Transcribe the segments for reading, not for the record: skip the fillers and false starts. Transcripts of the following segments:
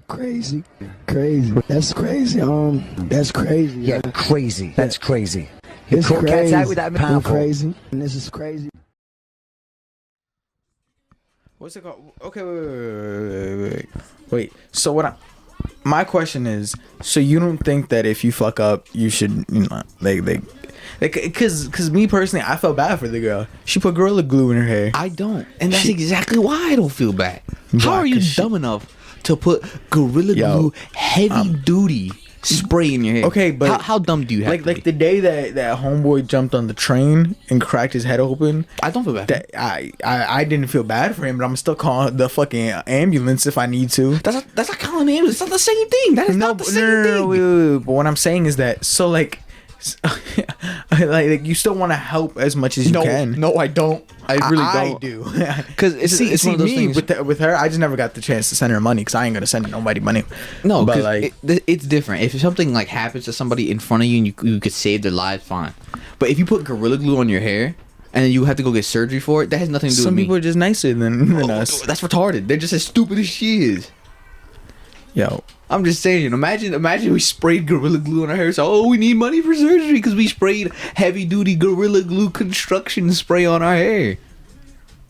Crazy. That's crazy. That's crazy. Yeah, crazy. That's crazy. It's Cat's crazy. out with that powerful. Crazy. And this is crazy. What's it called? Okay, wait. So my question is, so you don't think that if you fuck up, you should, because me personally, I felt bad for the girl. She put Gorilla Glue in her hair. I don't, and that's exactly why I don't feel bad. How are you dumb enough to put Gorilla Glue heavy duty spray in your hair? Okay, but how dumb do you have to like be? the day that homeboy jumped on the train and cracked his head open? I don't feel bad. That I didn't feel bad for him, but I'm still calling the fucking ambulance if I need to. That's not calling the ambulance. It's not the same thing. That is not the same thing. Wait. But what I'm saying is that like you still want to help as much as you can. No, I don't. I really don't. I do. Because it's one of those things. With her, I just never got the chance to send her money because I ain't gonna send nobody money. No, but like it's different. If something like happens to somebody in front of you and you could save their lives, fine. But if you put Gorilla Glue on your hair and then you have to go get surgery for it, that has nothing to do with me. Some people are just nicer than us. That's retarded. They're just as stupid as she is. Yo, I'm just saying. Imagine we sprayed Gorilla Glue on our hair. So, we need money for surgery because we sprayed heavy duty Gorilla Glue construction spray on our hair.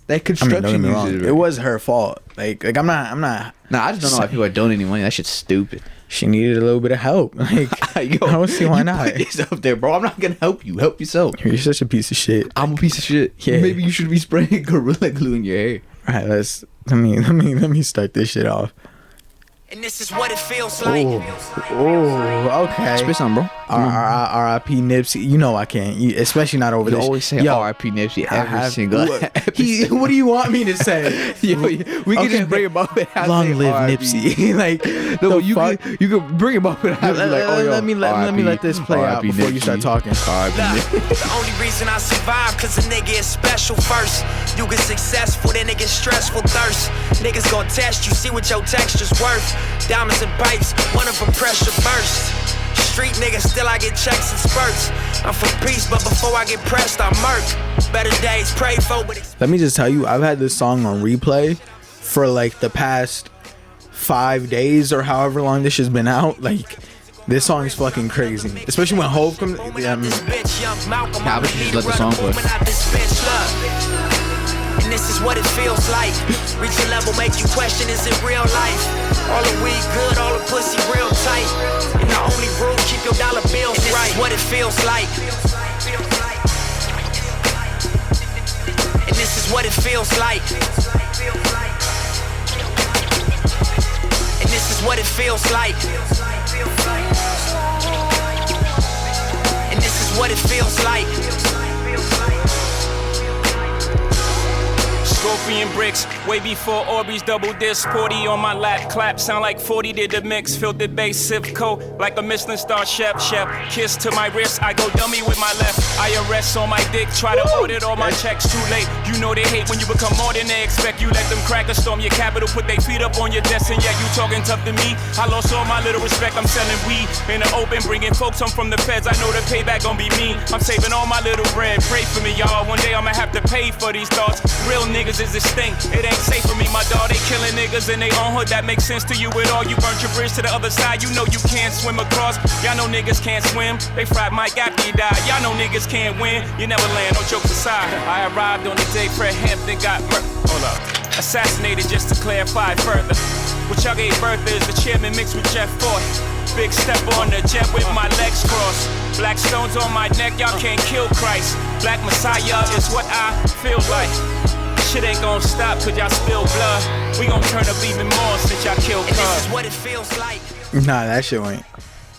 That construction. don't get me wrong. It was her fault. Like I'm not. Nah, I just don't know why people are donating money. That shit's stupid. She needed a little bit of help. Like Yo, I don't see why not. Put this up there, bro. I'm not gonna help you. Help yourself. You're such a piece of shit. I'm a piece of shit. Yeah. Maybe you should be spraying Gorilla Glue in your hair. All right, let me start this shit off. And this is what it feels like. Oh, okay. Spit some, bro. R.I.P. Nipsey. You know I can't. Especially not over You this. always say R.I.P. Nipsey every single episode. What do you want me to say? We can just bring him up and have Long live Nipsey. Like, no, you can bring him up and have like, let me let this play out before you start talking. The only reason I survive, cause a nigga is special first. You get successful, then it gets stressful thirst. Niggas gon' test you, see what your texture's worth. Diamonds and pipes, one of them pressure burst. Street niggas, still I get checks and spurts. I'm for peace, but before I get pressed, I murk. Better days pray for, but let me just tell you, I've had this song on replay for like the past 5 days or however long this has been out. Like, this song is fucking crazy, especially when Hove comes. I would just let the song play. And this is what it feels like. Reach a level, make you question, is it real life? All the weed good, all the pussy real tight. And the only rule, keep your dollar bills right. This is what it feels like. And this is what it feels like. And this is what it feels like. And this is what it feels like. Scorpion bricks, way before Orbeez double disc. 40 on my lap, clap, sound like 40 did the mix. Filtered bass, Sivco, like a Michelin star chef. Kiss to my wrist, I go dummy with my left. IRS on my dick, try to audit all my checks. Too late, you know they hate when you become more than they expect. You let them crackers storm your capital, put their feet up on your desk, and yet you talking tough to me. I lost all my little respect, I'm selling weed in the open, bringing folks home from the feds. I know the payback gon' be mean. I'm saving all my little bread, pray for me, y'all. One day I'ma have to pay for these thoughts. Real niggas is extinct, it ain't safe for me, my dog. They killing niggas in they own hood, that makes sense to you at all. You burnt your bridge to the other side, you know you can't swim across. Y'all know niggas can't swim, they fried Mike after he died. Y'all know niggas can't win, you never land, no jokes aside. I arrived on the day Fred Hampton got assassinated, just to clarify further. What y'all gave birth is the chairman mixed with Jeff Ford. Big step on the jet with my legs crossed. Black stones on my neck, y'all can't kill Christ. Black Messiah is what I feel like. Shit ain't gon' stop cause y'all spill blood. We gon' turn up even more since y'all killed And Cub. this is what it feels like. Nah, that shit ain't.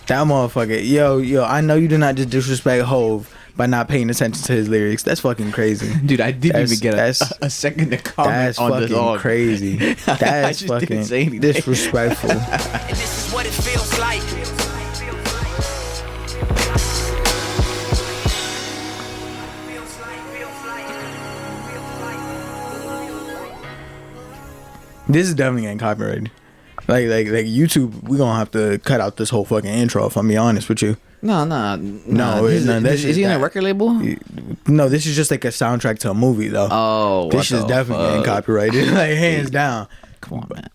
That motherfucker. Yo, I know you do not just disrespect Hove by not paying attention to his lyrics. That's fucking crazy. Dude, I didn't even get a second to comment on this. That's fucking crazy. That's fucking disrespectful. And this is what it feels like. This is definitely getting copyrighted. Like YouTube, we gonna have to cut out this whole fucking intro if I'm being honest with you. No. Is he on a record label? No, this is just like a soundtrack to a movie though. Oh, this is definitely getting copyrighted, like hands down. Come on, man.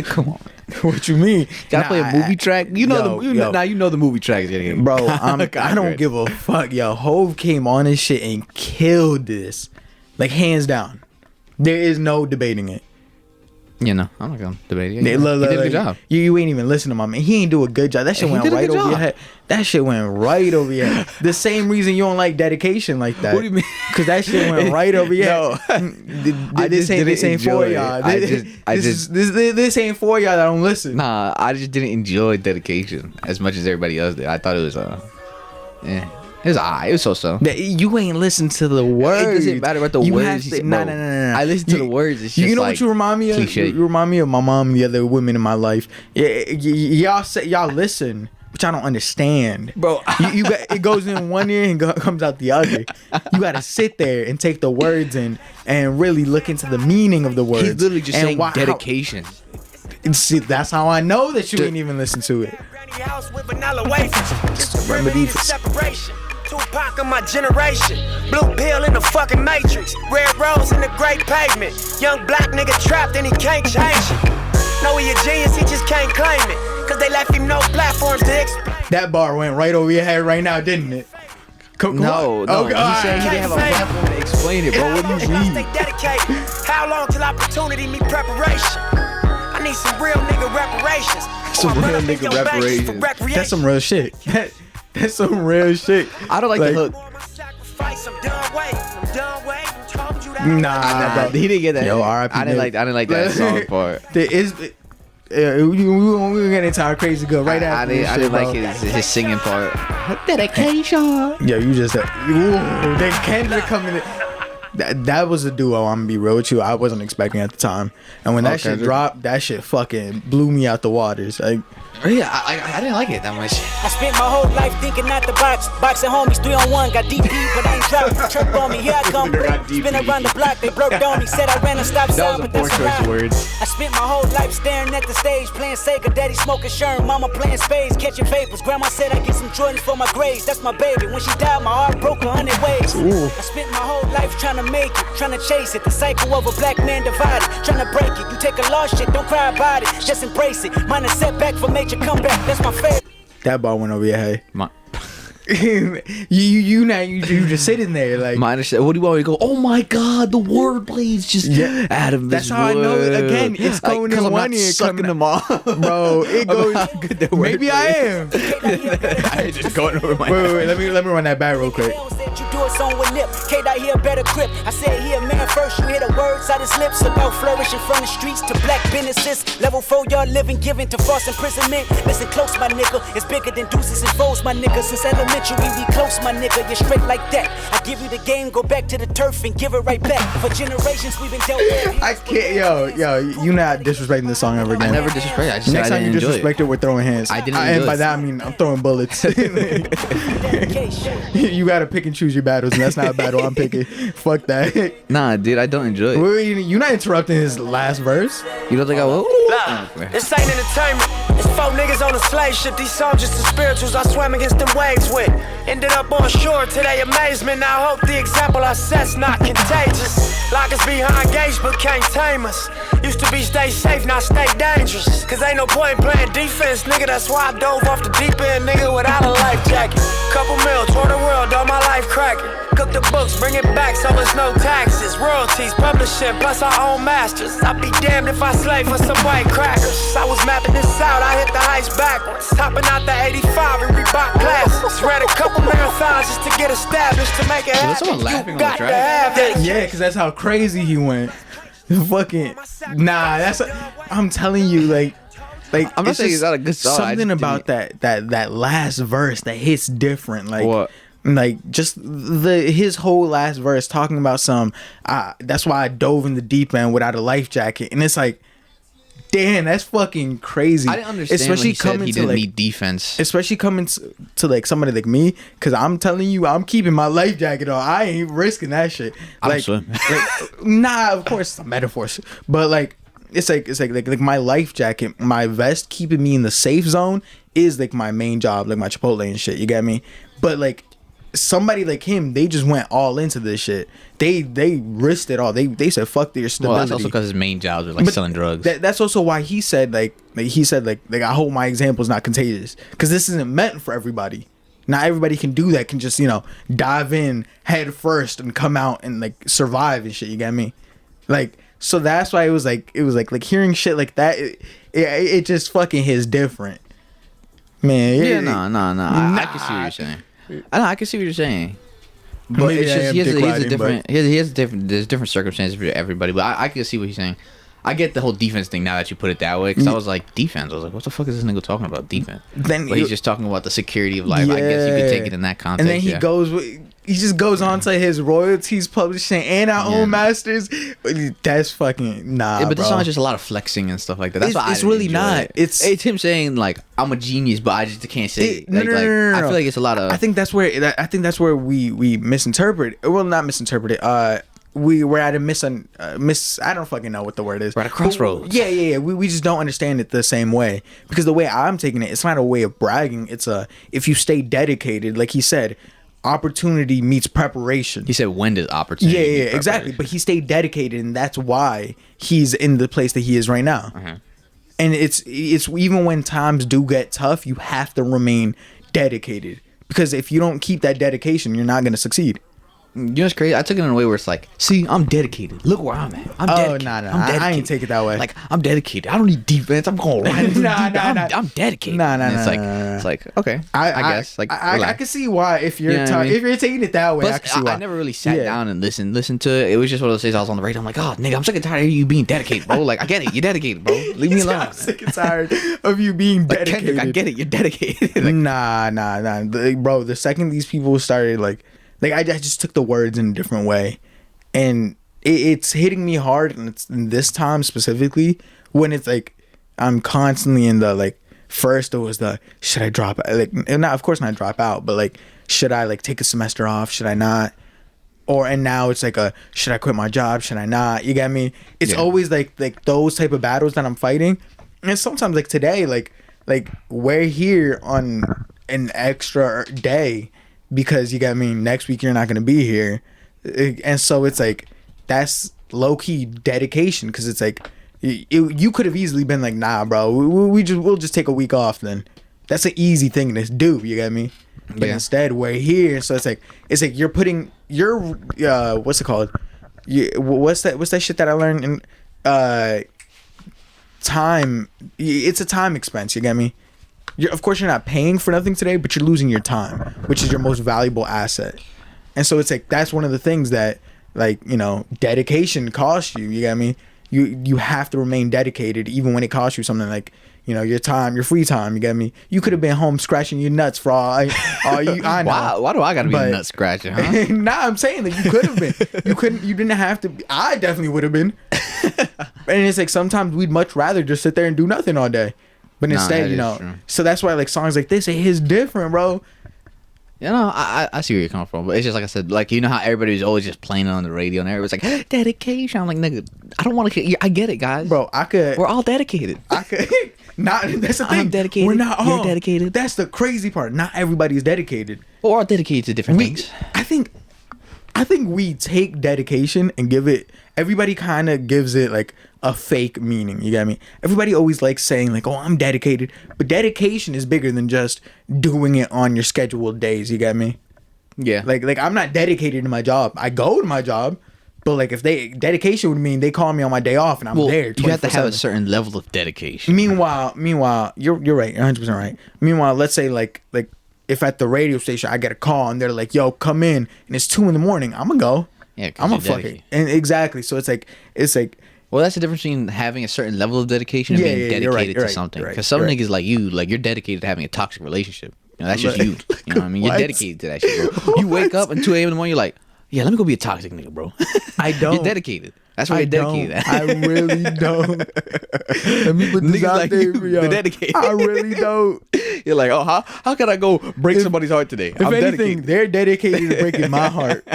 Come on. What you mean? Gotta play a movie track. You know yo. now you know the movie track is getting Bro, I don't give a fuck. Yo, Hove came on this shit and killed this. Like, hands down. There is no debating it. You know, I'm not gonna debate it. He He did a good job. You ain't even listen to my man. He ain't do a good job. That shit He went did a right good over your job. head. That shit went right over your head. The same reason you don't like dedication like that. What do you mean? Because that shit went right over your head. This ain't for y'all. This ain't for y'all that don't listen. Nah, I just didn't enjoy dedication as much as everybody else did. I thought it was it was alright. It was so. That you ain't listen to the words. It doesn't matter about the You words. have he to- said, nah, bro. nah, nah, nah. I listen to the words. It's just You know like what you remind me of? cliche. You remind me of my mom and the other women in my life. Y'all say y'all listen, but y'all don't understand, Bro. You got, it goes in one ear and comes out the other. You got to sit there and take the words in and really look into the meaning of the words. He's literally just and saying how- dedication. See, that's how I know that you ain't even listen to it. Granny house with vanilla wafers. Just a Remedy remedy for- for separation. Tupac of my generation. Blue pill in the fucking matrix. Red rose in the great pavement. Young black nigga trapped and he can't change it. Know he a genius, he just can't claim it. Cause they left him no platforms to explain. That bar went right over your head right now, didn't it? Come No, on. no. Okay, He all said right. he didn't have a platform to explain it, bro. What do you mean? Stay dedicated. How long till opportunity meet preparation? I need some real nigga reparations. Some Or I run real up in nigga your bank just for reparations. recreation. That's some real shit. That's some real shit. I don't like the hook. For my sacrifice, I'm done waiting. I'm done waiting. Told you that. Nah, bro. He didn't get that. Yo, R.I.P. I didn't like that song part. There is. We get into our crazy good right I after didn't, this I shit, didn't bro. like his singing part. Dedication. Yo, you just said, ooh, then Kendrick coming in. That was a duo. I'm gonna be real with you. I wasn't expecting at the time, and when that shit Kendrick. dropped, that shit fucking blew me out the waters. Like, Yeah, I didn't like it that much. I spent my whole life thinking not the box. Boxing homies 3-on-1, got DP, but I ain't dropped. Trip on me, here I come. Spin around the block, they blurred on me. Said I ran a stop That sign, was a but poor that's a choice of lie. words. I spent my whole life staring at the stage, playing Sega, daddy smoking Sherm, mama playing spades, catching vapors. Grandma said I get some Jordans for my grades. That's my baby. When she died, my heart broke 100 ways. I spent my whole life trying to make it, trying to chase it. The cycle of a black man divided, trying to break it. You take a lost shit, don't cry about it, just embrace it. Mine a setback for major comeback. That's my favorite. that ball went over your head. My, you just sitting there like. my understand. What do you want me to go? Oh my God, the wordplay is just out of That's this how I know. world. Again, it's going Like, 'cause in I'm one not ear, sucking coming them off, Bro, it goes. How good their Maybe wordplay I is. am. I just going over my. Wait, let me run that back real quick. Said you do it song with nip. K-Dot here better grip. I said here man first. You hear the words out his lips about flourishing from the streets to black businesses. Level 4 y'all living, giving to false imprisonment. Listen close, my nigga. It's bigger than deuces and foes, my nigga. Since elementary we close, my nigga. You're straight like that. I give you the game, go back to the turf and give it right back. For generations we've been dealt with. I can't, yo, you not disrespecting this song ever again. I never disrespect. I just Next said I time you didn't enjoy disrespect it, we're throwing hands. I didn't And enjoy by it. that I mean I'm throwing bullets. Dedication. You gotta pick and choose your battles, and that's not a battle I'm picking. Fuck that. Nah, dude, I don't enjoy it. You're not interrupting his last verse. You don't think I will? This ain't entertainment. It's 4 niggas on a slave ship. These songs just the spirituals I swam against them waves with. Ended up on shore to their amazement. Now I hope the example I set's not contagious. Lock us behind gates but can't tame us. Used to be stay safe, now stay dangerous. Cause ain't no point playing defense, nigga. That's why I dove off the deep end, nigga, without a life jacket. Couple mil, tour the world, all my life cracking. Cook the books, bring it back so it's no taxes. Royalties, publishing, plus our own masters. I'd be damned if I slave for some white crackers. I was mapping this out, I hit the heights backwards. Hopping out the 85 and Reebok classics. Ran a couple marathons just to get established. To make it happen, someone laughing on you the got track? to have that. Yeah, because that's how crazy he went. Fucking nah, I'm telling you, like I'm not it's saying just it's not a good song, I Something just about that last verse that hits different. Like What? Like just his whole last verse talking about that's why I dove in the deep end without a life jacket, and it's like, damn, that's fucking crazy. I didn't understand when he said he didn't need defense. Especially coming to like somebody like me, because I'm telling you, I'm keeping my life jacket on. I ain't risking that shit. I'm swim. Nah, of course, some metaphors, but like it's like my life jacket, my vest, keeping me in the safe zone is like my main job, like my Chipotle and shit. You get me? But like somebody like him, they just went all into this shit. They risked it all. They said fuck their stability. Well, that's also because his main jobs are like But selling drugs. That's also why he said like I hope my example is not contagious, because this isn't meant for everybody. Not everybody can do that. Can just dive in head first and come out and like survive and shit. You get me? Like, so that's why it was like hearing shit like that. It just fucking hits different, man. Yeah, no. I can see what you're saying. I can see what you're saying. But Maybe it's I just am he has dick a riding, different. but- He has different. There's different circumstances for everybody. But I can see what he's saying. I get the whole defense thing now that you put it that way. Because I was like, defense. I was like, what the fuck is this nigga talking about? Defense. Then But he's just talking about the security of life. I guess you could take it in that context. And then he just goes on to his royalties, publishing, and our own masters. That's fucking nah. Yeah, but this bro. song is just a lot of flexing and stuff like that. That's why It's I didn't really enjoy not. it. It's him saying like I'm a genius, but I just can't say it. No, Like, no, no, no, I no. feel like it's a lot of. I think that's where we misinterpret. Well, not misinterpret it. We were at a I don't fucking know what the word is. We're at a crossroads. Yeah. We just don't understand it the same way, because the way I'm taking it, it's not a way of bragging. It's if you stay dedicated, like he said, opportunity meets preparation. He said, "When does opportunity?" Yeah, meet exactly. preparation?" But he stayed dedicated, and that's why he's in the place that he is right now. And it's even when times do get tough, you have to remain dedicated, because if you don't keep that dedication, you're not going to succeed. You know what's crazy? I took it in a way where it's like, see, I'm dedicated. Look where I'm at. I'm dedicated. Nah. I'm dedicated. I ain't take it that way. Like, I'm dedicated. I don't need defense. I'm going right into Nah, the deep. nah. I'm dedicated. Nah. And it's like, okay. I guess. Like, I relax. can see why if you're You know what I mean? if you're taking it that way. Plus, I can see why. I never really sat Yeah. down and listened to it. It was just one of those days I was on the radio. I'm like, oh, nigga, I'm sick and tired of you being dedicated, bro. Like, I get it. You're dedicated, bro. Leave me alone. I'm sick and tired of you being Like, dedicated. Kendrick, I get it. You're dedicated. Like, Nah. Bro, the second these people started like I just took the words in a different way, and it's hitting me hard, and it's in this time specifically when it's like I'm constantly in the like, first it was the should I drop, like, not of course not drop out, but like, should I like take a semester off, should I not, and now it's like should I quit my job, should I not, you get me? It's always like those type of battles that I'm fighting. And sometimes like today, like we're here on an extra day because you got me, next week you're not gonna be here, and so it's like that's low key dedication, because it's like you could have easily been like, nah, bro, we'll just take a week off then. That's an easy thing to do, you get me? But instead we're here, so it's like you're putting your what's it called? What's that shit that I learned in time? It's a time expense, you get me? Of course you're not paying for nothing today, but you're losing your time, which is your most valuable asset. And so it's like that's one of the things that, like, dedication costs you get me? You have to remain dedicated even when it costs you something, like, your time, your free time, you get me? You could have been home scratching your nuts for all you I know. why do I gotta be a nut scratcher, huh? Nah, I'm saying that you could have been. You didn't have to be. I definitely would have been. And it's like sometimes we'd much rather just sit there and do nothing all day. But instead, true. so that's why like songs like this, it hits different, bro. I see where you're coming from, but it's just like I said, like, you know how everybody was always just playing it on the radio and everybody's like, dedication. I'm like, nigga, I don't want to. I get it, guys. Bro, We're all dedicated. I could not. That's the thing. I'm dedicated. We're not all You're dedicated. That's the crazy part. Not everybody is dedicated. We're all dedicated to different things. I think we take dedication and give it. Everybody kind of gives it like a fake meaning. You get me? Everybody always likes saying like, "Oh, I'm dedicated," but dedication is bigger than just doing it on your scheduled days. You get me? Yeah. Like I'm not dedicated to my job. I go to my job, but like if dedication would mean they call me on my day off and I'm there. You have to have a 24/7. certain level of dedication. Meanwhile, you're right, you're 100% right. Meanwhile, let's say like if at the radio station I get a call and they're like, "Yo, come in," and it's 2 a.m, I'm gonna go. Yeah, I'm gonna fuck it. And exactly. So it's like. Well, that's the difference between having a certain level of dedication and being dedicated to something. Because some niggas like you, like, you're dedicated to having a toxic relationship. That's just you. You know what I mean? You're dedicated to that shit, bro. You wake up at 2 a.m. in the morning, you're like, yeah, let me go be a toxic nigga, bro. I don't. You're dedicated. That's why you're dedicated. I really don't. Let me put this Niggas out like there you, for y'all. they're dedicated. I really don't. You're like, oh, how can I go break somebody's heart today? If anything, they're dedicated to breaking my heart.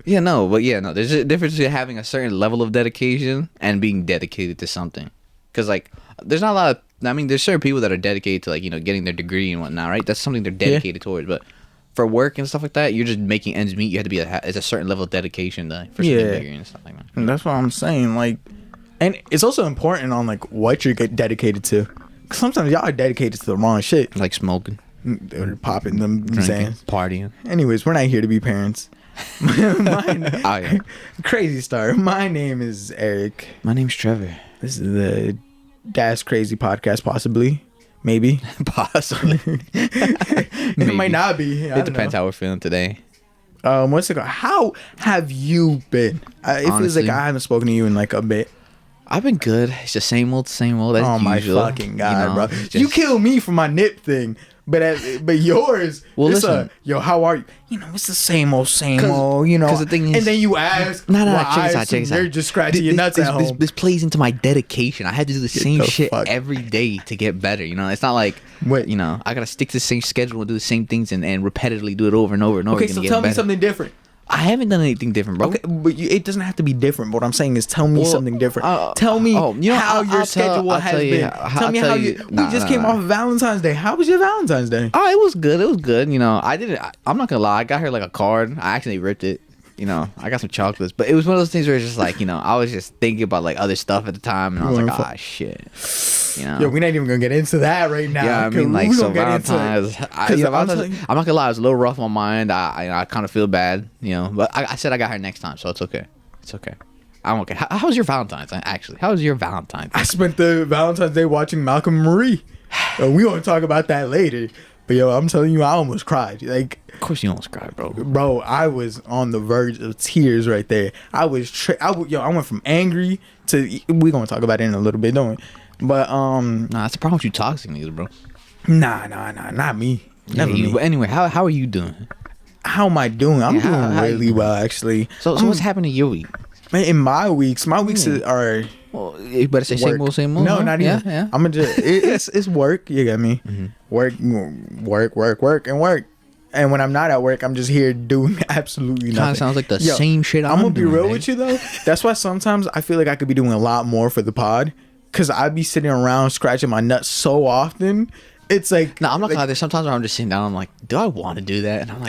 There's a difference between having a certain level of dedication and being dedicated to something. Because, like, there's not a lot of, there's certain people that are dedicated to, like, getting their degree and whatnot, right? That's something they're dedicated towards. But for work and stuff like that, you're just making ends meet. You have to be it's a certain level of dedication for something bigger and stuff like that. And that's what I'm saying. Like, and it's also important on like what you're dedicated to. Cause sometimes y'all are dedicated to the wrong shit, like smoking, or popping them, drinking, partying. Anyways, we're not here to be parents. Crazy start. My name is Eric. My name's Trevor. This is the That's Crazy podcast, possibly. Maybe. Possibly. It might not be. It depends how we're feeling today. What's it called? How have you been? It feels like I haven't spoken to you in like a bit. I've been good. It's the same old, as oh my usual. Fucking God, bro. You kill me for my nip thing. But yours, well, listen, yo, how are you? You know, it's the same old, you know. The thing is, and then you ask, check this out. You're just scratching your nuts at home. This plays into my dedication. I had to do the same shit every day to get better. You know, it's not like, you know, I gotta stick to the same schedule and do the same things and repetitively do it over and over and over. Okay, so tell me something different. I haven't done anything different, bro. Okay, but it doesn't have to be different. What I'm saying is, tell me something different. Tell me how your schedule has been. Tell me how you. We just came off of Valentine's Day. How was your Valentine's Day? Oh, it was good. It was good. You know, I didn't. I'm not gonna lie. I got her like a card. I actually ripped it. You know, I got some chocolates, but it was one of those things where it's just like, you know, I was just thinking about like other stuff at the time, and I was like, ah, shit. You know? Yo, we're not even gonna get into that right now. Yeah, I mean, like, so Valentine's. I'm not gonna lie, it was a little rough on my mind. I kind of feel bad, you know, but I said I got her next time, so it's okay. It's okay. I'm okay. How was your Valentine's? Actually, how was your Valentine's? I spent the Valentine's Day watching Malcolm and Marie. We gonna talk about that later. But yo, I'm telling you, I almost cried. Like, of course you almost cried, bro. Bro, I was on the verge of tears right there. I went from angry to. We gonna talk about it in a little bit, don't we? But nah, that's the problem with you toxic niggas, bro. Nah, not me. Never me. But anyway, how are you doing? How am I doing? I'm doing really well, actually. So what's happening in your week? Man, in my weeks are. Well, you better say work. same old. No, not even. Yeah. I'm gonna just. It's work. You get me? Mm-hmm. Work. And when I'm not at work, I'm just here doing absolutely nothing. Kind of sounds like the same shit. I'm gonna be real with you though. That's why sometimes I feel like I could be doing a lot more for the pod, cause I'd be sitting around scratching my nuts so often. It's like, no, I'm not gonna lie. There's sometimes where I'm just sitting down. I'm like, do I want to do that? And I'm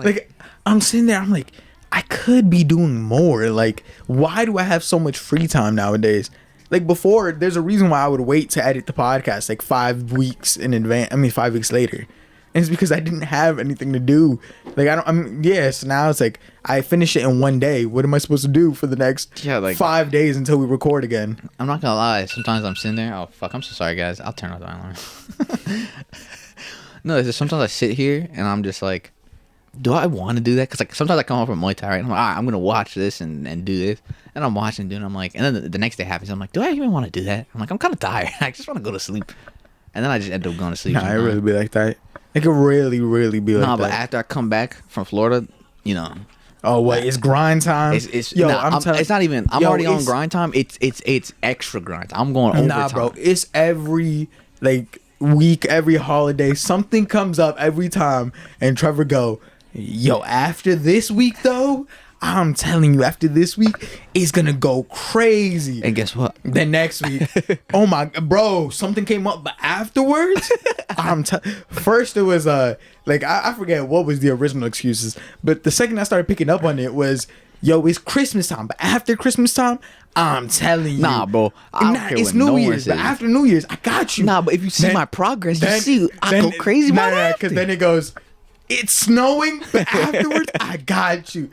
like, I'm sitting there. I'm like, I could be doing more. Like, why do I have so much free time nowadays? Like, before, there's a reason why I would wait to edit the podcast like 5 weeks in advance. 5 weeks later. And it's because I didn't have anything to do. Like, so now it's like, I finish it in one day. What am I supposed to do for the next 5 days until we record again? I'm not gonna lie. Sometimes I'm sitting there. Oh, fuck. I'm so sorry, guys. I'll turn off the alarm. No, it's just sometimes I sit here and I'm just like, do I want to do that? Because like sometimes I come home from Muay Thai, right? And I'm like, all right, I'm gonna watch this and do this, and I'm watching and doing. I'm like, and then the next day happens. I'm like, do I even want to do that? I'm like, I'm kind of tired. I just want to go to sleep, and then I just end up going to sleep. Nah, it really be like that. It could really, really be like that. No, but after I come back from Florida, you know. Oh wait, it's grind time. It's not even. I'm already on grind time. It's extra grind. I'm going overtime. Nah, bro. It's every week, every holiday, something comes up every time, and Trevor go, yo, after this week though, I'm telling you, after this week, it's gonna go crazy. And guess what? The next week, oh my, bro, something came up, but afterwards, first it was I forget what was the original excuses, but the second I started picking up on it was, yo, it's Christmas time, but after Christmas time, I'm telling you. Nah, bro. It's New Year's, but after New Year's, I got you. Nah, but if you see my progress, you see I go crazy. Nah, because then it goes, it's snowing, but afterwards, I got you.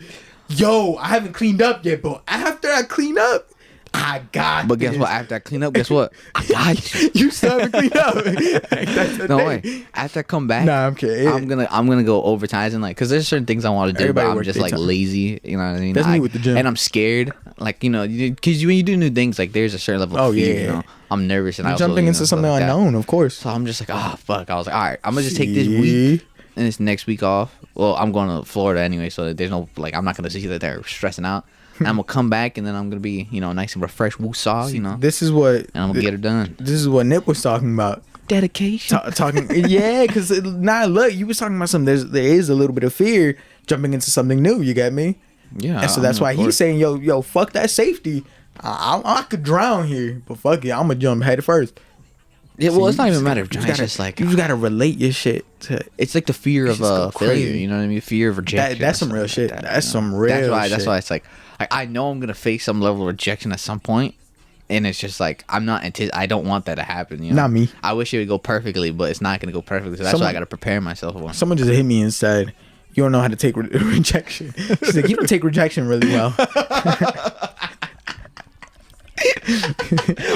Yo, I haven't cleaned up yet, but after I clean up, I got But guess what? After I clean up, guess what? I got you. You still haven't cleaned up. That's the no thing. way. After I come back, I'm kidding. I'm gonna go overtime and because there's certain things I want to do, but I'm just lazy. You know what I mean? That's me with the gym, and I'm scared. Like because when you do new things, like there's a certain level of fear. You know? I'm nervous and you're jumping into something unknown, of course. So I'm just like, fuck. I was like, all right, I'm gonna just take this week and this next week off. Well, I'm going to Florida anyway, so there's no I'm not gonna see that they're stressing out. And I'm gonna come back, and then I'm gonna be, nice and refreshed, woosah, This is what, and I'm gonna get it done. This is what Nip was talking about. Dedication. Talking, yeah, because look, you was talking about something. There is a little bit of fear jumping into something new. You get me? Yeah. And so that's why he's saying, yo, fuck that safety. I could drown here, but fuck it, I'm gonna jump head first. Yeah, well, it's not even a matter of trying. It's just like you just gotta relate your shit to. It's like the fear of failure. You know what I mean? Fear of rejection. That's some real shit. That's some real. That's why it's like I know I'm gonna face some level of rejection at some point, and it's just like I don't want that to happen. You know? Not me. I wish it would go perfectly, but it's not gonna go perfectly. So that's why I gotta prepare myself for. Someone just hit me and said, "You don't know how to take rejection." She's like, "You don't take rejection really well."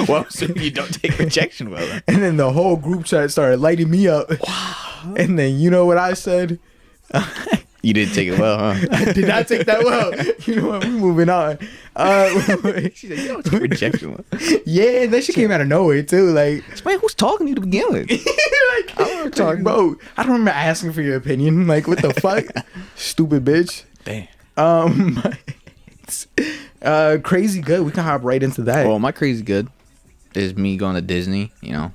Well, so you don't take rejection well then. And then the whole group chat started lighting me up. Wow. And then you know what I said? You didn't take it well, huh? I did not take that well. You know what? We're moving on. She said, "You don't take rejection well." Yeah, that shit came out of nowhere too. Like, man, who's talking to you to begin with? Like, I don't talking, bro. I don't remember asking for your opinion. Like, what the fuck, stupid bitch. Damn. Crazy good. We can hop right into that. Well, my crazy good is me going to Disney. You know,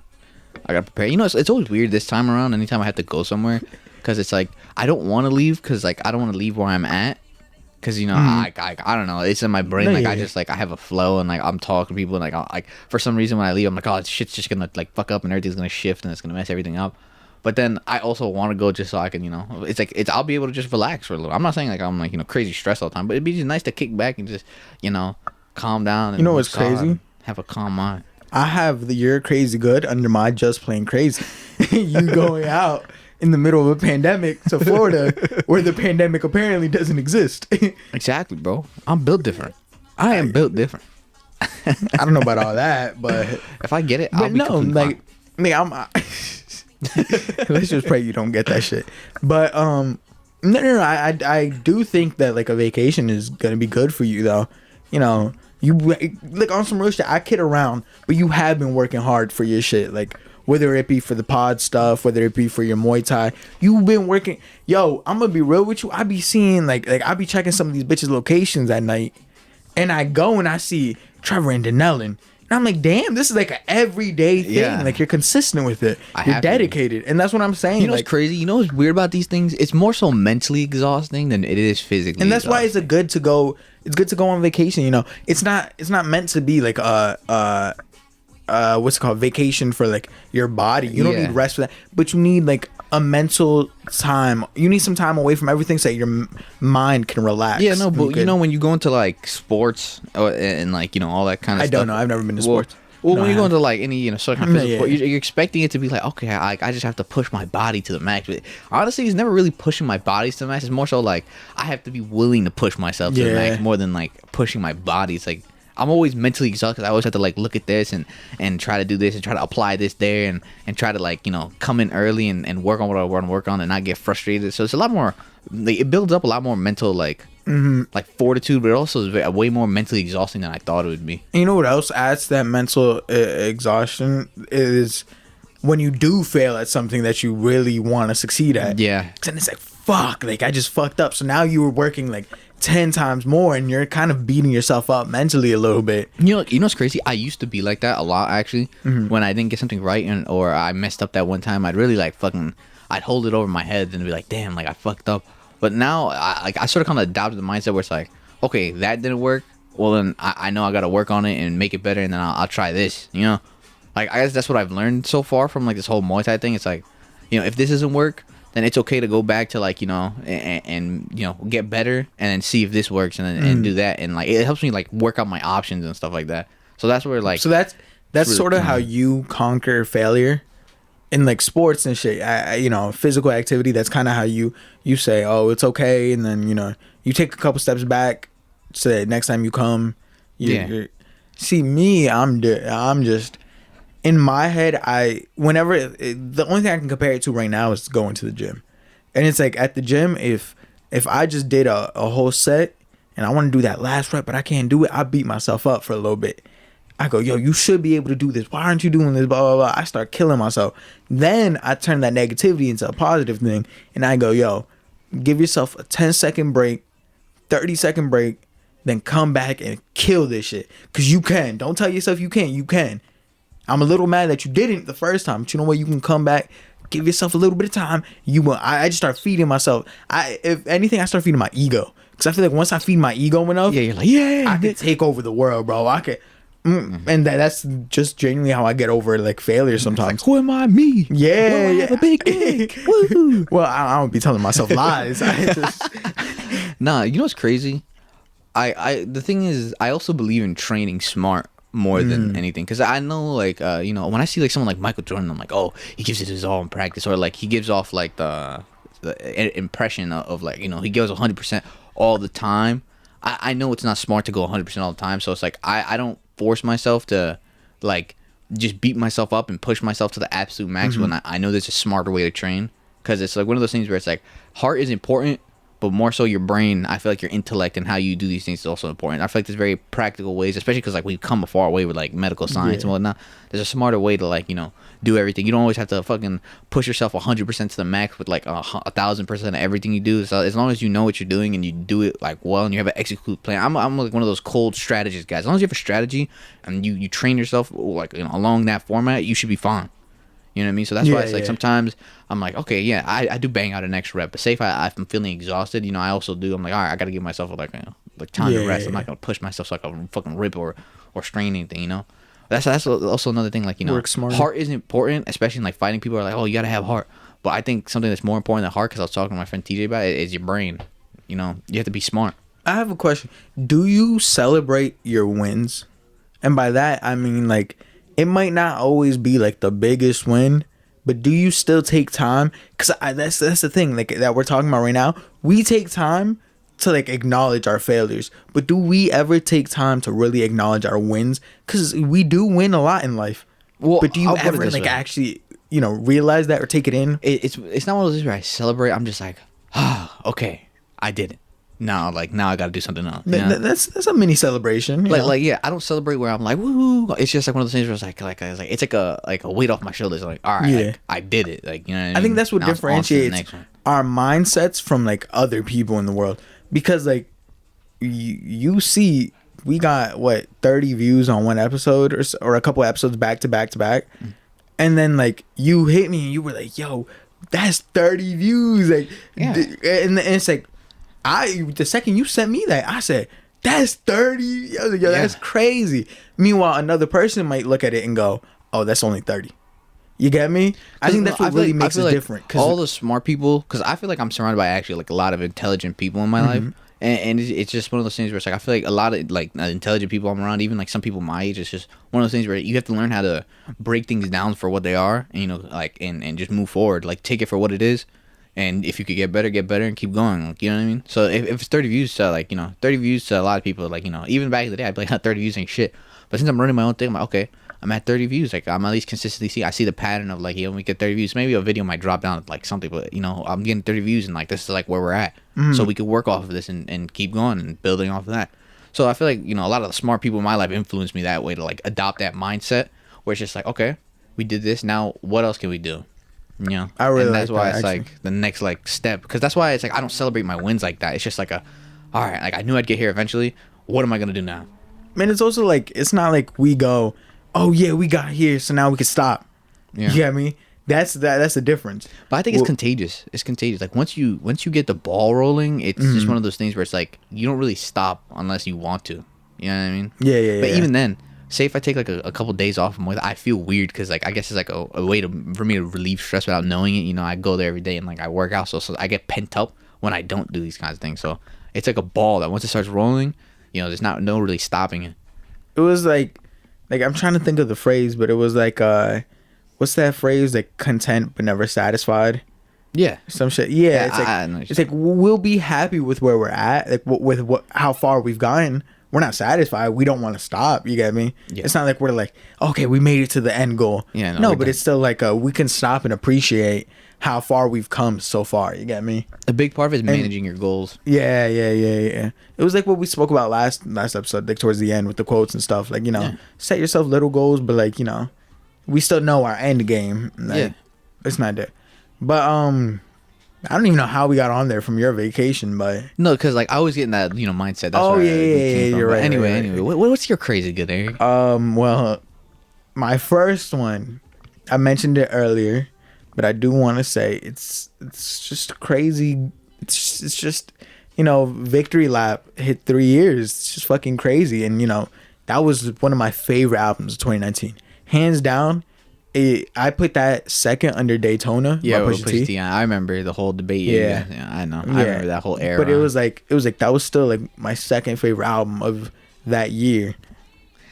I gotta prepare. You know, it's always weird this time around. Anytime I have to go somewhere, because it's like I don't want to leave because like I don't want to leave where I'm at. Because you know, I don't know. It's in my brain. Like I just like I have a flow and like I'm talking to people and like for some reason when I leave, I'm like, oh, shit's just gonna like fuck up and everything's gonna shift and it's gonna mess everything up. But then I also want to go just so I can, you know, I'll be able to just relax for a little. I'm not saying like I'm like, you know, crazy stressed all the time, but it'd be just nice to kick back and just, you know, calm down. And you know what's crazy? Have a calm mind. I have your crazy good under my just plain crazy. You going out in the middle of a pandemic to Florida where the pandemic apparently doesn't exist. Exactly, bro. I'm built different. I am built different. I don't know about all that, but if I get it, I'll be like, nigga, let's just pray you don't get that shit. But no, I do think that like a vacation is gonna be good for you though. You know, you like on some real shit. I kid around, but you have been working hard for your shit. Like whether it be for the pod stuff, whether it be for your Muay Thai, you've been working. Yo, I'm gonna be real with you. I be seeing like I be checking some of these bitches' locations at night, and I go and I see Trevor and Denellen. And I'm like, damn, this is like an everyday thing. Yeah. Like you're consistent with it. You're dedicated. And that's what I'm saying. You know what's crazy? You know what's weird about these things? It's more so mentally exhausting than it is physically. And that's why it's good to go on vacation, you know. It's not meant to be like what's it called? Vacation for like your body. You don't need rest for that. But you need like a mental time. You need some time away from everything so that your mind can relax. Yeah, no, but you know when you go into like sports and like, you know, all that kind of stuff. I don't know. I've never been to sports. Well, when you go into like any, you know, certain kind of physical sport, you're expecting it to be like, okay, I just have to push my body to the max. But honestly, it's never really pushing my body to the max. It's more so like I have to be willing to push myself to the max more than like pushing my body. It's like I'm always mentally exhausted because I always have to like look at this and try to do this and try to apply this there and try to like, you know, come in early and work on what I want to work on and not get frustrated. So it's a lot more, like, it builds up a lot more mental like like fortitude, but it also is way more mentally exhausting than I thought it would be. And you know what else adds to that mental exhaustion is when you do fail at something that you really want to succeed at. Yeah. And it's like, fuck, like I just fucked up. So now you were working like 10 times more and you're kind of beating yourself up mentally a little bit. You know what's crazy? I used to be like that a lot actually. When I didn't get something right or I messed up that one time, I'd really like I'd hold it over my head and be like, damn, like I fucked up. But now I sort of kind of adopted the mindset where it's like, okay, that didn't work. Well, then I know I got to work on it and make it better, and then I'll try this, you know? Like, I guess that's what I've learned so far from like this whole Muay Thai thing. It's like, you know, if this doesn't work, then it's okay to go back to like, you know, and you know, get better and then see if this works and do that. And like, it helps me like work out my options and stuff like that. So that's where like, so that's really sort of how you conquer failure in like sports and shit. You know, physical activity. That's kind of how you say, oh, it's okay. And then, you know, you take a couple steps back so that next time you come, you're see me, I'm just, in my head, the only thing I can compare it to right now is going to the gym. And it's like at the gym, if I just did a whole set and I want to do that last rep, but I can't do it, I beat myself up for a little bit. I go, yo, you should be able to do this. Why aren't you doing this? Blah, blah, blah. I start killing myself. Then I turn that negativity into a positive thing. And I go, yo, give yourself a 10-second break, 30-second break, then come back and kill this shit. Because you can. Don't tell yourself you can't. You can. I'm a little mad that you didn't the first time, but you know what? You can come back, give yourself a little bit of time. I just start feeding myself. If anything, I start feeding my ego, because I feel like once I feed my ego enough, you're like, yeah, I can take over the world, bro. And that's just genuinely how I get over like failure sometimes. Like, who am I? Me. Yeah, I have a big dick. Woo. Well, I don't be telling myself lies. I just Nah, you know what's crazy? The thing is, I also believe in training smart more than anything, because I know, like, you know, when I see like someone like Michael Jordan, I'm like, oh, he gives it his all in practice, or like he gives off like the impression of like, you know, he gives 100% all the time. I know it's not smart to go 100% all the time, so it's like I don't force myself to like just beat myself up and push myself to the absolute max when I know there's a smarter way to train, because it's like one of those things where it's like heart is important, but more so your brain. I feel like your intellect and how you do these things is also important. I feel like there's very practical ways, especially because like we've come a far way with like medical science and whatnot. There's a smarter way to like, you know, do everything. You don't always have to fucking push yourself 100% to the max with like 1,000% of everything you do. So as long as you know what you're doing and you do it like well and you have an execute plan. I'm like one of those cold strategists guys. As long as you have a strategy and you train yourself like, you know, along that format, you should be fine. You know what I mean? So that's why it's like sometimes I'm like, okay, yeah, I do bang out an extra rep. But say if I'm feeling exhausted, you know, I also do. I'm like, all right, I got to give myself like, you know, like time to rest. I'm not going to push myself so I can fucking rip or strain anything, you know? That's also another thing, like, you know, heart is important, especially in like fighting. People are like, oh, you got to have heart. But I think something that's more important than heart, because I was talking to my friend TJ about it, is your brain. You know, you have to be smart. I have a question. Do you celebrate your wins? And by that, I mean, like, it might not always be like the biggest win, but do you still take time? Because that's the thing, like, that we're talking about right now. We take time to like acknowledge our failures, but do we ever take time to really acknowledge our wins? Because we do win a lot in life. Well, but do you ever like actually, you know, realize that or take it in? It's not one of those where I celebrate. I'm just like, okay, I did it. Now I got to do something else. You know? That's a mini celebration. Like yeah, I don't celebrate where I'm like woo. It's just like one of those things where it's like a weight off my shoulders. Like, all right, like, I did it. Like, you know what I mean? I think that's what differentiates our mindsets from like other people in the world, because like you see, we got what 30 views on one episode or a couple episodes back to back to back, and then like you hit me and you were like, yo, that's 30 views, like, and it's like. The second you sent me that, I said, that's 30. I was like, yo, that's crazy. Meanwhile, another person might look at it and go, oh, that's only 30. You get me? I think that's what really makes it different. Cause all the smart people, because I feel like I'm surrounded by actually like a lot of intelligent people in my life. And it's just one of those things where it's like, I feel like a lot of like intelligent people I'm around, even like some people my age, it's just one of those things where you have to learn how to break things down for what they are, and, you know, like, and just move forward, like take it for what it is. And if you could get better and keep going. Like, you know what I mean? So if it's 30 views to, like, you know, 30 views to a lot of people, like, you know, even back in the day, I'd be like, 30 views ain't shit. But since I'm running my own thing, I'm like, okay, I'm at 30 views. Like, I'm at least consistently I see the pattern of, like, you know, we get 30 views. Maybe a video might drop down, like, something, but, you know, I'm getting 30 views and, like, this is, like, where we're at. So we could work off of this and keep going and building off of that. So I feel like, you know, a lot of the smart people in my life influenced me that way to, like, adopt that mindset where it's just like, okay, we did this. Now, what else can we do? You know, I really, and that's like why that, it's actually. like the next like step, because that's why it's like I don't celebrate my wins like that. It's just like all right, like I knew I'd get here eventually. What am I gonna do now? Man, it's also like, it's not like we go, oh yeah, we got here, so now we can stop. Yeah. You get me? That's the difference. But I think it's contagious. It's contagious. Like once you get the ball rolling, it's just one of those things where it's like you don't really stop unless you want to. You know what I mean? Yeah. But even then, say if I take like a couple days off from work, I feel weird because like I guess it's like a way for me to relieve stress without knowing it. You know, I go there every day and like I work out, so I get pent up when I don't do these kinds of things. So it's like a ball that once it starts rolling, you know, there's no really stopping it. It was like I'm trying to think of the phrase, but it was like what's that phrase, like content but never satisfied? Yeah, some shit. Yeah, it's like we'll be happy with where we're at, like with how far we've gotten. We're not satisfied. We don't want to stop. You get me? Yeah. It's not like we're like, okay, we made it to the end goal. Yeah, no, but it's still like we can stop and appreciate how far we've come so far. You get me? A big part of it is managing your goals. Yeah. It was like what we spoke about last episode, like towards the end with the quotes and stuff. Like, you know, set yourself little goals, but like, you know, we still know our end game. Like, it's not there. But I don't even know how we got on there from your vacation, but no, because like I was getting that, you know, mindset. That's you're right. Anyway, what's your crazy good, Eric? Well, my first one, I mentioned it earlier, but I do want to say it's just crazy. It's just, you know, victory lap hit 3 years. It's just fucking crazy, and you know, that was one of my favorite albums of 2019, hands down. I put that second under Daytona. Yeah, by Pusha T. I remember the whole debate. Yeah, I know. I remember that whole era. But it was like that was still like my second favorite album of that year.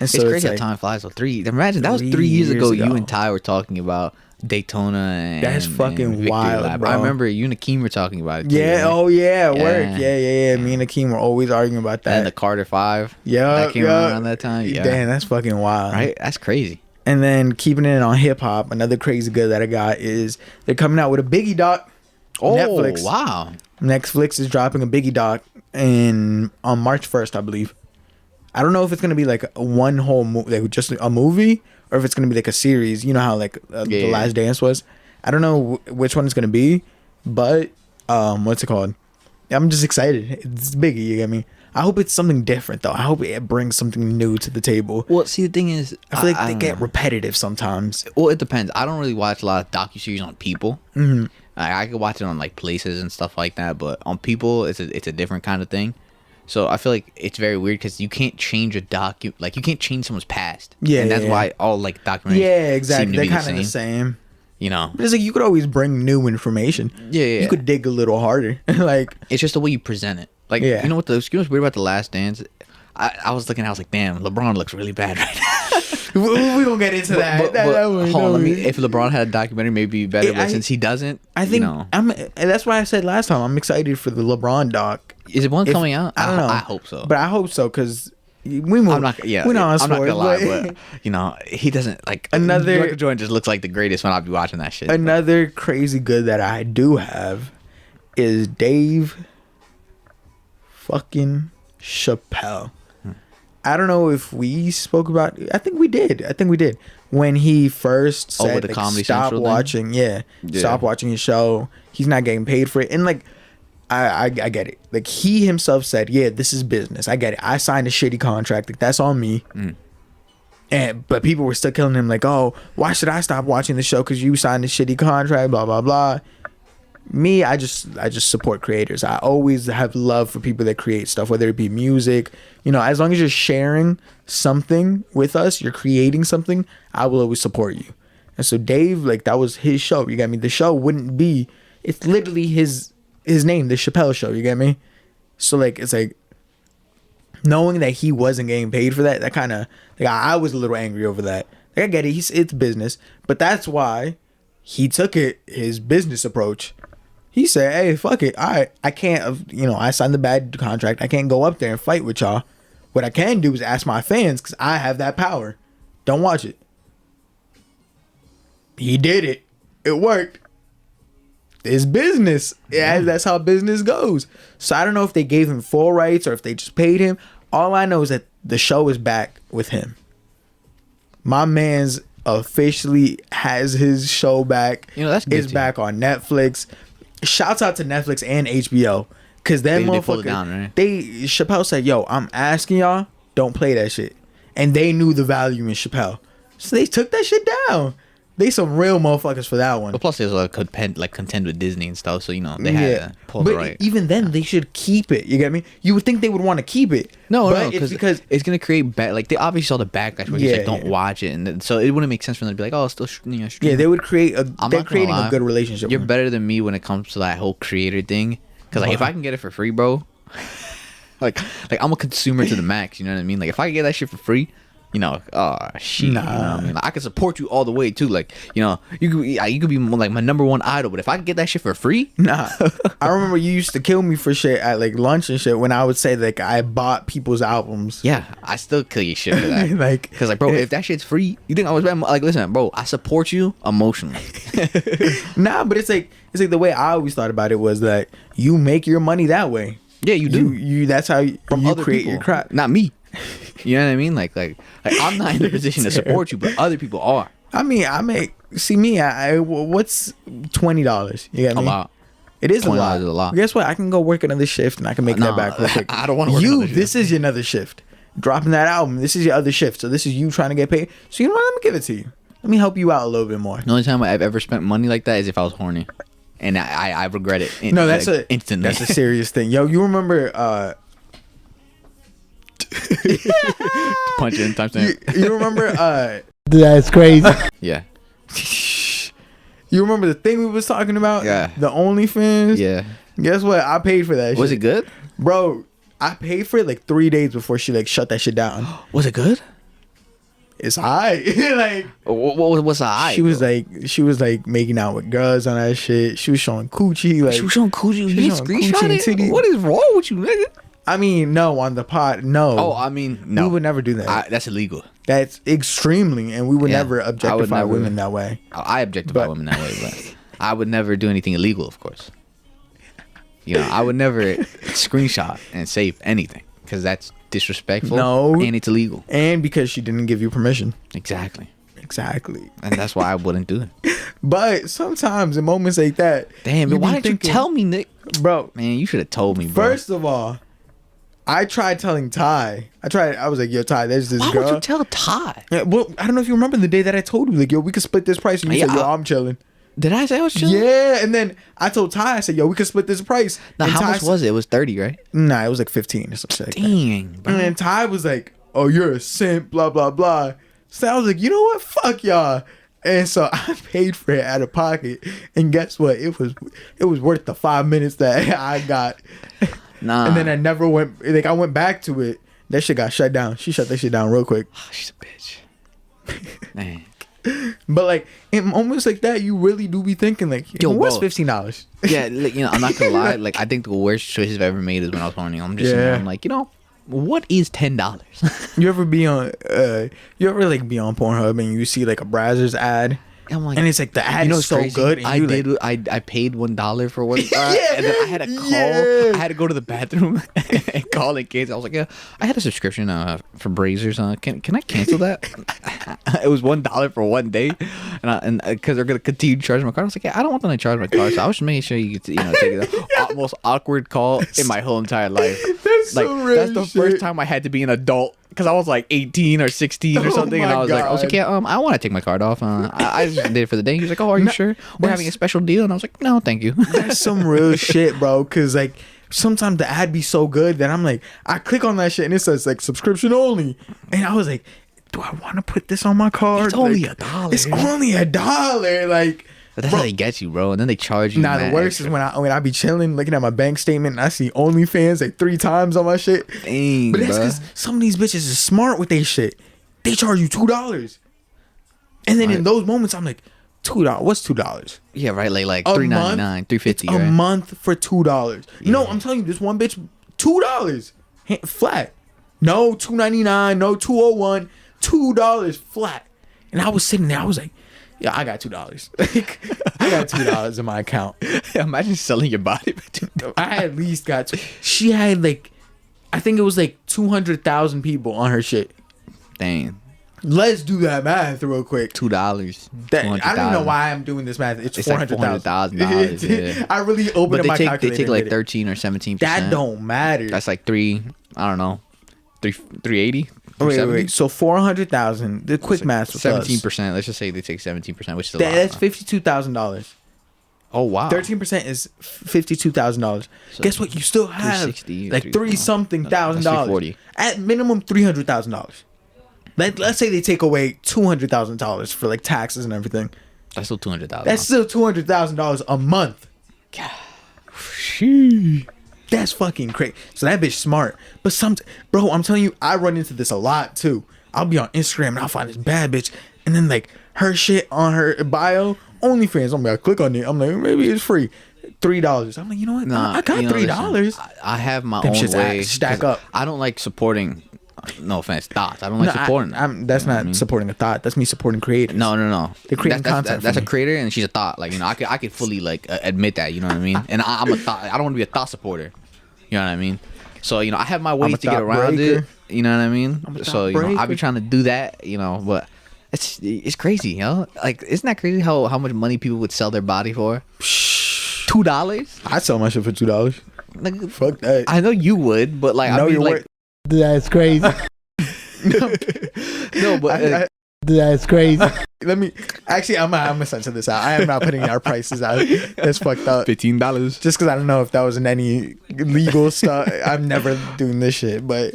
And so it's crazy like, how time flies. So imagine that was 3 years ago. You and Ty were talking about Daytona. And that's fucking wild, Lab. bro. I remember you and Akeem were talking about it. Too, yeah. right? Oh yeah. Work. Yeah. Me and Akeem were always arguing about that. And the Carter 5. Yeah. That came around that time. Yeah. Damn, that's fucking wild. Right. That's crazy. And then keeping it on hip hop, another crazy good that I got is they're coming out with a Biggie doc. Oh, Netflix. Wow. Netflix is dropping a Biggie doc on March 1st, I believe. I don't know if it's gonna be like one whole like just a movie, or if it's gonna be like a series. You know how like The Last Dance was. I don't know which one it's gonna be, but what's it called? I'm just excited. It's Biggie. You get me? I hope it's something different though. I hope it brings something new to the table. Well, see, the thing is, I feel like they get repetitive sometimes. Well, it depends. I don't really watch a lot of docuseries on people. Mm-hmm. I could watch it on like places and stuff like that, but on people, it's a different kind of thing. So I feel like it's very weird because you can't change like you can't change someone's past. Yeah, and that's why all like documentaries. Yeah, exactly. They're kind of the same. You know, but it's like you could always bring new information. Yeah. You could dig a little harder. Like it's just the way you present it. Like you know what's weird about The Last Dance? I was looking, I was like, damn, LeBron looks really bad right now. we gonna get into that. Hold on, if LeBron had a documentary, maybe it'd be better. But since he doesn't, I think and that's why I said last time I'm excited for the LeBron doc. Is it one coming out? I don't know. I hope so. But I hope so because we're not gonna lie, but you know he doesn't like another. Michael Jordan just looks like the greatest when I'll be watching that shit. Another crazy good that I do have is Dave fucking Chappelle. I don't know if we spoke about it. I think we did when he first said the like, Comedy stop Central watching stop watching his show. He's not getting paid for it. And like I get it. Like he himself said, yeah, this is business. I get it. I signed a shitty contract. Like that's on me. But people were still killing him like, oh, why should I stop watching the show because you signed a shitty contract, blah blah blah. Me, I just support creators. I always have love for people that create stuff, whether it be music, you know, as long as you're sharing something with us, you're creating something, I will always support you. And so Dave, like that was his show. You get me? The show wouldn't be, it's literally his name, The Chappelle Show. You get me? So like, it's like knowing that he wasn't getting paid for that kind of, like I was a little angry over that. Like I get it, it's business, but that's why he took his business approach. He said, hey, fuck it. I can't, you know, I signed the bad contract. I can't go up there and fight with y'all. What I can do is ask my fans because I have that power. Don't watch it. He did it. It worked. It's business. Yeah, that's how business goes. So I don't know if they gave him full rights or if they just paid him. All I know is that the show is back with him. My man's officially has his show back. You know, that's good. It's back on Netflix. Shouts out to Netflix and HBO because then they pulled it down, right? Chappelle said, yo, I'm asking y'all, don't play that shit. And they knew the value in Chappelle. So they took that shit down. They some real motherfuckers for that one. But plus, there's a contend with Disney and stuff, so you know they had to pull the right. Even then, they should keep it. You get me? You would think they would want to keep it. No, because it's gonna create like they obviously saw the backlash where he's like, don't watch it, and so it wouldn't make sense for them to be like, oh, it's still stream. Yeah, they would create they're creating a good relationship. You're better than me when it comes to that whole creator thing, because like if I can get it for free, bro, like I'm a consumer to the max. You know what I mean? Like if I can get that shit for free. You know, shit. Nah. You know what I mean? Like, I can support you all the way too. Like, you know, you could be like my number one idol, but if I could get that shit for free, nah. I remember you used to kill me for shit at like lunch and shit when I would say like I bought people's albums. Yeah, I still kill you shit for that. Like, because like, bro, if that shit's free, you think I was like, listen, bro, I support you emotionally. Nah, but it's like the way I always thought about it was that you make your money that way. Yeah, you do. You that's how you create your crap. Not me. You know what I mean? Like I'm not in the position to support you, but other people are. I mean, what's $20? You get me? A lot. It is a lot. Is a lot. Guess what? I can go work another shift and I can make that back real quick. I don't want to work another shift. This is your another shift. Dropping that album. This is your other shift. So this is you trying to get paid. So you know what? Let me give it to you. Let me help you out a little bit more. The only time I've ever spent money like that is if I was horny. And I regret it. No, that's instantly. That's a serious thing. Yo, you remember Punch in timestamp. You remember? That's crazy. Yeah. You remember the thing we was talking about? Yeah. The OnlyFans. Yeah. Guess what? I paid for that. Was shit. it good? Bro? I paid for it like 3 days before she like shut that shit down. Was it good? It's high. Like What's the eye? she was like making out with girls on that shit. She was showing coochie. Like She was showing coochie. she You was showing coochie screenshot and it? titty. What is wrong with you, nigga? I mean, no, on the pod, no. Oh, I mean, no. We would never do that. That's illegal. That's extremely, and we would Yeah, never I would objectify never- women that way. I objectify But- women that way, but I would never do anything illegal, of course. You know, I would never screenshot and save anything because that's disrespectful. No. And it's illegal. And because she didn't give you permission. Exactly. Exactly. And that's why I wouldn't do it. But sometimes in moments like that, Damn, you man, why be didn't you thinking- tell me, Nick? Bro, Man, you should have told me, bro. first of all, I tried telling Ty. I was like, yo, Ty, there's this Why girl. would you tell Ty? Yeah, well, I don't know if you remember the day that I told you, like, yo, we could split this price. And you Yeah, said, yo, I- I'm chilling. Did I say I was chilling? Yeah, and then I told Ty, I said, yo, we could split this price. Now, And how Ty much was it? It was 30, right? Nah, it was like 15 or something like that. Dang, bro. And then Ty was like, oh, you're a simp, blah, blah, blah. So I was like, you know what? Fuck y'all. And so I paid for it out of pocket. And guess what? It was worth the 5 minutes that I got. Nah. And then I never went, like, I went back to it. That shit got shut down. She shut that shit down real quick. Oh, she's a bitch. Man. But, like, in moments like that, you really do be thinking, like, yo, what's bro. $15? Yeah, like, you know, I'm not gonna lie. Like, I think the worst choices I've ever made is when I was horny. I'm just, Yeah. I'm like, you know, what is $10? You ever be on, you ever, like, be on Pornhub and you see, like, a Brazzers ad? I'm like, And it's like, the ad you know, is it's so crazy. good. And I you, did. like, I paid $1 for one. Yeah, and then I had to call. yeah. I had to go to the bathroom and call in case. I was like, yeah, I had a subscription for Brazers. Can I cancel that? It was $1 for 1 day, and because they're gonna continue to charge my card. I was like, yeah, I don't want them to charge my card, so I was just making sure you could, take the most awkward call in my whole entire life. That's Like some real that's the first shit. time I had to be an adult. Because I was like 18 or 16 or Oh something, and my I was like, God. yeah, I want to take my card off. I just did it for the day. He was like, oh, are you sure we're having a special deal? And I was like, no, thank you. That's some real shit, bro. Cause like sometimes the ad be so good that I'm like, I click on that shit and it says like subscription only, and I was like, do I want to put this on my card? It's only Like, $1. It's only $1. Like, But that's bro, how they get you, bro. And then they charge you. nah, the mad worst extra. is when I be chilling, looking at my bank statement, and I see OnlyFans like 3 times on my shit. Dang, But that's bruh. because some of these bitches is smart with their shit. They charge you $2, and then in Right. those moments, I'm like, $2. What's $2? Yeah, right. Like A $3.99, month? $3.50, It's a right? month for $2. No, I'm telling you, this one bitch, $2 flat. No $2.99, no $2.01, $2 flat. And I was sitting there, I was like, yeah, I got $2. Like, I got $2 in my account. Imagine selling your body for $2. I at least got. She had like, I think it was like 200,000 people on her shit. Dang, Let's do that math real quick. $2. That, I don't know why I'm doing this math. It's Like $400,000. $400,000. Yeah. I really opened But up my they calculator. take and like did it. 13 or 17%. That don't matter. That's like I don't know, 380. Wait. So 400,000. The quick math was 17%. Let's just say they take 17%, which is a lot. That's huh? $52,000. Oh wow. 13% is $52,000. So Guess what? You still have 360, like 30-something thousand that's dollars. 340. At minimum $300,000. Let's say they take away $200,000 for like taxes and everything. That's still $200,000. That's still $200,000 a month. That's fucking crazy. So that bitch smart. But bro, I'm telling you, I run into this a lot too. I'll be on Instagram and I'll find this bad bitch, and then like her shit on her bio, OnlyFans. I'm like, I click on it. I'm like, maybe it's free. $3. I'm like, you know what? Nah, I got you know, $3. listen, I have my Them own shits way. stack 'cause up. I don't like supporting. No offense, thoughts. I don't like supporting. That's You know what not I mean? supporting a thought. That's me supporting creators. No. They're creating content That's for a me. creator, and she's a thought. Like, you know, I could fully like admit that. You know what I mean? And I'm a thought. I don't want to be a thought supporter. You know what I mean? So you know, I have my ways a to get thought around breaker. it. You know what I mean? a So thought you know, I be breaker. trying to do that. You know, but it's crazy, you know? Like, isn't that crazy how much money people would sell their body for? $2? I sell my shit for $2. Like, Fuck that. I know you would, but like, I know mean, you're like, worth. That's crazy. no, but I- That's crazy. Let me actually. I'm gonna censor this out. I am not putting our prices out. That's fucked up. $15. Just because I don't know if that was in any legal stuff. I'm never doing this shit, but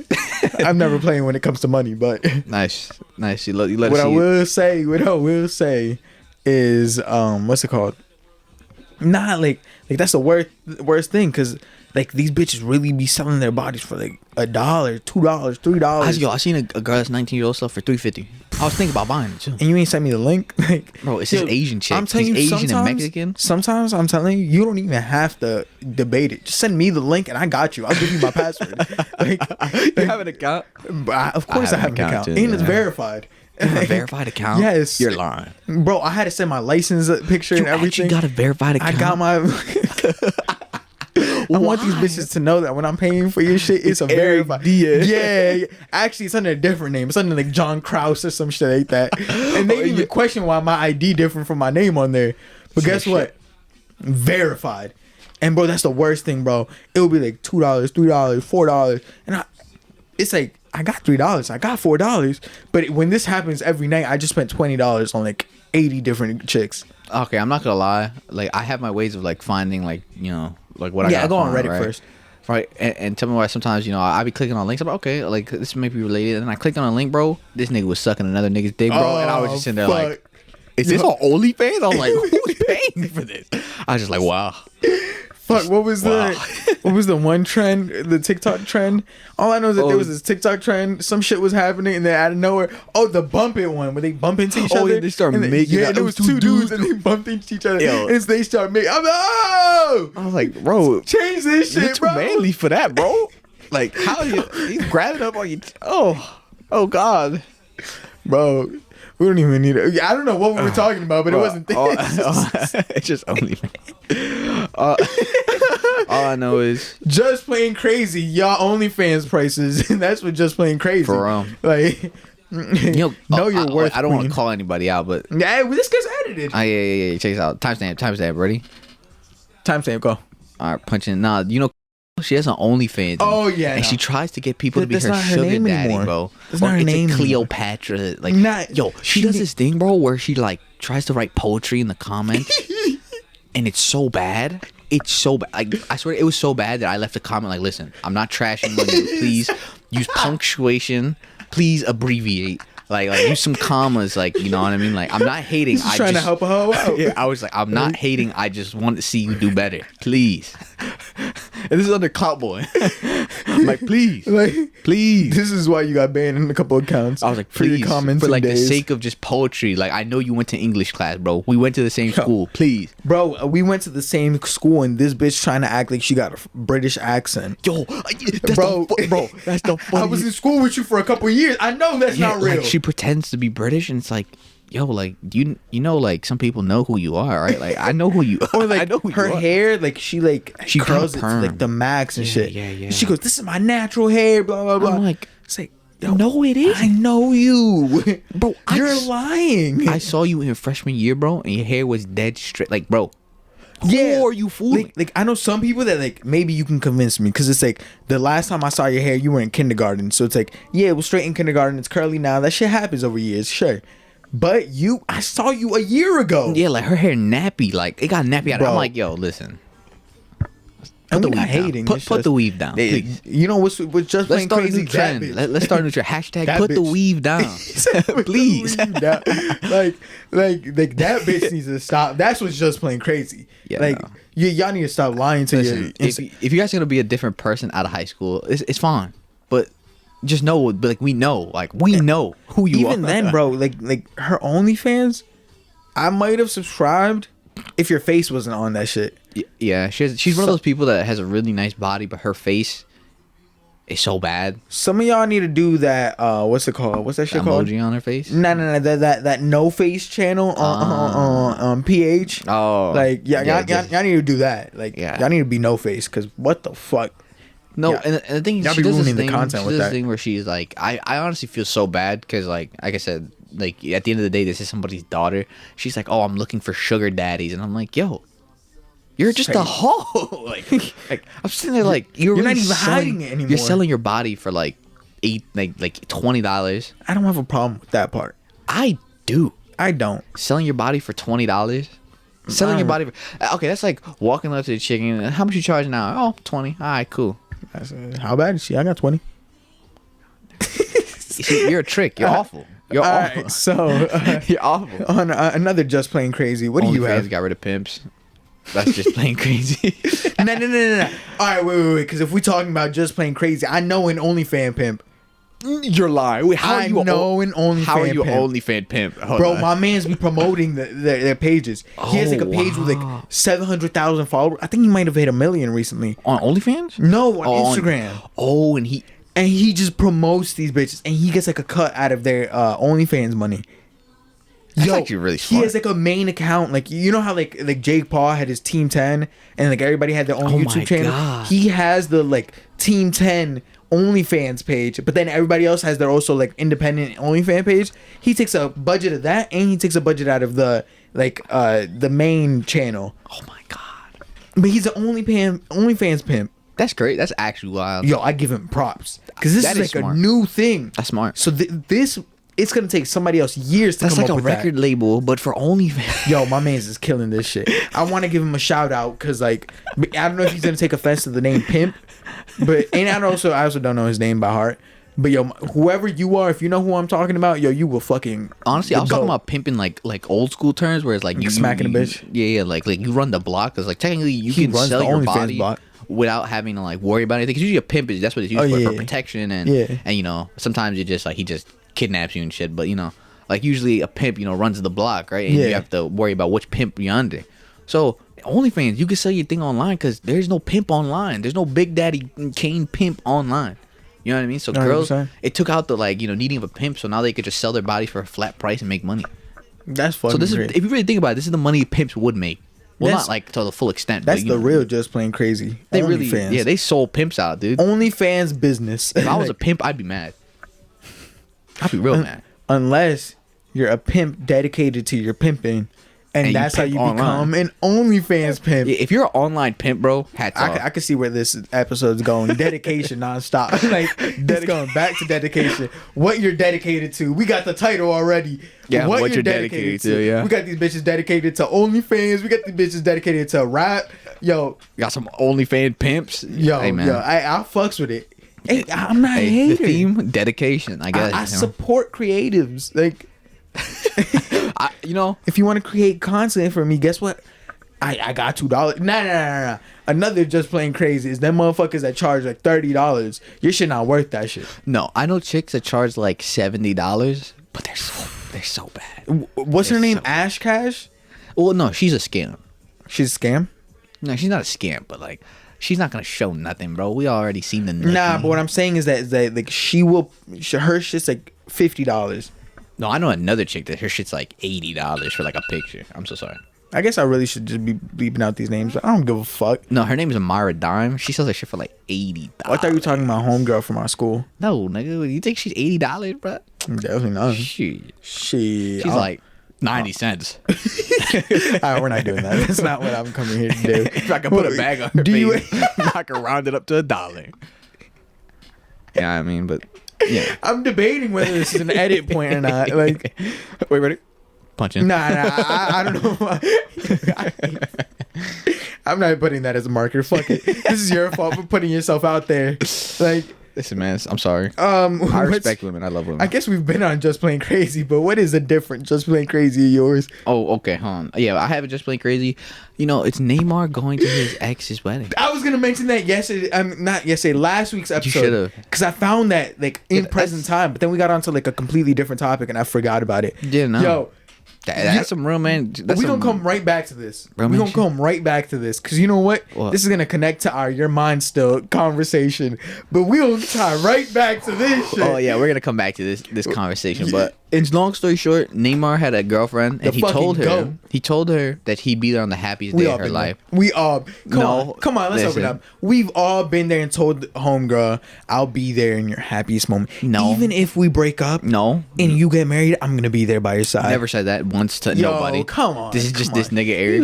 I'm never playing when it comes to money. But Nice. You let what us I see will say is what's it called? Not like that's the worst thing, because like these bitches really be selling their bodies for like $1, $2, $3. I seen a girl that's 19-year-old stuff for $350. I was thinking about buying it too. And you ain't sent me the link. Like, bro, it's this Asian chick. I'm telling you, Asian and Mexican. Sometimes I'm telling you, you don't even have to debate it. Just send me the link and I got you. I'll give you my password. Like, You have an account? Of course I have an account. Too, and it's verified. You have a verified account? Yes. You're lying. Bro, I had to send my license picture and everything. You got a verified account? I got my... I want these bitches to know that when I'm paying for your shit, it's a verified. Yeah. Actually, it's under a different name. It's under like John Krause or some shit like that. And they didn't even question why my ID different from my name on there. But guess what? Verified. And bro, that's the worst thing, bro. It will be like $2, $3, $4, and it's like I got $3, I got $4, but when this happens every night, I just spent $20 on like 80 different chicks. Okay, I'm not gonna lie. Like I have my ways of like finding like like what I I go on Reddit first. Right, and tell me why sometimes I be clicking on links. I'm like, okay, like this may be related, and I clicked on a link, bro. This nigga was sucking another nigga's dick, bro, and I was just sitting there like, is this on OnlyFans? I was like, who's paying for this? I was just like, wow. Fuck, what was the one trend, the TikTok trend? All I know is that there was this TikTok trend. Some shit was happening, and then out of nowhere, the bump it one where they bump into each other. Yeah, they start making. Yeah, and it was two dudes, and they bumped into each other, and they start making. I'm like, oh! I was like, bro, change this shit, you're too bro. manly for that, bro. Like, how you grabbing up on you? Oh God, bro. We don't even need it. I don't know what we were talking about, but it wasn't this. It's just OnlyFans. All I know is Just Plain Crazy. Y'all OnlyFans prices. And that's what Just Plain Crazy. For real. Like, know your worth. I don't want to call anybody out, but yeah, this gets edited. Yeah. Check this out. Timestamp. Ready? Timestamp. Go. All right, punching. Nah, she has an OnlyFans. Oh yeah, and she tries to get people to be that's her not her sugar name daddy, anymore. bro. That's not her name. Cleopatra. Like, she does this thing, bro, where she like tries to write poetry in the comments, and it's so bad. It's so bad. Like, I swear, it was so bad that I left a comment like, "Listen, I'm not trashing you. Please use punctuation. Please abbreviate. Like use some commas. Like, you know what I mean? Like, I'm not hating. Just trying to help a hoe out. Yeah, I was like, I'm not hating. I just want to see you do better, please." And this is under Clout Boy. I'm like, please, please. This is why you got banned in a couple accounts. I was like, please, comments for like the sake of just poetry. Like, I know you went to English class, bro. We went to the same school. Please, bro. We went to the same school, and this bitch trying to act like she got a British accent. Yo, that's bro, that's the funny. I was in school with you for a couple of years. I know that's not real. Like, she pretends to be British, and it's like, yo, like you know, like some people know who you are, right? Like, I know who you are. Or like, I know who her you are. hair, like she curls it to like the max and shit. Yeah. She goes, "This is my natural hair." Blah blah blah. I'm like, it's like, no, it is. I know you, bro. You're lying. I saw you in freshman year, bro, and your hair was dead straight. Like, bro, who are you fooling? Like I know some people that like maybe you can convince me, because it's like the last time I saw your hair, you were in kindergarten, so it's like, yeah, it was straight in kindergarten. It's curly now. That shit happens over years, sure. But I saw you a year ago. Yeah, like her hair nappy, like it got nappy out. I'm like, yo, listen. Put the weave down. Put the weave down, please. You know what's just plain crazy? Trend. Let's start a new trend. Hashtag put the weave down, please. Like that bitch needs to stop. That's what's just plain crazy. Yeah, like y'all need to stop lying to you. If you guys are gonna be a different person out of high school, it's fine. But just know, like we know who you are. Even then, bro, like her OnlyFans, I might have subscribed if your face wasn't on that shit. Yeah, she's one of those people that has a really nice body, but her face is so bad. Some of y'all need to do that. What's it called? What's that shit called? Emoji on her face? No. That no face channel on PH. Oh, like y'all need to do that. Like, y'all need to be no face, because what the fuck. No, and the thing is, she does this thing. She does this thing where she's like, I honestly feel so bad, because like I said, like at the end of the day, this is somebody's daughter. She's like, oh, I'm looking for sugar daddies, and I'm like, yo, you're just a hoe. like I'm sitting there like, you're really not even hiding it anymore. You're selling your body for like $20. I don't have a problem with that part. I do. I don't. Selling your body for $20. Selling your body for okay. That's like walking up to the chicken. How much you charge now? Oh, 20. All right, cool. How bad is she? I got 20. You're a trick. You're awful. You're awful. Right, so you're awful. On another Just Plain Crazy. What do you have? Got rid of pimps. That's just plain crazy. No. All right, wait. Because if we're talking about Just Plain Crazy, I know an OnlyFan pimp. You're lying. Wait, how are you an OnlyFan pimp? Bro, my man's be promoting their pages. He has like a page with like 700,000 followers. I think he might have hit 1 million recently. On OnlyFans? No, on Instagram. And he just promotes these bitches, and he gets like a cut out of their OnlyFans money. That's actually really smart. He has like a main account, like you know how like Jake Paul had his Team 10, and like everybody had their own YouTube channel. God. He has the like Team 10 OnlyFans page, but then everybody else has their also like independent OnlyFans page. He takes a budget of that, and he takes a budget out of the like the main channel. Oh my god! But he's an OnlyFans pimp. That's great. That's actually wild. Yo, I give him props because this is like smart. A new thing. That's smart. So this. It's gonna take somebody else years to come up with that. That's like a record label, but for OnlyFans. Yo, my man's is killing this shit. I want to give him a shout out because, like, I don't know if he's gonna take offense to the name Pimp, but I also don't know his name by heart. But yo, whoever you are, if you know who I'm talking about, yo, you will fucking. Honestly, I was talking about pimping like old school terms, where it's like you smacking a bitch. Yeah, like you run the block, because like technically you can sell your body block without having to like worry about anything. Because usually a pimp is that's what it's used for protection and you know sometimes you just like he just kidnaps you and shit, but you know, like usually a pimp, you know, runs the block, right? And you have to worry about which pimp you're under. So OnlyFans, you can sell your thing online because there's no pimp online. There's no Big Daddy Kane pimp online. You know what I mean? So 100%. Girls, it took out the like, you know, needing of a pimp, so now they could just sell their body for a flat price and make money. That's fucking. So this great. is, if you really think about it, this is the money pimps would make. Well, not like to the full extent. That's but, the real Just Plain Crazy. They really, they sold pimps out, dude. OnlyFans business. If I was a pimp, I'd be mad. I'd be real mad. Unless you're a pimp dedicated to your pimping, and that's how you become an OnlyFans pimp. Yeah, if you're an online pimp, bro, hats off. I can see where this episode's going. Dedication nonstop. Like, it's going back to dedication. What you're dedicated to. We got the title already. Yeah, what you're dedicated to, yeah. We got these bitches dedicated to OnlyFans. We got these bitches dedicated to rap. Yo. Got some OnlyFans pimps. Yo, hey, man. Yo, I fucks with it. Hey, I'm not a hater. The theme, dedication, I guess. I support creatives. Like, you know, if you want to create content for me, guess what? I got $2. Nah. Another Just Plain Crazy is them motherfuckers that charge like $30. Your shit not worth that shit. No, I know chicks that charge like $70, but they're so bad. What's her name? Ash Cash? Well, no, she's a scam. She's a scam? No, she's not a scam, but like she's not gonna show nothing, bro. We already seen the nookie. Nah, but what I'm saying is that like her shit's like $50. No, I know another chick that her shit's like $80 for like a picture. I'm so sorry. I guess I really should just be bleeping out these names, but I don't give a fuck. No, her name is Amara Dime. She sells that shit for like $80. I thought you were talking about homegirl from our school. No, nigga, you think she's $80, bro? Definitely not. Shit. She's like 90 cents. All right, we're not doing that. That's not what I'm coming here to do. If I can put a bag on her face, I can round it up to $1. Yeah, I mean, but yeah. I'm debating whether this is an edit point or not. Like, wait, ready? Punch in. Nah, I don't know. I'm not putting that as a marker. Fuck it. This is your fault for putting yourself out there. Like, listen, man, I'm sorry. I respect women. I love women. I guess we've been on Just Plain Crazy, but what is a different Just Plain Crazy of yours? Oh, okay, hold on. Yeah, I have a Just Plain Crazy. You know, it's Neymar going to his ex's wedding. I was gonna mention that yesterday. Not yesterday. Last week's episode. You should have. Because I found that like in present time, but then we got onto like a completely different topic, and I forgot about it. Yeah, no. Yo. That's some real man. We're gonna come right back to this. We're gonna come right back to this because you know what? This is gonna connect to our your mind still conversation. But we'll tie right back to this shit. Oh yeah, we're gonna come back to this conversation. But in long story short, Neymar had a girlfriend, and he told her that he'd be there on the happiest day of her life. We all come on, let's open up. We've all been there and told homegirl, "I'll be there in your happiest moment." No, even if we break up, no, and you get married, I'm gonna be there by your side. Never said that once to nobody. Come on. This is just this nigga Eric.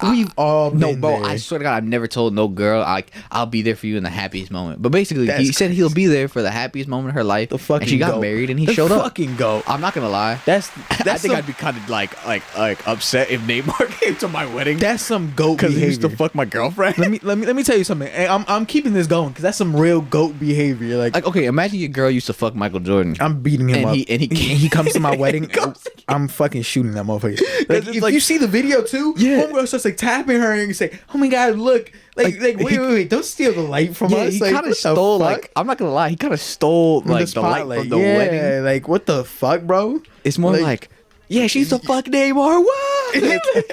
We've all been no, bro. there. I swear to God, I've never told no girl I'll be there for you in the happiest moment. But basically, he said he'll be there for the happiest moment of her life. And she got married, and he showed up. Fucking go. I'm not gonna lie. I think I'd be kind of like upset if Neymar came to my wedding. That's some goat behavior. Because he used to fuck my girlfriend. Let me tell you something. I'm keeping this going because that's some real goat behavior. Like okay, imagine your girl used to fuck Michael Jordan. I'm beating him up, and he comes to my wedding. I'm fucking shooting that motherfucker. Like, if you see the video too, homegirl starts like tapping her and say, "Oh my God, look!" Like wait, don't steal the light from us. He like, kind of stole I'm not gonna lie, he kind of stole like the light from the wedding. Like what the fuck, bro? It's more like she's the fuck Neymar. What?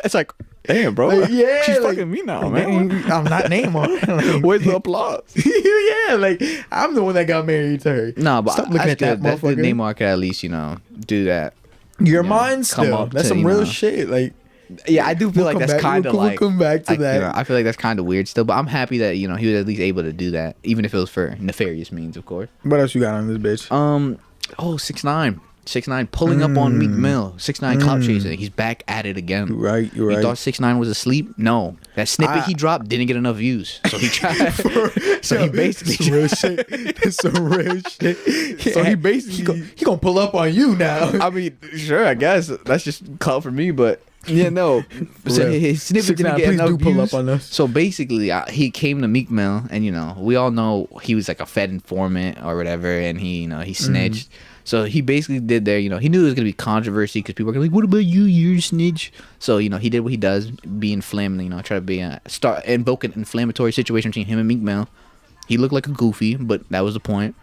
It's like. Damn, bro. She's fucking me now, man. I'm not Neymar. Where's the applause? Like I'm the one that got married to her. No, but stop looking at that that's motherfucker. Neymar could at least do that. Your mind still. That's some real shit. Like I do feel like that's kind of like. We'll come back to that. I feel like that's kind of weird still, but I'm happy that he was at least able to do that, even if it was for nefarious means, of course. What else you got on this bitch? 6ix9ine. 6ix9ine pulling up on Meek Mill. 6ix9ine clout chasing. He's back at it again. You're right. You thought 6ix9ine was asleep? No. That snippet he dropped didn't get enough views. So he tried. So he basically some real shit. That's some real shit. So he basically he gonna pull up on you now. I mean, sure, I guess that's just clout for me, but yeah, no. So his snippet didn't get enough views. Pull up on us. So basically, he came to Meek Mill, and we all know he was like a Fed informant or whatever, and he snitched. So he basically did there, he knew it was going to be controversy because people were like, what about you? You're a snitch. So, he did what he does, be inflamed, try to be invoke an inflammatory situation between him and Meek Mill. He looked like a goofy, but that was the point.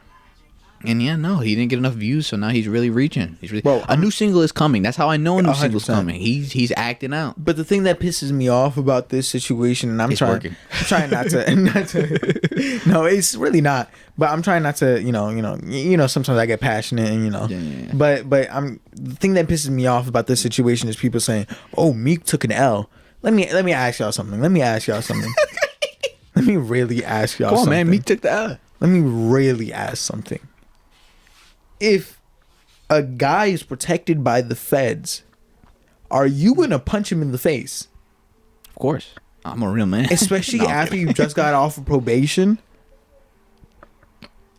And he didn't get enough views, so now he's really reaching. A new single is coming. That's how I know a new single's coming. He's acting out. But the thing that pisses me off about this situation, and I'm trying not to, no, it's really not. But I'm trying not to, sometimes I get passionate, and But the thing that pisses me off about this situation is people saying, "Oh, Meek took an L." Let me ask y'all something. Let me really ask y'all something. Come on, man. Meek took the L. Let me really ask something. If a guy is protected by the feds, are you gonna punch him in the face? Of course. I'm a real man. Especially after you just got off of probation.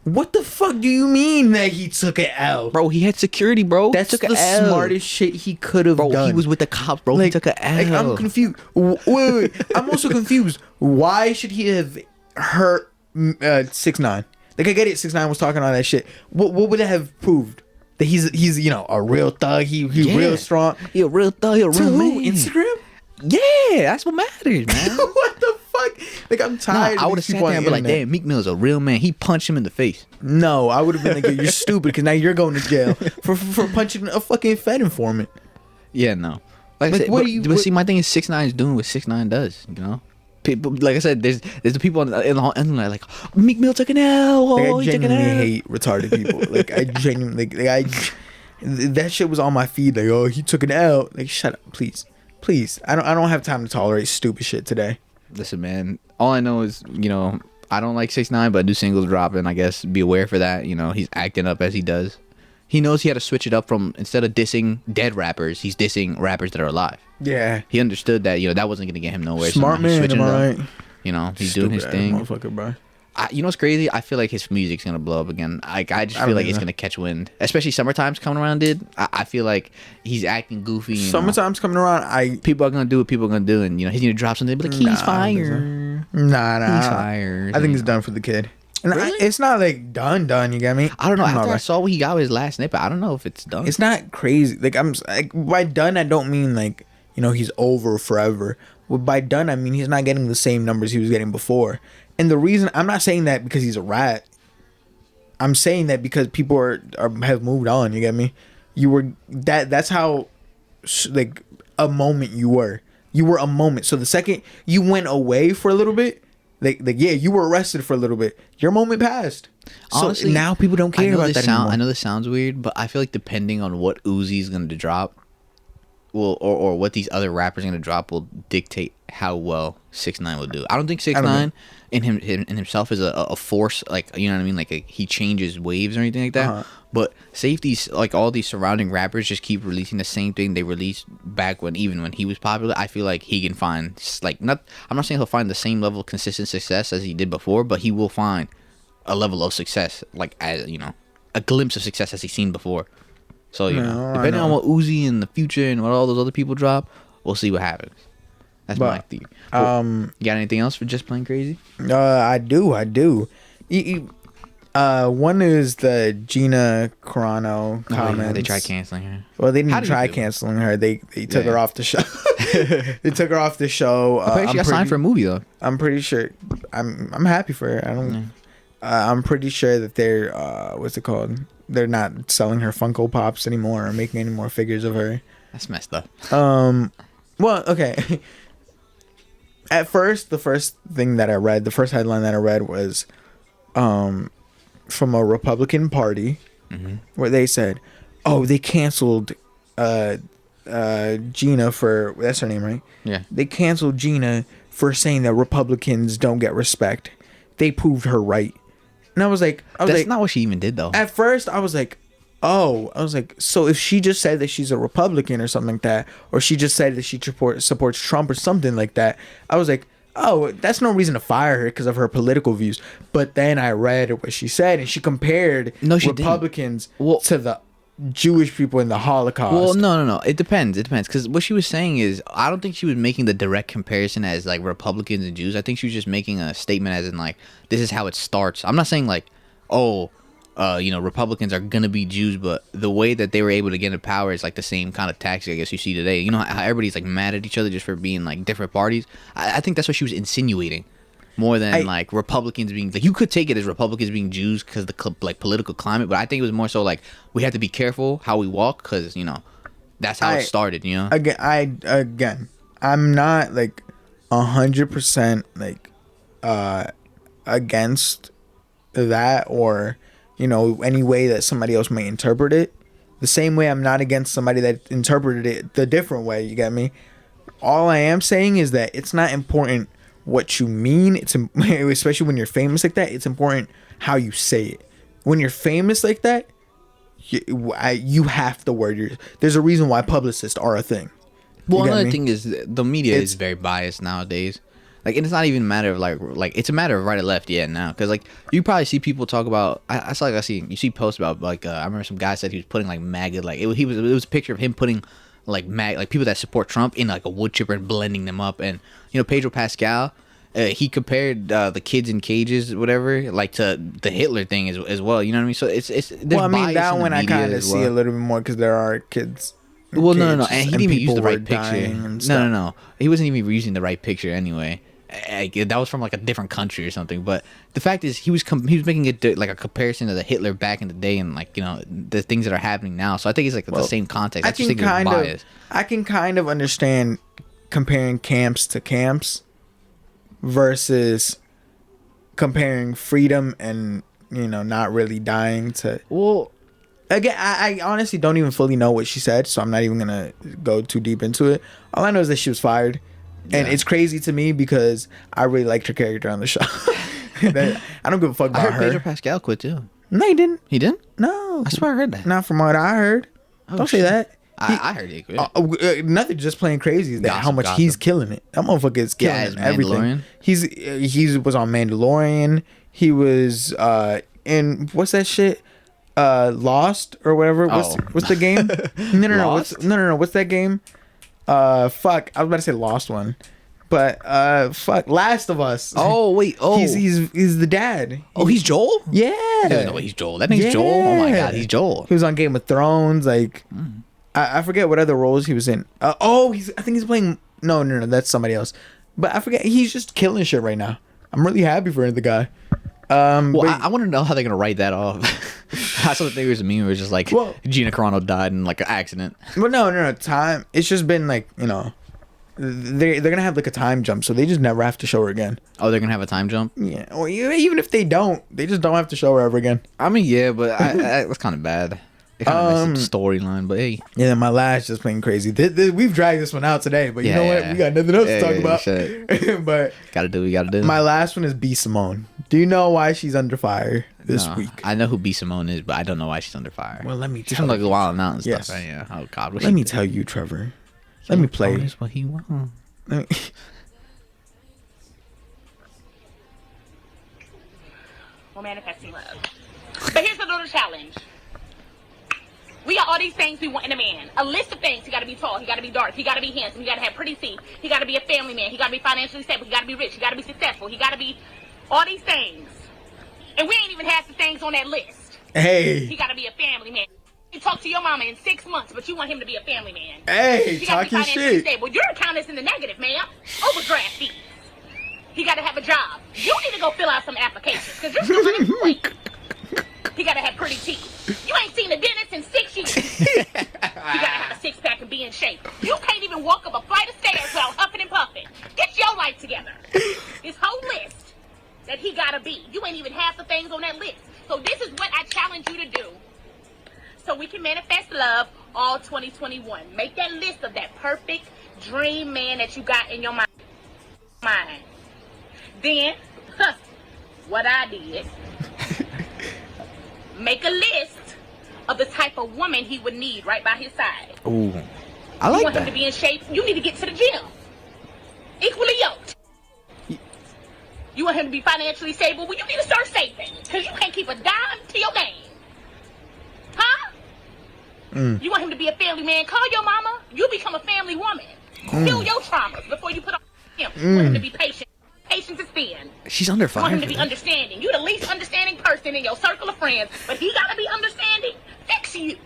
What the fuck do you mean that he took an L? Bro, he had security, bro. That's the smartest shit he could have done. Bro, he was with the cops, bro. He took an L. I'm confused. Wait. I'm also confused. Why should he have hurt 6ix9ine? Like, I get it, 6ix9ine was talking all that shit. What would it have proved? That he's a real thug. He real strong. He a real thug. He a real man. Instagram? Yeah, that's what matters, man. What the fuck? Like, I'm tired. I would have sat there and be like, damn, Meek Mill's a real man. He punched him in the face. No, I would have been like, you're stupid because now you're going to jail for punching a fucking Fed informant. Yeah, no. Like I said, but see, my thing is 6ix9ine is doing what 6ix9ine does, People, like I said, there's the people in the internet like, Meek Mill took an L. I genuinely hate retarded people. Like, I genuinely, that shit was on my feed. Like, oh, he took an L. Like, shut up, please. I don't have time to tolerate stupid shit today. Listen, man. All I know is, I don't like 6ix9ine, but a new single's dropping. I guess be aware for that. He's acting up as he does. He knows he had to switch it up from, instead of dissing dead rappers, he's dissing rappers that are alive. Yeah. He understood that, that wasn't going to get him nowhere. Smart man, am I right? He's doing his thing. Motherfucker, bro. What's crazy? I feel like his music's going to blow up again. I just feel like it's going to catch wind. Especially Summertime's coming around, dude. I feel like he's acting goofy. Summertime's coming around. People are going to do what people are going to do. And, he's going to drop something. Be like, he's fired. Nah. He's fired. I think it's done for the kid. And really? It's not like done. You get me? I don't know. After I saw what he got with his last snippet, I don't know if it's done. It's not crazy. Like, by done, I don't mean like, he's over forever. By done, I mean he's not getting the same numbers he was getting before. And the reason, I'm not saying that because he's a rat. I'm saying that because people have moved on. You get me? You were that's how like a moment you were. You were a moment. So the second you went away for a little bit. Like yeah, you were arrested for a little bit. Your moment passed. Honestly, so now people don't care about that anymore. I know this sounds weird, but I feel like depending on what Uzi's going to drop, or what these other rappers are gonna drop will dictate how well 6ix9ine will do. I don't think 6ix9ine in himself is a force, like, you know what I mean, like he changes waves or anything like that. But safeties, like all these surrounding rappers, just keep releasing the same thing they released back when he was popular. I feel like he can find I'm not saying he'll find the same level of consistent success as he did before, but he will find a level of success, like, as you know, a glimpse of success as he's seen before. So depending on what Uzi in the future and what all those other people drop, we'll see what happens. That's my theory. You got anything else for Just Plain Crazy? I do. One is the Gina Carano comments. Yeah, they tried canceling her. Well, they didn't try canceling her. They took her off the show. They took her off the show. She got signed for a movie though. I'm pretty sure. I'm happy for her. I don't. I'm pretty sure that they're what's it called? They're not selling her Funko Pops anymore or making any more figures of her. That's messed up. Well, okay. At first, the first headline that I read was from a Republican party where they said, "Oh, they canceled Gina for," that's her name, right? Yeah. They canceled Gina for saying that Republicans don't get respect. They proved her right. And I was like, that's not what she even did though. At first, I was like, so if she just said that she's a Republican or something like that, or she just said that she supports Trump or something like that, I was like, oh, that's no reason to fire her because of her political views. But then I read what she said, and she compared Republicans to the Jewish people in the Holocaust. Well, no. It depends. Because what she was saying is, I don't think she was making the direct comparison as like Republicans and Jews. I think she was just making a statement as in like, this is how it starts. I'm not saying like, Republicans are gonna be Jews, but the way that they were able to get into power is like the same kind of tactic I guess you see today. You know how everybody's like mad at each other just for being like different parties. I think that's what she was insinuating. More than like Republicans being like, you could take it as Republicans being Jews because the like political climate, but I think it was more so like we have to be careful how we walk because that's how it started. Again, I'm not like 100% like against that or any way that somebody else may interpret it. The same way I'm not against somebody that interpreted it the different way. You get me? All I am saying is that it's not important what you mean. It's especially when you're famous like that. It's important how you say it. When you're famous like that, you have to word there's a reason why publicists are a thing. Well, another thing is the media is very biased nowadays. Like, and it's not even a matter of like it's a matter of right or left now, because like you probably see people talk about. You see posts about like I remember some guy said he was putting like MAGA, like it was a picture of him putting like people that support Trump in like a wood chipper and blending them up, and Pedro Pascal, he compared the kids in cages, whatever, like to the Hitler thing as well. You know what I mean? So it's. Well, I mean that one I kind of see a little bit more because there are kids. Well, no, and he didn't even use the right picture. No, he wasn't even using the right picture anyway. That was from like a different country or something. But the fact is, he was making it like a comparison to the Hitler back in the day, and like the things that are happening now. So I think it's like the same context. I can kind of understand comparing camps to camps versus comparing freedom and not really dying to. Well, again, I honestly don't even fully know what she said, so I'm not even gonna go too deep into it. All I know is that she was fired. And it's crazy to me because I really liked her character on the show. I don't give a fuck about her. Pedro Pascal quit too. No, he didn't. He didn't? No. I swear I heard that. Not from what I heard. Don't say that. I heard he quit. Nothing. Just Plain Crazy is that how much he's killing it. That motherfucker is killing everything. He was on Mandalorian. He was in what's that shit? Lost or whatever. What's the game? No. What's that game? Fuck, I was about to say Lost one, but fuck, Last of Us. Oh wait, he's the dad. He's Joel. Yeah, I don't know what he's Joel. That name's Joel. Oh my god, he's Joel. He was on Game of Thrones. Like, I forget what other roles he was in. I think he's playing. No, that's somebody else. But I forget. He's just killing shit right now. I'm really happy for the guy. I want to know how they're gonna write that off. That's what they was a meme. It was just like Gina Carano died in like an accident. Well, no. Time. It's just been like they're gonna have like a time jump, so they just never have to show her again. Oh, they're gonna have a time jump. Yeah. Or even if they don't, they just don't have to show her ever again. I mean, yeah, but that's kind of bad. It kind of messes the storyline, but hey. Yeah, my last just plain crazy. We've dragged this one out today, but you know what? We got nothing else to talk about. But gotta do. My last one is B. Simone. Do you know why she's under fire this week? I know who B. Simone is, but I don't know why she's under fire. Well, let me tell you. She's from like a Wild Out and stuff. Yes. Right? Yeah. Oh God. Let me tell you, Trevor. Let me play. That's what he wants. We're manifesting love. But here's a little challenge. We got all these things we want in a man. A list of things. He got to be tall. He got to be dark. He got to be handsome. He got to have pretty teeth. He got to be a family man. He got to be financially stable. He got to be rich. He got to be successful. He got to be all these things. And we ain't even half the things on that list. Hey. He got to be a family man. You talk to your mama in 6 months, but you want him to be a family man. Hey, he got to be talking financially shit. stable. Your account is in the negative, ma'am. Overdraft fees. He got to have a job. You need to go fill out some applications because you're still unemployed. He got to have pretty teeth. You ain't seen a dentist in 6 years. You got to have a six-pack and be in shape. You can't even walk up a flight of stairs without huffing and puffing. Get your life together. This whole list that he got to be. You ain't even half the things on that list. So this is what I challenge you to do so we can manifest love all 2021. Make that list of that perfect dream man that you got in your mind. Then, what I did, make a list of the type of woman he would need right by his side. Ooh, I like You want that. him to be in shape? You need to get to the gym. Equally yoked. You want him to be financially stable? Well, you need to start saving. Because you can't keep a dime to your name. Huh? You want him to be a family man? Call your mama. You become a family woman. Heal your traumas before you put on him. You want him to be patient. Patience is thin. She's under You fire. want him to be understanding. You the least understanding person in your circle of friends, but he gotta be understanding. Fix you.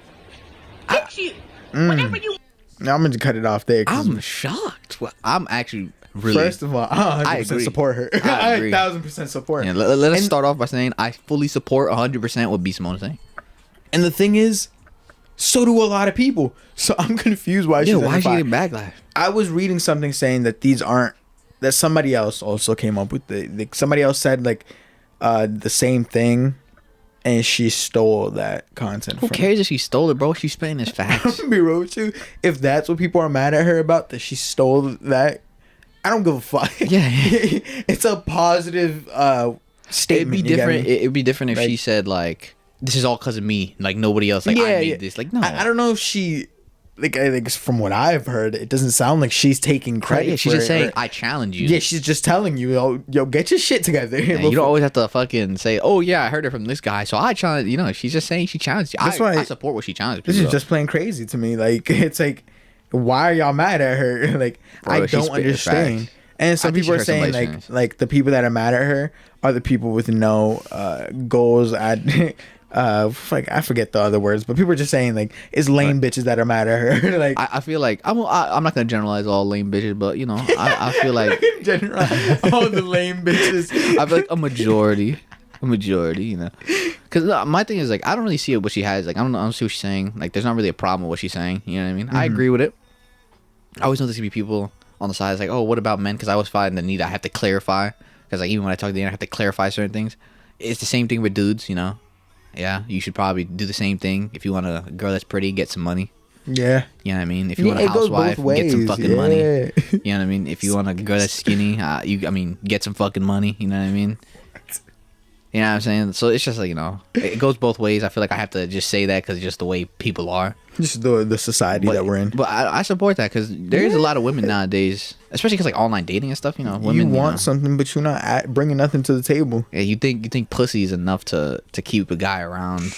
Fix you. Whatever you. Now I'm gonna cut it off there. I'm shocked. Well, I'm actually really. First of all, I 100% agree. support her. I agree. 1000% support her. Yeah, let us start off by saying I fully support 100% what B. Simone is saying. And the thing is, so do a lot of people. So I'm confused why she's Why under is she fire. getting backlash? I was reading something saying that these aren't, that somebody else also came up with somebody else said like the same thing, and she stole that content. Who cares if she stole it, bro? She's spitting his facts. I'm gonna be real with you. If that's what people are mad at her about, that she stole that, I don't give a fuck. Yeah. It's a positive statement. It'd be different. It'd be different if Like- she said like, "This is all because of me." Like nobody else. Like I made this. Like no. I don't know if she. Like I think from what I've heard, it doesn't sound like she's taking credit. Yeah, she's for just it, saying, or- "I challenge you." Yeah, she's just telling you, yo, get your shit together. Yeah, you don't always have to fucking say, "Oh yeah, I heard it from this guy, so I challenge." You know, she's just saying she challenged you. That's why I support what she challenged. This people is just plain crazy to me. Like it's like, why are y'all mad at her? Like Bro, I she's don't spitting understand. facts. And some I think people she are hurt saying somebody's like feelings. the people that are mad at her are the people with no goals at. I forget the other words, but people are just saying like it's lame bitches that are mad at her. Like I feel like I'm not gonna generalize all lame bitches, but you know, I feel like in general, all the lame bitches. I feel like a majority, you know, because my thing is like I don't really see what she has. Like I don't see what she's saying. Like there's not really a problem with what she's saying. You know what I mean? I agree with it. I always know there's gonna be people on the side it's like, oh, what about men? Because I always find the need I have to clarify. Because like even when I talk to them, I have to clarify certain things. It's the same thing with dudes, you know. Yeah, you should probably do the same thing. If you want a girl that's pretty, get some money. Yeah. You know what I mean? If you want a it goes housewife, both get some ways, fucking money. yeah. You know what I mean? If you want a girl that's skinny, get some fucking money. You know what I mean? You know what I'm saying? So it's just like, you know, it goes both ways. I feel like I have to just say that because it's just the way people are. Just the society that we're in. But I support that because there is a lot of women nowadays, especially because like online dating and stuff. You know, women you want know, something, but you're not bringing nothing to the table. Yeah, you think pussy is enough to keep a guy around.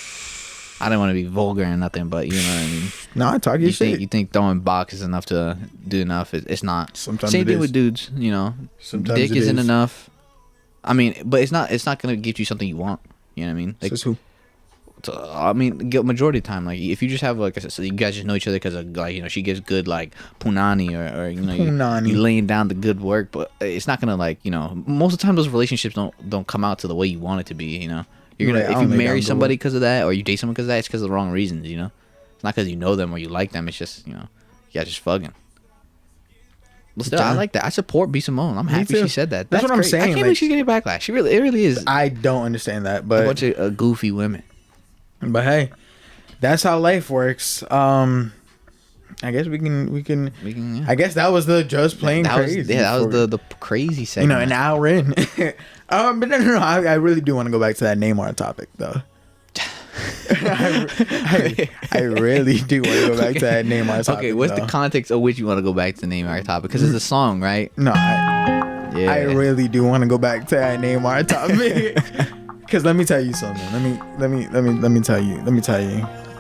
I don't want to be vulgar and nothing, but you know what I mean. No, I talk your shit. You think throwing box is enough to do enough? It's not. Sometimes Same it thing is. with dudes. You know, Sometimes dick it isn't is. enough. I mean, but it's not gonna get you something you want. You know what I mean? Like, Says who? I mean, majority of the time, like if you just have like, so you guys just know each other because of like, you know, she gives good like punani or you know, Punani. you laying down the good work, but it's not gonna like, you know, most of the time those relationships don't come out to the way you want it to be. You know, you're gonna Right, I if don't you lay down marry good somebody work. because of that, or you date someone because of that, it's because of the wrong reasons. You know, it's not because you know them or you like them. It's just, you know, yeah, just fucking. But still, I like that. I support B. Simone. I'm happy too. she said that. That's what I'm great. saying, I can't like- believe she's getting backlash. It really is I don't understand that, a but bunch of goofy women. But hey, that's how life works. I guess we can. Yeah. I guess that was the just playing crazy. That was the crazy segment. An hour in. But no. I really do want to go back to that Neymar topic though. I really do want to go back to that Neymar topic. Okay, what's the context of which you want to go back to the Neymar topic? Because it's a song, right? No, I really do want to go back to that Neymar topic. Because let me tell you something. Let me tell you.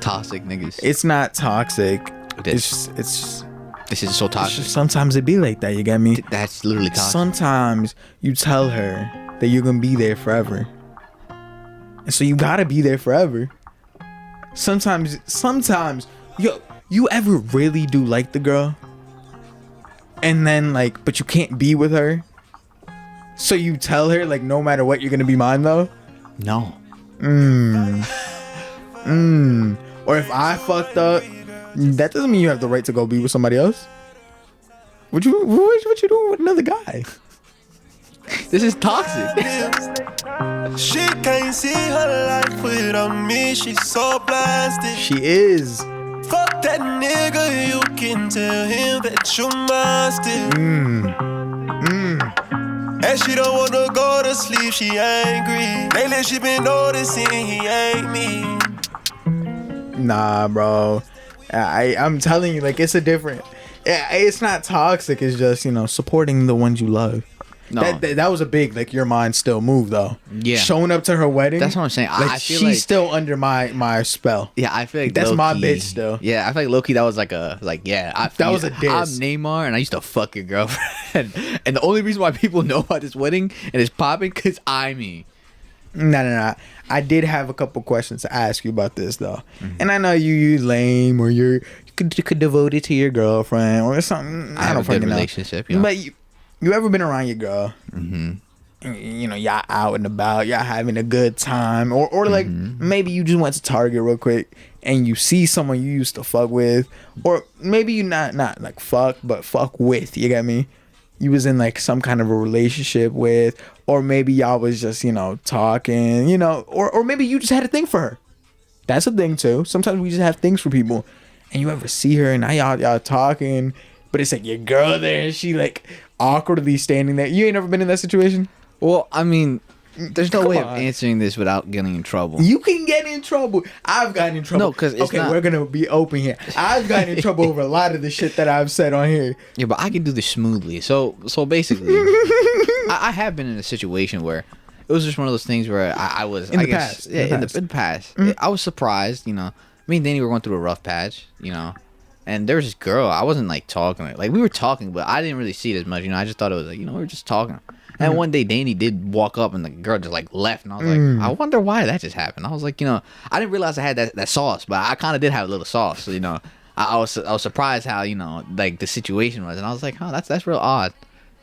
Toxic niggas. It's not toxic. This is so toxic. Sometimes it be like that. You get me? That's literally toxic. Sometimes you tell her that you're gonna be there forever, and so you gotta be there forever. Sometimes, you ever really do like the girl, and then like, but you can't be with her, so you tell her like, no matter what, you're gonna be mine though. No. Or if I fucked up, that doesn't mean you have the right to go be with somebody else. What you doing with another guy? This is toxic. She can't see her life without me. She's so blasted. She is. Fuck that nigga. You can tell him that you mine still. And she don't wanna go to sleep. She angry. Lately she been noticing he ain't me. Nah, bro. I'm telling you, like, it's a different. It's not toxic. It's just, supporting the ones you love. No. That was a big, like, your mind still moved though. Yeah. Showing up to her wedding. That's what I'm saying. Like, I feel she's like, still under my spell. Yeah, I feel like that's low-key, my bitch still. Yeah, I feel like low-key that was that was a diss. I'm Neymar and I used to fuck your girlfriend. And the only reason why people know about this wedding and it's popping because I'm me. No. I did have a couple questions to ask you about this though, and I know you lame or you could devote it to your girlfriend or something. I don't fucking know. Relationship, but you ever been around your girl? Mm-hmm. Y'all out and about, y'all having a good time, or like maybe you just went to Target real quick and you see someone you used to fuck with, or maybe you not like fuck, but fuck with. You get me? You was in like some kind of a relationship with, or maybe y'all was just, talking, or maybe you just had a thing for her. That's a thing too. Sometimes we just have things for people, and you ever see her and now y'all talking, but it's like your girl there and she like awkwardly standing there. You ain't never been in that situation? Well, I mean, there's no way of answering this without getting in trouble. You can get in trouble. I've gotten in trouble. No, because we're gonna be open here. I've gotten in trouble over a lot of the shit that I've said on here. Yeah, but I can do this smoothly. So basically, I have been in a situation where it was just one of those things where I was in the past. Mm-hmm. I was surprised. Me and Danny were going through a rough patch. And there was this girl. I wasn't like talking. Like we were talking, but I didn't really see it as much. I just thought it was like we were just talking. And one day Danny did walk up and the girl just like left, and I was like, I wonder why that just happened. I was like, I didn't realize I had that sauce, but I kind of did have a little sauce. So, I was surprised how like the situation was, and I was like, that's real odd.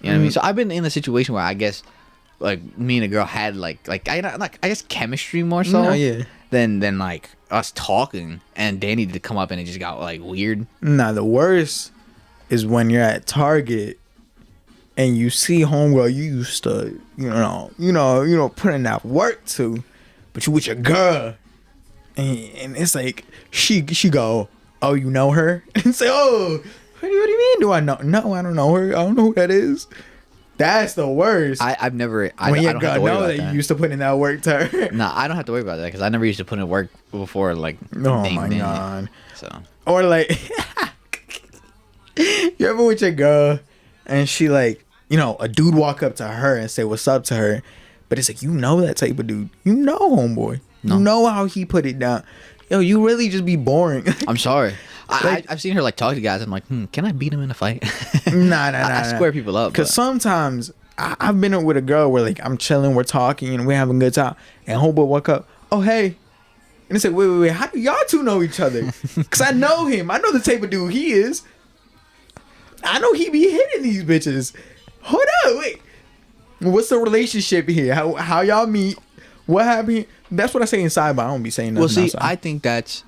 You know what I mean? So I've been in a situation where I guess like me and a girl had I guess chemistry more so than like us talking, and Danny did come up and it just got like weird. Nah, the worst is when you're at Target and you see homegirl you used to, putting that work to, but you with your girl, and it's like she go, oh, you know her, and say, oh, what do you mean? Do I know? No, I don't know her. I don't know who that is. That's the worst. I've never. When your girl know that you used to put in that work to her. Nah, I don't have to worry about that because I never used to put in work before. Like, oh my god. So or like, you ever with your girl and she like, a dude walk up to her and say what's up to her, but it's like that type of dude. Homeboy. No. You know how he put it down. Yo, you really just be boring. I'm sorry. I've seen her like talk to guys. I'm like, can I beat him in a fight? Nah. I square people up. Because sometimes I've been with a girl where like I'm chilling, we're talking, and we're having a good time, and homeboy walk up, oh hey, and it's like, wait, how do y'all two know each other? Because I know him. I know the type of dude he is. I know he be hitting these bitches. Hold up, wait. What's the relationship here? How y'all meet? What happened? That's what I say inside, but I don't be saying nothing outside. I think that's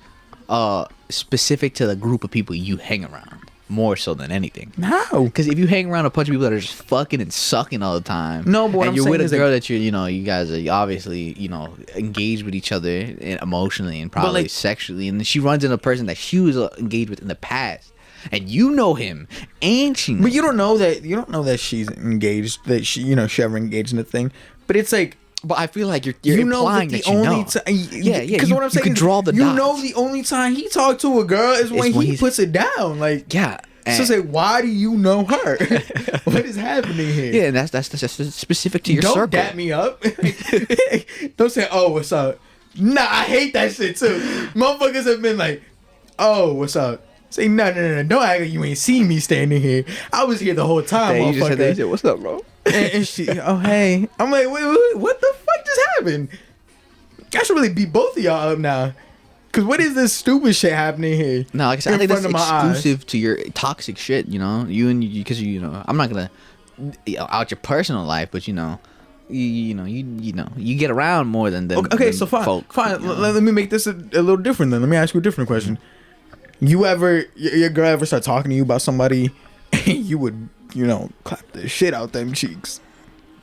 specific to the group of people you hang around. more so than anything. No, because if you hang around a bunch of people that are just fucking and sucking all the time, no, but and you're with a girl that you guys are obviously engaged with each other emotionally and probably sexually, and then she runs into a person that she was engaged with in the past. And you know him, and she knows. But you don't know that she's engaged, that she ever engaged in a thing. But it's like, but I feel like you're implying that you know. Yeah. Because what I'm saying, you can draw the dots. know, the only time he talked to a girl is when he puts it down. Like, yeah. So say, why do you know her? What is happening here? Yeah, and that's specific to your circle. Don't dap me up. Don't say, oh, what's up? Nah, I hate that shit too. Motherfuckers have been like, oh, what's up? Say, no. Don't act like you ain't seen me standing here. I was here the whole time, you motherfucker. just said, that, what's up, bro? and she, oh, hey. I'm like, wait, what the fuck just happened? I should really beat both of y'all up now. Because what is this stupid shit happening here? No, like I said, I think that's exclusive to your toxic shit, because I'm not going to out your personal life, but you get around more than okay, so fine. Folk, let me make this a little different then. Let me ask you a different question. Your girl ever start talking to you about somebody and you would, clap the shit out them cheeks?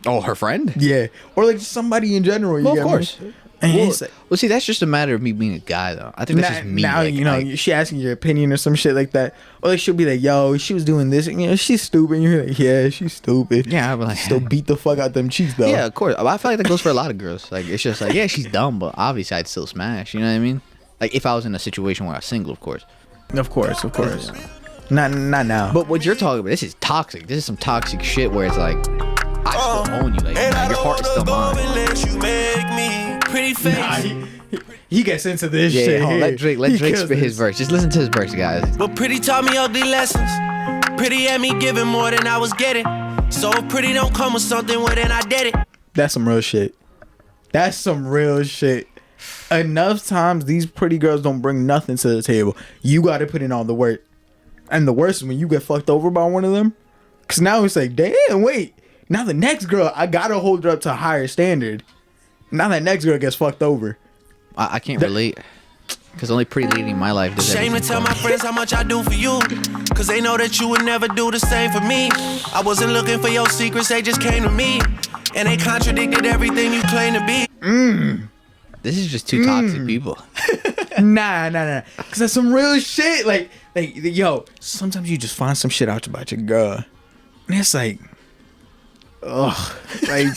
Oh, her friend? Yeah. Or like somebody in general. Well, of course. Well, see, that's just a matter of me being a guy, though. I think that's just me. Now, she asking your opinion or some shit like that. Or like she'll be like, yo, she was doing this. She's stupid. And you're like, yeah, she's stupid. Yeah, I'll be like, still beat the fuck out them cheeks, though. Yeah, of course. I feel like that goes for a lot of girls. Like, it's just like, yeah, she's dumb, but obviously I'd still smash. You know what I mean? Like, if I was in a situation where I was single, of course. Of course. Not now. But what you're talking about, this is toxic. This is some toxic shit where it's like, I still own you. Like, your heart is still mine. Pretty face. He gets into this shit. Let Drake spit his verse. Just listen to his verse, guys. But Pretty taught me ugly lessons. Pretty had me giving more than I was getting. So if Pretty don't come with something, well then I did it. That's some real shit. Enough times these pretty girls don't bring nothing to the table. You got to put in all the work. And the worst is when you get fucked over by one of them. Because now it's like, damn, wait. Now the next girl, I got to hold her up to a higher standard. Now that next girl gets fucked over. I can't relate. Because only pretty lady in my life does Shame to tell my friends how much I do for you. Because they know that you would never do the same for me. I wasn't looking for your secrets, they just came to me. And they contradicted everything you claim to be. This is just two toxic people. Nah. Because that's some real shit. Like, yo, sometimes you just find some shit out about your girl. And it's like, ugh. Like,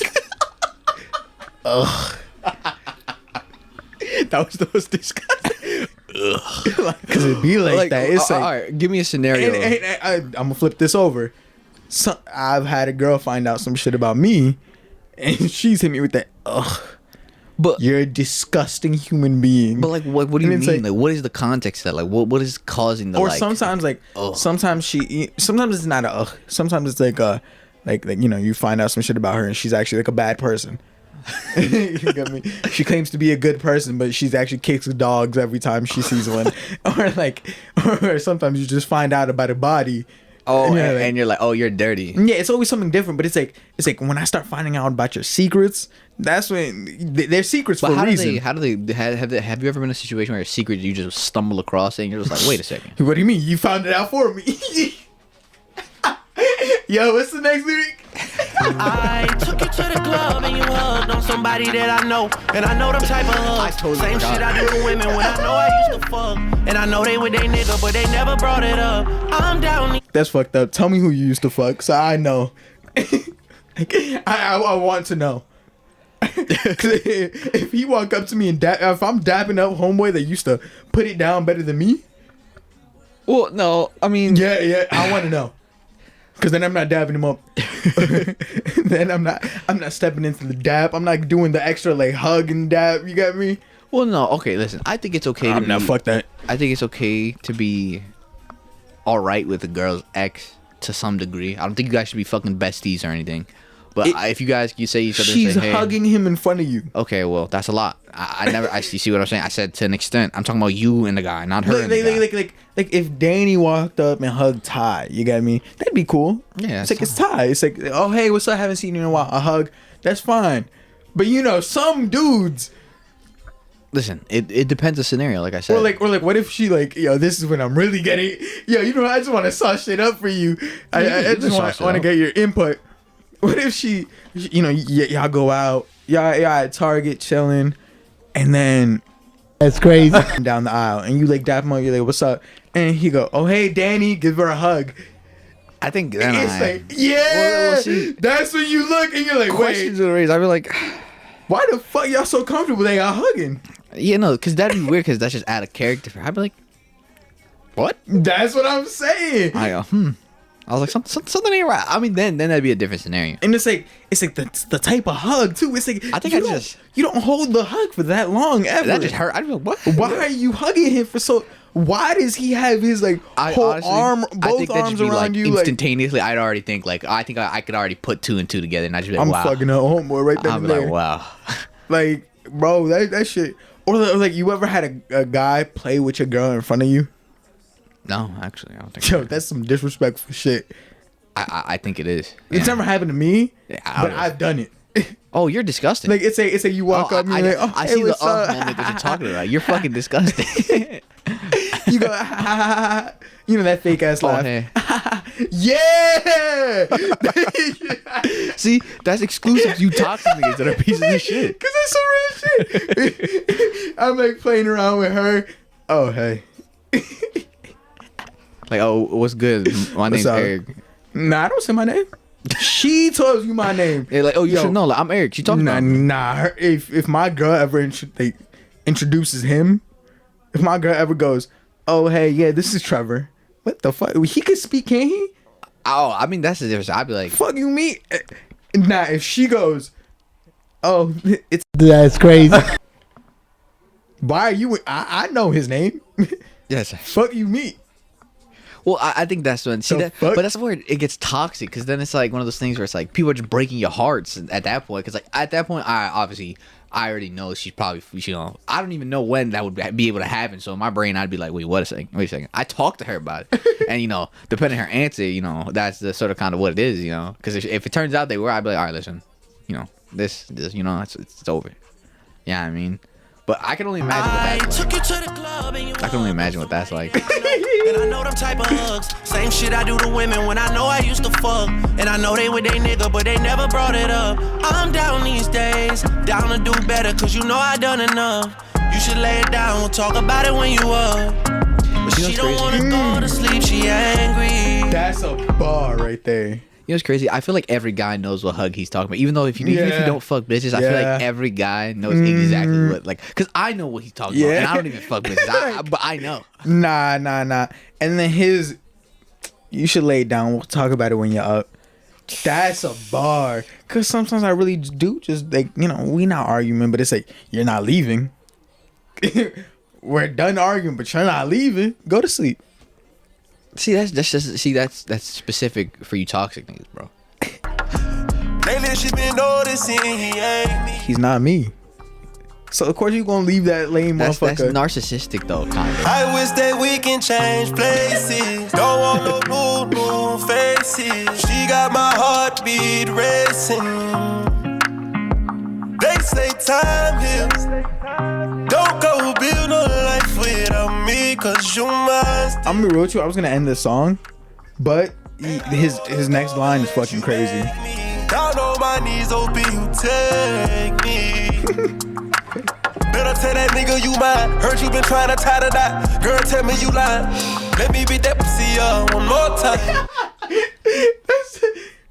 ugh. That was the most disgusting. Because it be like that. It's like, all right, give me a scenario. I'm going to flip this over. I've had a girl find out some shit about me. And she's hit me with that, ugh. But you're a disgusting human being. But like, what do you mean? Like, what is the context of that? Like, what is causing the? Or sometimes sometimes it's not a ugh. Sometimes it's like you find out some shit about her and she's actually like a bad person. You get me? She claims to be a good person, but she's actually kicks dogs every time she sees one. or sometimes you just find out about a body. Oh, and you're like, oh, you're dirty. Yeah, it's always something different. But it's like when I start finding out about your secrets, that's when they're secrets for a reason. Have you ever been in a situation where a secret you just stumble across it and you're just like, wait a second. What do you mean? You found it out for me? Yo, what's the next lyric? I took you to the club and you hugged on somebody that I know. And I know them type of hugs. Same shit I do to women when I know I used to fuck. And I know they with they nigga, but they never brought it up. I'm down. That's fucked up. Tell me who you used to fuck so I know. I want to know. If he walk up to me and if I'm dapping up homeboy that used to put it down better than me. Well, no, I mean. Yeah, I want to know. Because then I'm not dabbing him up. Then I'm not stepping into the dab. I'm not doing the extra like hug and dab. You got me? Well, no. Okay, listen. I think it's okay to be... fuck that. I think it's okay to be alright with a girl's ex to some degree. I don't think you guys should be fucking besties or anything. But if you say each other, she's say, hey, hugging him in front of you. Okay, well, that's a lot. You see what I'm saying? I said to an extent. I'm talking about you and the guy, not her and the guy. Like if Danny walked up and hugged Ty, you got me? That'd be cool. Yeah, it's like it's Ty. It's like, oh hey, what's up? Haven't seen you in a while. A hug, that's fine. But some dudes, Listen, it depends the scenario, like I said. Or like what if she like, yo, this is when I'm really getting, yo, you know, I just want to sauce shit up for you. I just want to get your input. What if she, you know, y'all go out, y'all at Target chilling, and then That's crazy. down the aisle, and you like dap him up, you're like, what's up? And he go, oh hey Danny, give her a hug. I think then It's like, yeah, well, see, that's when you look and you're like, questions wait, are raised. I'd be like, why the fuck y'all so comfortable they are hugging? yeah, no, because that'd be weird, because that's just out of character for her. I'd be like, what? That's what I'm saying. I go, I was like, something ain't right. I mean, then that'd be a different scenario. And it's like the type of hug too. It's like I think you don't hold the hug for that long ever. That just hurt. I'd be like, what? Why are you hugging him for so? Why does he have his like whole honestly, arm, I both think that'd arms just be, around like, you? Instantaneously, I'd already think like I think I could already put 2 and 2 together, and I'd just be like, I'm wow. fucking a homeboy right then I'd and be there. like, wow. Like, bro, that shit. Or like, you ever had a guy play with your girl in front of you? No, actually, I don't think. Yo, that's some disrespectful shit. I think it is. It's never happened to me, Yeah, but I've done it. Oh, you're disgusting. Like it's a you walk up and you're like, oh, I hey, see the what's up? moment that you're talking about. You're fucking disgusting. You go, you know that fake ass laugh. Hey. Yeah. See, that's exclusive to you toxic niggas that are pieces of shit. Cause that's some real shit. I'm like playing around with her. Oh hey. Like, oh, what's good? My name's up? Eric. Nah, I don't say my name. She tells you my name. They're like, oh, you Yo, should know. Like, I'm Eric. She talking about me. If my girl ever introduces him, if my girl ever goes, oh hey, yeah, this is Trevor. What the fuck? He can speak, can he? Oh, I mean, that's the difference. I'd be like, Fuck you, me. Nah, if she goes, oh, it's That's crazy. why are you? I know his name. yes. Fuck you, me. Well, I think that's when fuck? but that's where it gets toxic, because then it's like one of those things where it's like people are just breaking your hearts at that point. Because like at that point, I already know she's probably, you know, I don't even know when that would be able to happen. So in my brain, I'd be like, wait a second. I talked to her about it, and you know, depending on her answer, you know, that's the sort of kind of what it is, you know. Because if it turns out they were, I'd be like, all right, listen, you know, this, you know, it's over. Yeah, I mean. But I can only imagine what that's like. I can only imagine what that's like. And I know them type of hugs. Same shit I do to women when I know I used to fuck. And I know they with they nigga, but they never brought it up. I'm down these days, down to do better, cause you know I done enough. You should lay it down, we'll talk about it when you up. But she don't wanna go to sleep, she angry. That's a bar right there. You know what's crazy? I feel like every guy knows what hug he's talking about. Even though even if you don't fuck bitches, I feel like every guy knows exactly what, like, because I know what he's talking about, and I don't even fuck bitches, but I know. Nah. And then you should lay it down. We'll talk about it when you're up. That's a bar. Because sometimes I really do just, like, you know, we not arguing, but it's like, you're not leaving. We're done arguing, but you're not leaving. Go to sleep. See, that's specific for you toxic niggas, bro. Lately she been noticing he ain't me. He's not me. So of course you gonna leave that lame motherfucker. That's narcissistic though, kind of. I wish that we can change places. Don't want no new faces. She got my heartbeat racing. They say time heals. Don't go build no life without me, cause you must. I'm gonna be real with you. I was gonna end this song, but his next line is fucking crazy. Down on my knees, hope you take me. Better tell that nigga you mine. Heard you been trying to tie the knot. Girl, tell me you lying. Let me beat that pussy up one more time. Let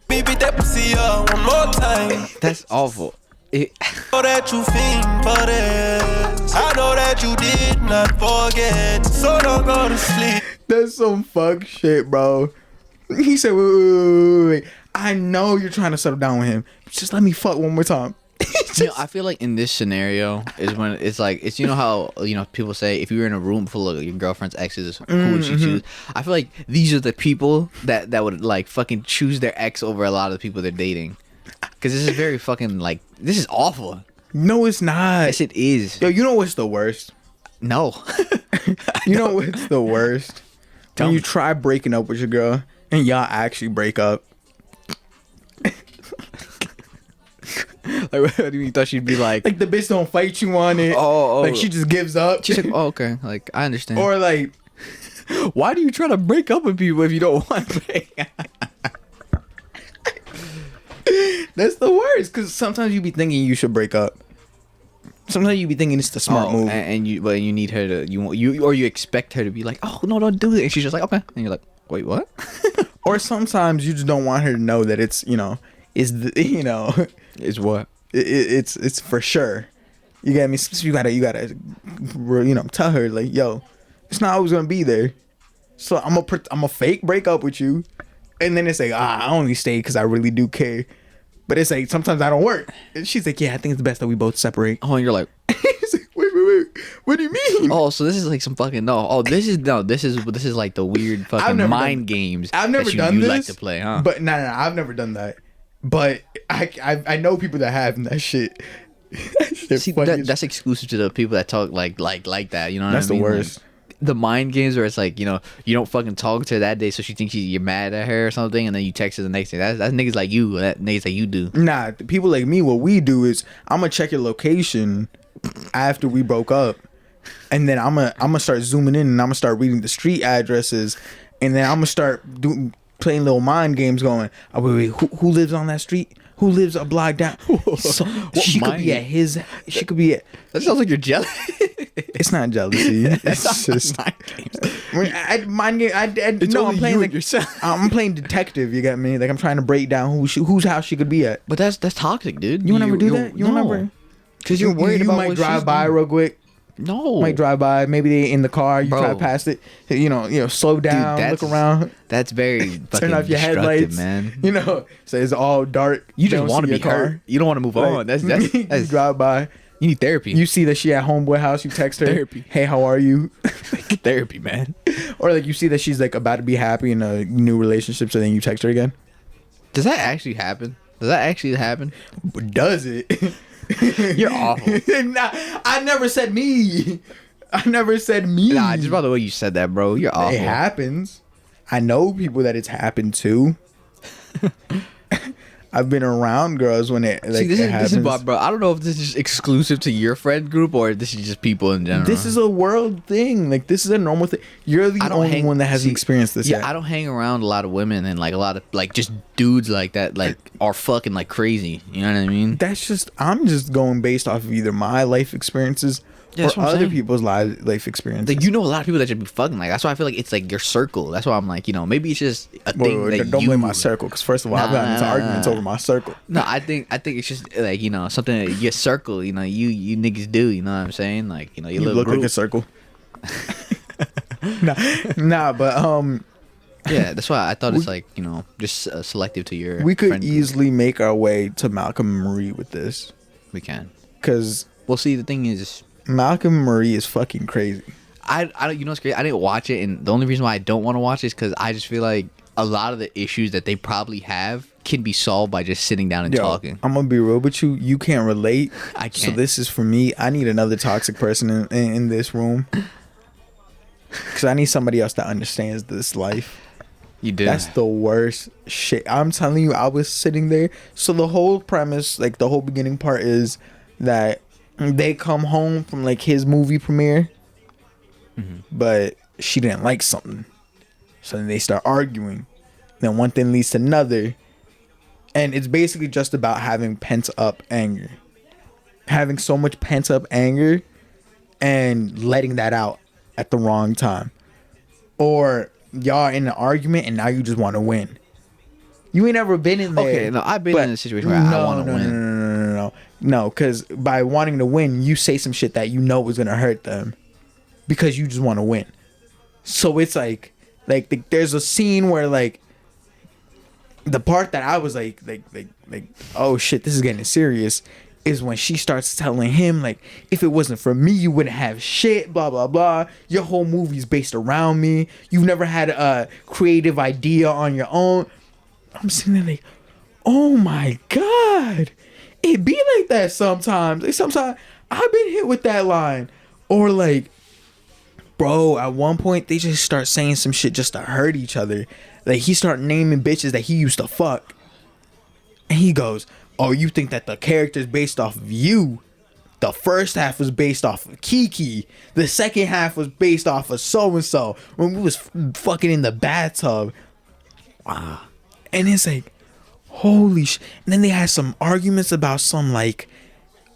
me beat that pussy up one more time. That's awful. I know that you fiend for this. I know that you did not forget. So don't go to sleep. That's some fuck shit, bro. He said, wait. I know you're trying to settle down with him. Just let me fuck one more time. You know, I feel like in this scenario is when it's like, it's, you know how, you know, people say if you were in a room full of your girlfriend's exes, who would you choose? I feel like these are the people that would like fucking choose their ex over a lot of the people they're dating. Because this is very fucking like, this is awful. No, it's not. Yes, it is. Yo, you know what's the worst? No. You know what's the worst? When you try breaking up with your girl and y'all actually break up. Like, what do you thought she'd be like? Like the bitch don't fight you on it. Oh. Like she just gives up. She's like, oh, okay. Like, I understand. Or like, why do you try to break up with people if you don't want to break? That's the worst. Because sometimes you be thinking you should break up. Sometimes you be thinking it's the smart move, and you need her to you expect her to be like, oh no, don't do it, and she's just like, okay, and you're like, wait, what? Or sometimes you just don't want her to know that it's It's what? It's for sure. You get me? You gotta tell her like, yo, it's not always gonna be there. So I'm a fake break up with you, and then it's like, I only stay because I really do care. But it's like sometimes I don't work. And she's like, yeah, I think it's best that we both separate. Oh, and you're like, he's like, wait, what do you mean? Oh, so this is like some fucking this is like the weird fucking mind games. I've never done this. You like to play, huh? But no, I've never done that. But I know people that have, and that shit. See, that's exclusive to the people that talk like that. You know what I mean? That's the worst. Like, the mind games where it's like, you don't fucking talk to her that day, so she thinks you're mad at her or something, and then you text her the next day. That's niggas like you. That niggas like you do. Nah, people like me, what we do is I'm gonna check your location after we broke up, and then I'm gonna start zooming in, and I'm gonna start reading the street addresses, and then I'm gonna start playing little mind games, going, oh, wait, who lives on that street? Who lives a block down? So she could be at his. She could be at. That sounds like you're jealous. It's not jealousy. It's just mind games. Mind game. I'm playing like yourself. I'm playing detective. You got me? Like I'm trying to break down whose house she could be at. But that's toxic, dude. You never do that. You don't ever. Because you're worried about might drive by real quick. No, might drive by. Maybe they in the car. You drive past it. Slow down. Dude, look around. That's very turn off your headlights, man. So it's all dark. You just want to be hurt. You don't want to move on. That's you drive by. You need therapy. You see that she at homeboy house. You text her. Therapy. Hey, how are you? Therapy, man. Or like you see that she's like about to be happy in a new relationship, so then you text her again. Does that actually happen? Does it? You're awful. Nah, I never said me. Nah, just by the way you said that, bro. You're awful. It happens. I know people that it's happened to. I've been around girls when it happens. This is bro. I don't know if this is exclusive to your friend group or if this is just people in general. This is a world thing. Like this is a normal thing. You're the only one that hasn't experienced this yet. I don't hang around a lot of women and like a lot of like just dudes like that like are fucking like crazy. You know what I mean? I'm just going based off of either my life experiences or other people's life experiences. Like, a lot of people that should be fucking like. That's why I feel like it's like your circle. That's why I'm like, maybe it's just a thing that don't blame my circle, because first of all, I've gotten into arguments over my circle. No, I think it's just like something that your circle. You niggas do. You know what I'm saying? Like you look group. like a circle. nah, but yeah, that's why I thought it's like just selective to your. We could easily make our way to Malcolm and Marie with this. We can, because see, the thing is, Malcolm and Marie is fucking crazy. I what's crazy? I didn't watch it, and the only reason why I don't want to watch it is because I just feel like a lot of the issues that they probably have can be solved by just sitting down and talking. I'm gonna be real with you. You can't relate. I can't. So this is for me. I need another toxic person in this room, because I need somebody else that understands this life. You do. That's the worst shit. I'm telling you, I was sitting there. So the whole premise, like the whole beginning part, is that they come home from like his movie premiere, but she didn't like something, so then they start arguing. Then one thing leads to another, and it's basically just about having pent up anger, having so much pent up anger, and letting that out at the wrong time, or y'all in an argument and now you just want to win. You ain't ever been in there. Okay, no, I've been in a situation where I want to win. No, because by wanting to win, you say some shit that you know is gonna hurt them, because you just want to win. So it's like there's a scene where like the part that I was like, oh shit, this is getting serious, is when she starts telling him like, if it wasn't for me, you wouldn't have shit, blah blah blah. Your whole movie's based around me. You've never had a creative idea on your own. I'm sitting there like, oh my god, it be like that sometimes. Like sometimes I've been hit with that line, or like, bro, at one point they just start saying some shit just to hurt each other. Like he start naming bitches that he used to fuck. And he goes, oh, you think that the character's based off of you? The first half was based off of Kiki. The second half was based off of so-and-so when we was fucking in the bathtub. Wow. And it's like, holy shit. And then they had some arguments about some, like,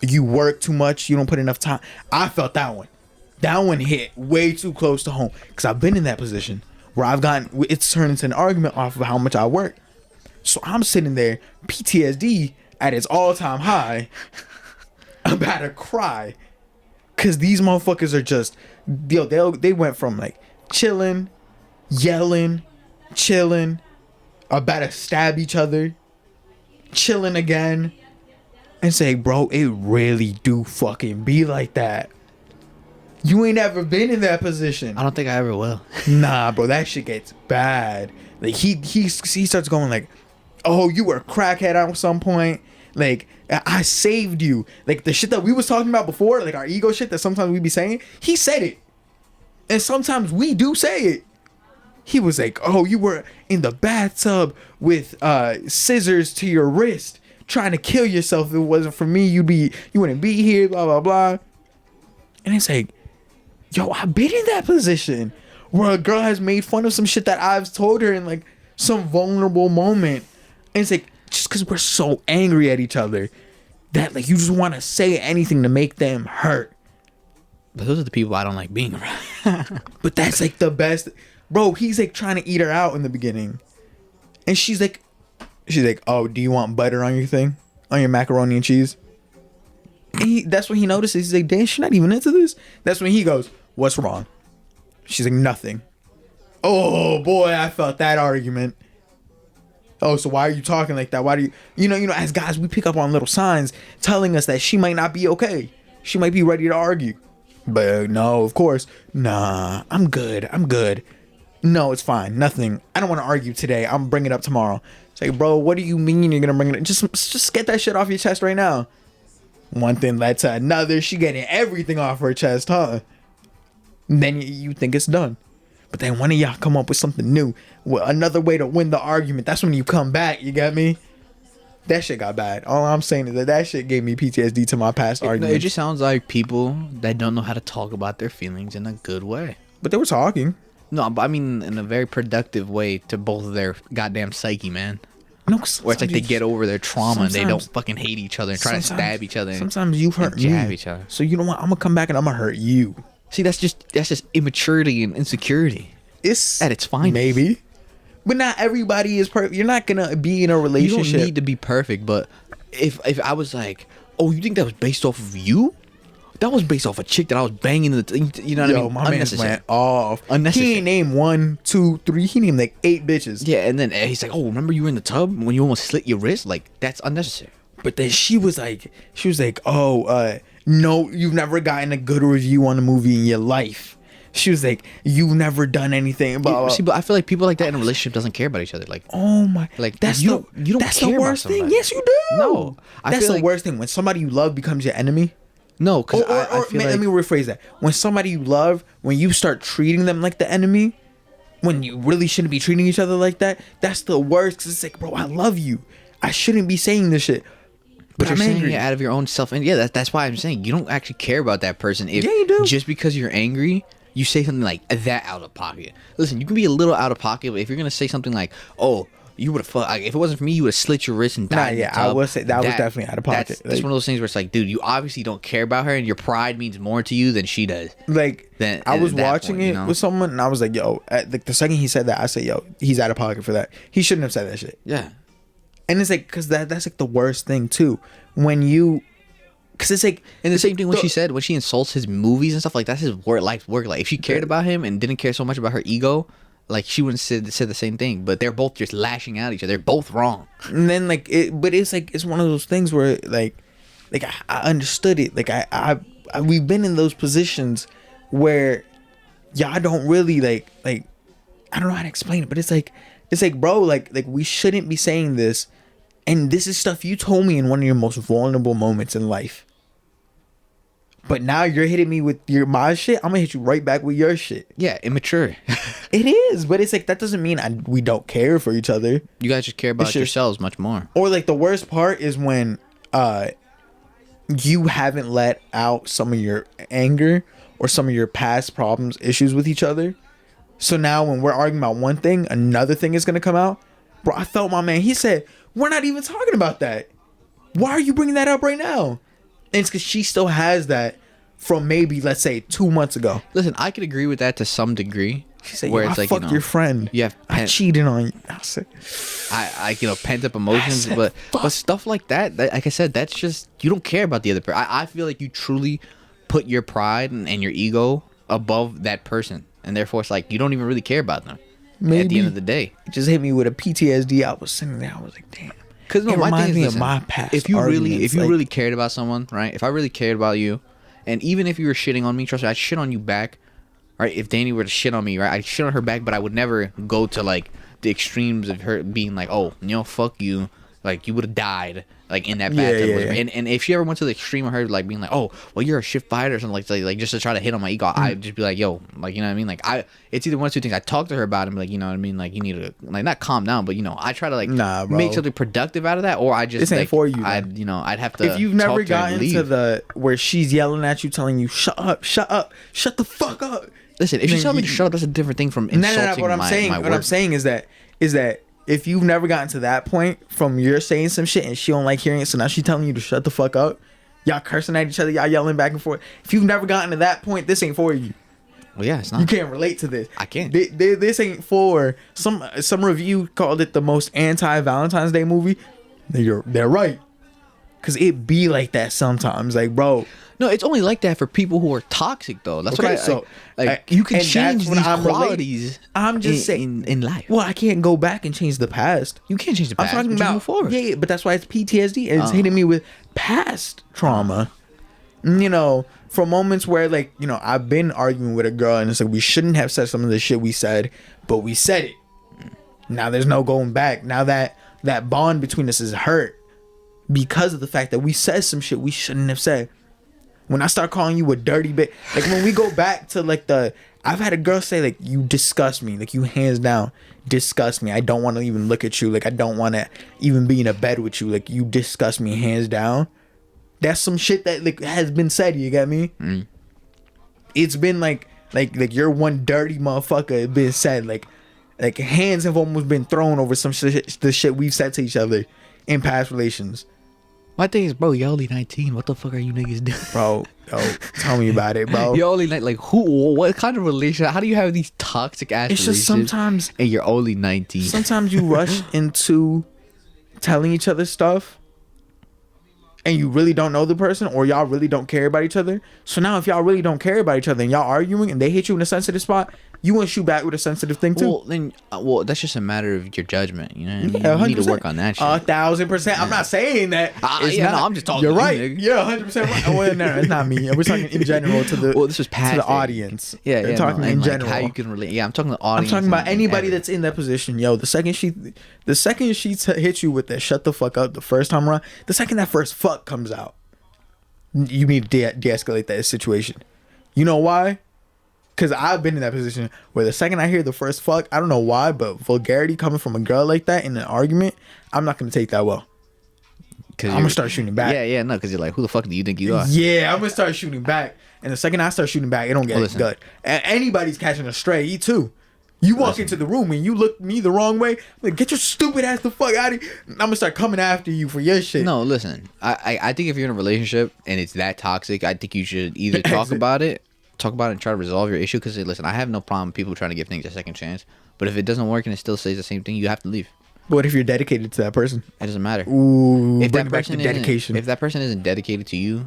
you work too much, you don't put enough time. I felt that one. That one hit way too close to home. Because I've been in that position where it's turned into an argument off of how much I work. So I'm sitting there, PTSD at its all-time high. I'm about to cry. Because these motherfuckers are just, they went from, like, chilling, yelling, chilling, about to stab each other, chilling again, and say, bro, it really do fucking be like that. You ain't ever been in that position. I don't think I ever will. Nah, bro, that shit gets bad. Like, he starts going like, oh, you were a crackhead at some point. Like, I saved you. Like, the shit that we was talking about before, like our ego shit that sometimes we be saying, he said it. And sometimes we do say it. He was like, oh, you were in the bathtub with scissors to your wrist trying to kill yourself. If it wasn't for me, you wouldn't be here, blah, blah, blah. And it's like, yo, I've been in that position where a girl has made fun of some shit that I've told her in, like, some vulnerable moment. And it's like, just because we're so angry at each other that, like, you just want to say anything to make them hurt. But those are the people I don't like being around. But that's, like, the best. Bro, he's, like, trying to eat her out in the beginning. And she's like, oh, do you want butter on your thing? On your macaroni and cheese? And that's when he notices. He's like, damn, she's not even into this. That's when he goes, what's wrong? She's like, nothing. Oh, boy, I felt that argument. Oh, so why are you talking like that? Why do you know, as guys, we pick up on little signs telling us that she might not be okay. She might be ready to argue. But no, of course. Nah, I'm good. No, it's fine. Nothing. I don't want to argue today. I'm bringing it up tomorrow. It's like, bro, what do you mean you're going to bring it up? Just get that shit off your chest right now. One thing led to another. She getting everything off her chest, huh? And then you think it's done. But then one of y'all come up with something new. Well, another way to win the argument. That's when you come back. You get me? That shit got bad. All I'm saying is that shit gave me PTSD to my past argument. It just sounds like people that don't know how to talk about their feelings in a good way. But they were talking. No, but I mean in a very productive way to both of their goddamn psyche, man. No, where it's like they get over their trauma and they don't fucking hate each other and try to stab each other. Sometimes you hurt me. Jab each other. So you know what? I'm gonna come back and I'm gonna hurt you. See, that's just immaturity and insecurity. It's at its finest. Maybe. But not everybody is perfect. You're not gonna be in a relationship. You don't need to be perfect, but if I was like, oh, you think that was based off of you? That was based off a chick that I was banging in the, you know what I mean? My man went off. Unnecessary. He ain't named 1, 2, 3. He named like 8 bitches. Yeah, and then he's like, oh, remember you were in the tub when you almost slit your wrist? Like, that's unnecessary. But then she was like, oh, no, you've never gotten a good review on a movie in your life. She was like, you've never done anything about. See, but I feel like people like that in a relationship doesn't care about each other. Like, oh my, like that's you don't that's care the worst about thing. Yes, you do. No, that's the worst thing when somebody you love becomes your enemy. No, because let me rephrase that. When somebody you love, when you start treating them like the enemy, when you really shouldn't be treating each other like that, that's the worst. Because it's like, bro, I love you. I shouldn't be saying this shit. But you're saying it out of your own self. And yeah, that's why I'm saying you don't actually care about that person. If you do. Just because you're angry, you say something like that out of pocket. Listen, you can be a little out of pocket, but if you're going to say something like, oh, you would have like, if it wasn't for me, you would have slit your wrist and died. I would say that was definitely out of pocket. That's one of those things where it's like, dude, you obviously don't care about her, and your pride means more to you than she does. Like, I was watching it with someone, and I was like, yo, like the second he said that, I said, yo, he's out of pocket for that. He shouldn't have said that shit. Yeah. And it's like, because that's like the worst thing too. When you, because it's like, and the same thing when she said, when she insults his movies and stuff, like that's his work. Like if she cared about him and didn't care so much about her ego, like she wouldn't said the same thing. But they're both just lashing out at each other. They're both wrong. And then like but it's like, it's one of those things where like I understood it. Like I we've been in those positions where y'all don't really like I don't know how to explain it, but it's like bro, like we shouldn't be saying this, and this is stuff you told me in one of your most vulnerable moments in life. But now you're hitting me with my shit. I'm gonna hit you right back with your shit. Yeah, immature. It is, but it's like that doesn't mean we don't care for each other. You guys just care about yourselves much more. Or like the worst part is when you haven't let out some of your anger or some of your past problems, issues with each other. So now when we're arguing about one thing, another thing is gonna come out. Bro, I felt my man. He said, we're not even talking about that. Why are you bringing that up right now? And it's because she still has that from maybe, let's say, 2 months ago. Listen, I could agree with that to some degree. She said, where it's like, fuck your friend. I cheated on you. I pent up emotions, but stuff like that, like I said, that's just, you don't care about the other person. I feel like you truly put your pride and your ego above that person. And therefore, it's like, you don't even really care about them. Maybe at the end of the day. It just hit me with a PTSD. I was sitting there, I was like, damn. Because no, my thing is, listen, my past if you really cared about someone, right? If I really cared about you, and even if you were shitting on me, trust me, I'd shit on you back. Right? If Danny were to shit on me, right, I'd shit on her back, but I would never go to like the extremes of her being like, oh, fuck you, like you would have died, like in that bathtub. And if she ever went to the extreme of her like being like, oh, well, you're a shit fighter or something like just to try to hit on my ego, I'd just be like, yo, like, you know what I mean? Like it's either one or two things. I talk to her about it and be like, you know what I mean? Like you need to like not calm down, but I try to like make something productive out of that, or I just this ain't like, for you. I'd have to. If you've never gotten to the where she's yelling at you, telling you, shut up, shut the fuck up. Listen, if she tells me to shut up, that's a different thing from insulting What I'm saying is that if you've never gotten to that point from you're saying some shit and she don't like hearing it, so now she's telling you to shut the fuck up, y'all cursing at each other, y'all yelling back and forth. If you've never gotten to that point, this ain't for you. Well, yeah, it's not. You can't relate to this. I can't. This ain't for some review called it the most anti-Valentine's Day movie. They're right, cause it be like that sometimes. Like, bro. No, it's only like that for people who are toxic, though. That's what you can change these qualities. I'm just saying in life. Well, I can't go back and change the past. You can't change the past. I'm talking about move forward. Yeah, but that's why it's PTSD. And it's hitting me with past trauma. For moments where I've been arguing with a girl and it's like we shouldn't have said some of the shit we said, but we said it. Now there's no going back. Now that bond between us is hurt because of the fact that we said some shit we shouldn't have said. When I start calling you a dirty bitch, like when we go back to I've had a girl say like, you disgust me, like you hands down disgust me. I don't want to even look at you. Like I don't want to even be in a bed with you. Like you disgust me hands down. That's some shit that has been said. You get me? Mm. It's been like you're one dirty motherfucker. It's been said like hands have almost been thrown over some shit, the shit we've said to each other in past relations. My thing is, bro, you're only 19. What the fuck are you niggas doing? Bro, tell me about it, bro. You're only like who? What kind of relationship? How do you have these toxic ass relationships? It's just sometimes, and you're only 19. Sometimes you rush into telling each other stuff, and you really don't know the person, or y'all really don't care about each other. So now, if y'all really don't care about each other, and y'all arguing, and they hit you in a sensitive spot, you want to shoot back with a sensitive thing too. Well, that's just a matter of your judgment. You know, you need to work on that shit. 1,000%. I'm not saying that. I'm just talking. You're right. You're 100% right. Well, no, it's not me. We're talking in general to the. Well, this was past to the audience. Yeah, We're talking in like general. How you can relate? Yeah, I'm talking to the audience. I'm talking about anybody that's in that position. Yo, the second she hits you with that shut the fuck up the first time around, the second that first fuck comes out, you need to de-escalate that situation. You know why? Because I've been in that position where the second I hear the first fuck, I don't know why, but vulgarity coming from a girl like that in an argument, I'm not going to take that well. I'm going to start shooting back. No, because you're like, who the fuck do you think you are? Yeah, I'm going to start shooting back. And the second I start shooting back, it don't get good. And anybody's catching a stray, you too. You walk into the room and you look me the wrong way, like, get your stupid ass the fuck out of here. I'm going to start coming after you for your shit. No, listen. I think if you're in a relationship and it's that toxic, I think you should either talk about it and try to resolve your issue. Because listen, I have no problem with people trying to give things a second chance, but if it doesn't work and it still says the same thing, you have to leave. But what if you're dedicated to that person? It doesn't matter. Ooh, if that person isn't dedicated to you,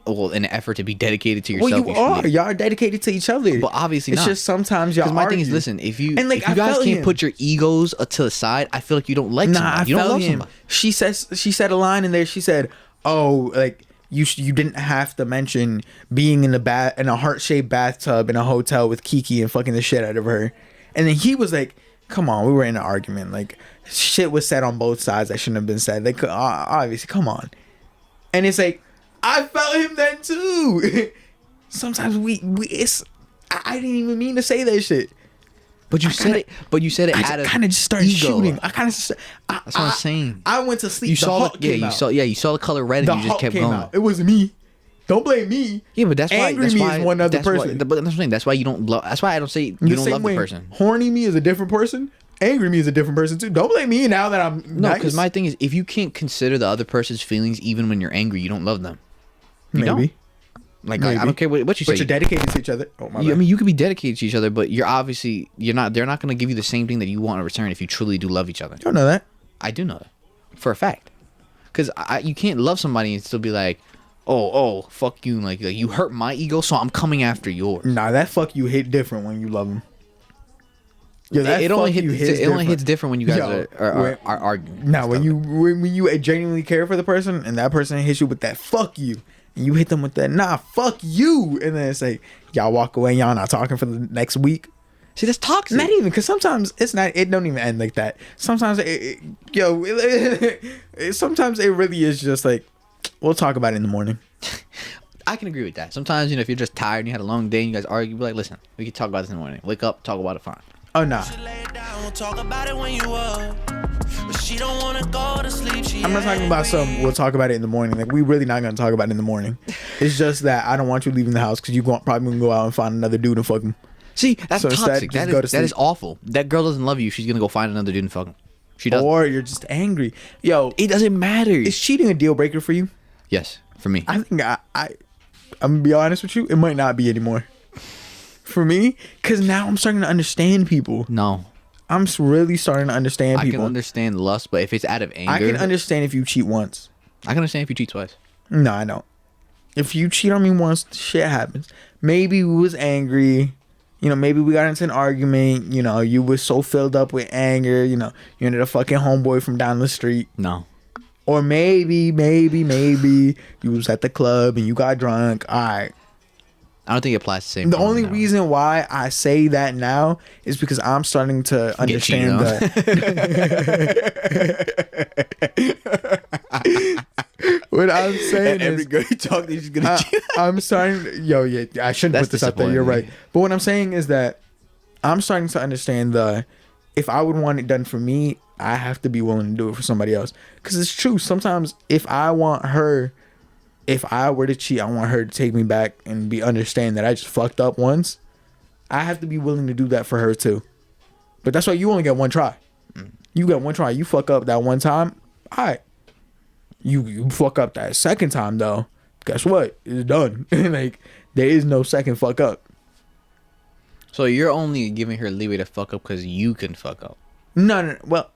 well, in an effort to be dedicated to yourself, y'all are dedicated to each other. But obviously it's not. just sometimes y'all. Because my thing is, listen, if you guys can't put your egos to the side, I feel like you don't like somebody. You don't love somebody. She said a line in there. She said, "Oh, like." You didn't have to mention being in a heart-shaped bathtub in a hotel with Kiki and fucking the shit out of her. And then he was like, come on, we were in an argument. Like, shit was said on both sides that shouldn't have been said. Like, obviously, come on. And it's like, I felt him then too. Sometimes I didn't even mean to say that shit. But you said it. But you said it out of kind of just started ego. shooting. That's what I'm saying. I went to sleep. You saw the color red, and you just kept going. It wasn't me. Don't blame me. Yeah, but that's why. Angry me is one other person. But that's what I'm saying. That's why you don't love. That's why I don't say you don't love the person. Horny me is a different person. Angry me is a different person too. Don't blame me now that I'm no. Because my thing is, if you can't consider the other person's feelings even when you're angry, you don't love them. You Maybe. Don't. Like I don't care what you say. But you're dedicated to each other. Oh my bad. I mean, you could be dedicated to each other, but you're not. They're not going to give you the same thing that you want in return if you truly do love each other. You don't know that. I do know that for a fact. Because you can't love somebody and still be like, oh, fuck you, like you hurt my ego, so I'm coming after yours. Nah, that fuck you hit different when you love them. Yo, it only hits different when you guys are arguing. Now, when you genuinely care for the person and that person hits you with that fuck you. And you hit them with that, nah, fuck you. And then it's like, y'all walk away, y'all not talking for the next week. See, that's toxic. Not even, because sometimes it don't even end like that. Sometimes, sometimes it really is just like, we'll talk about it in the morning. I can agree with that. Sometimes, if you're just tired and you had a long day and you guys argue, be like, listen, we can talk about this in the morning. Wake up, talk about it, fine. Oh, nah. Talk about it when you up. But she don't wanna go to sleep. I'm not talking about we'll talk about it in the morning. Like, we really not gonna talk about it in the morning. It's just that I don't want you leaving the house because you probably gonna go out and find another dude and fuck him. See, that's toxic. That is awful. That girl doesn't love you. She's gonna go find another dude and fuck him. She doesn't. Or you're just angry. Yo, it doesn't matter. Is cheating a deal breaker for you? Yes, for me. I think I'm gonna be honest with you. It might not be anymore. For me, because now I'm starting to understand people. No. I'm really starting to understand people. I can understand lust, but if it's out of anger... I can understand if you cheat once. I can understand if you cheat twice. No, I don't. If you cheat on me once, shit happens. Maybe we was angry. Maybe we got into an argument. You was so filled up with anger. You ended up fucking homeboy from down the street. No. Or maybe you was at the club and you got drunk. All right. I don't think it applies the same. The only reason why I say that now is because I'm starting to understand that. What I'm saying is, every girl you talk to, she's gonna cheat. I'm starting. I shouldn't put this out there. You're right. But what I'm saying is that I'm starting to understand if I would want it done for me, I have to be willing to do it for somebody else. Because it's true. Sometimes if I were to cheat, I want her to take me back and understand that I just fucked up once. I have to be willing to do that for her too. But that's why you only get one try. You got one try. You fuck up that one time. All right. You fuck up that second time though. Guess what? It's done. Like, there is no second fuck up. So you're only giving her leeway to fuck up because you can fuck up. No. Well,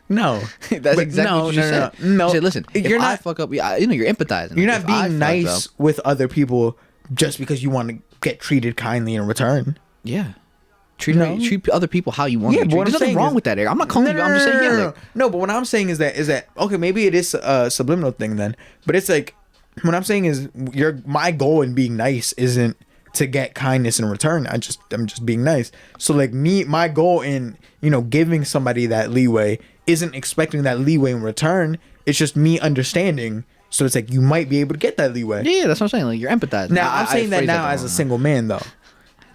no. That's exactly what you said. No. You said, listen, if I fuck up, you're empathizing. You're not being nice with other people just because you want to get treated kindly in return. Yeah. Treat other people how you want to be treated. There's nothing wrong with that, Eric. I'm not calling you. I'm just saying, no, but what I'm saying is that okay, maybe it is a subliminal thing then. But it's like, what I'm saying is my goal in being nice isn't to get kindness in return. I'm just being nice. So like my goal in giving somebody that leeway isn't expecting that leeway in return. It's just me understanding. So it's like you might be able to get that leeway. Yeah, that's what I'm saying. Like, you're empathizing. Now I'm saying that now as a single man though,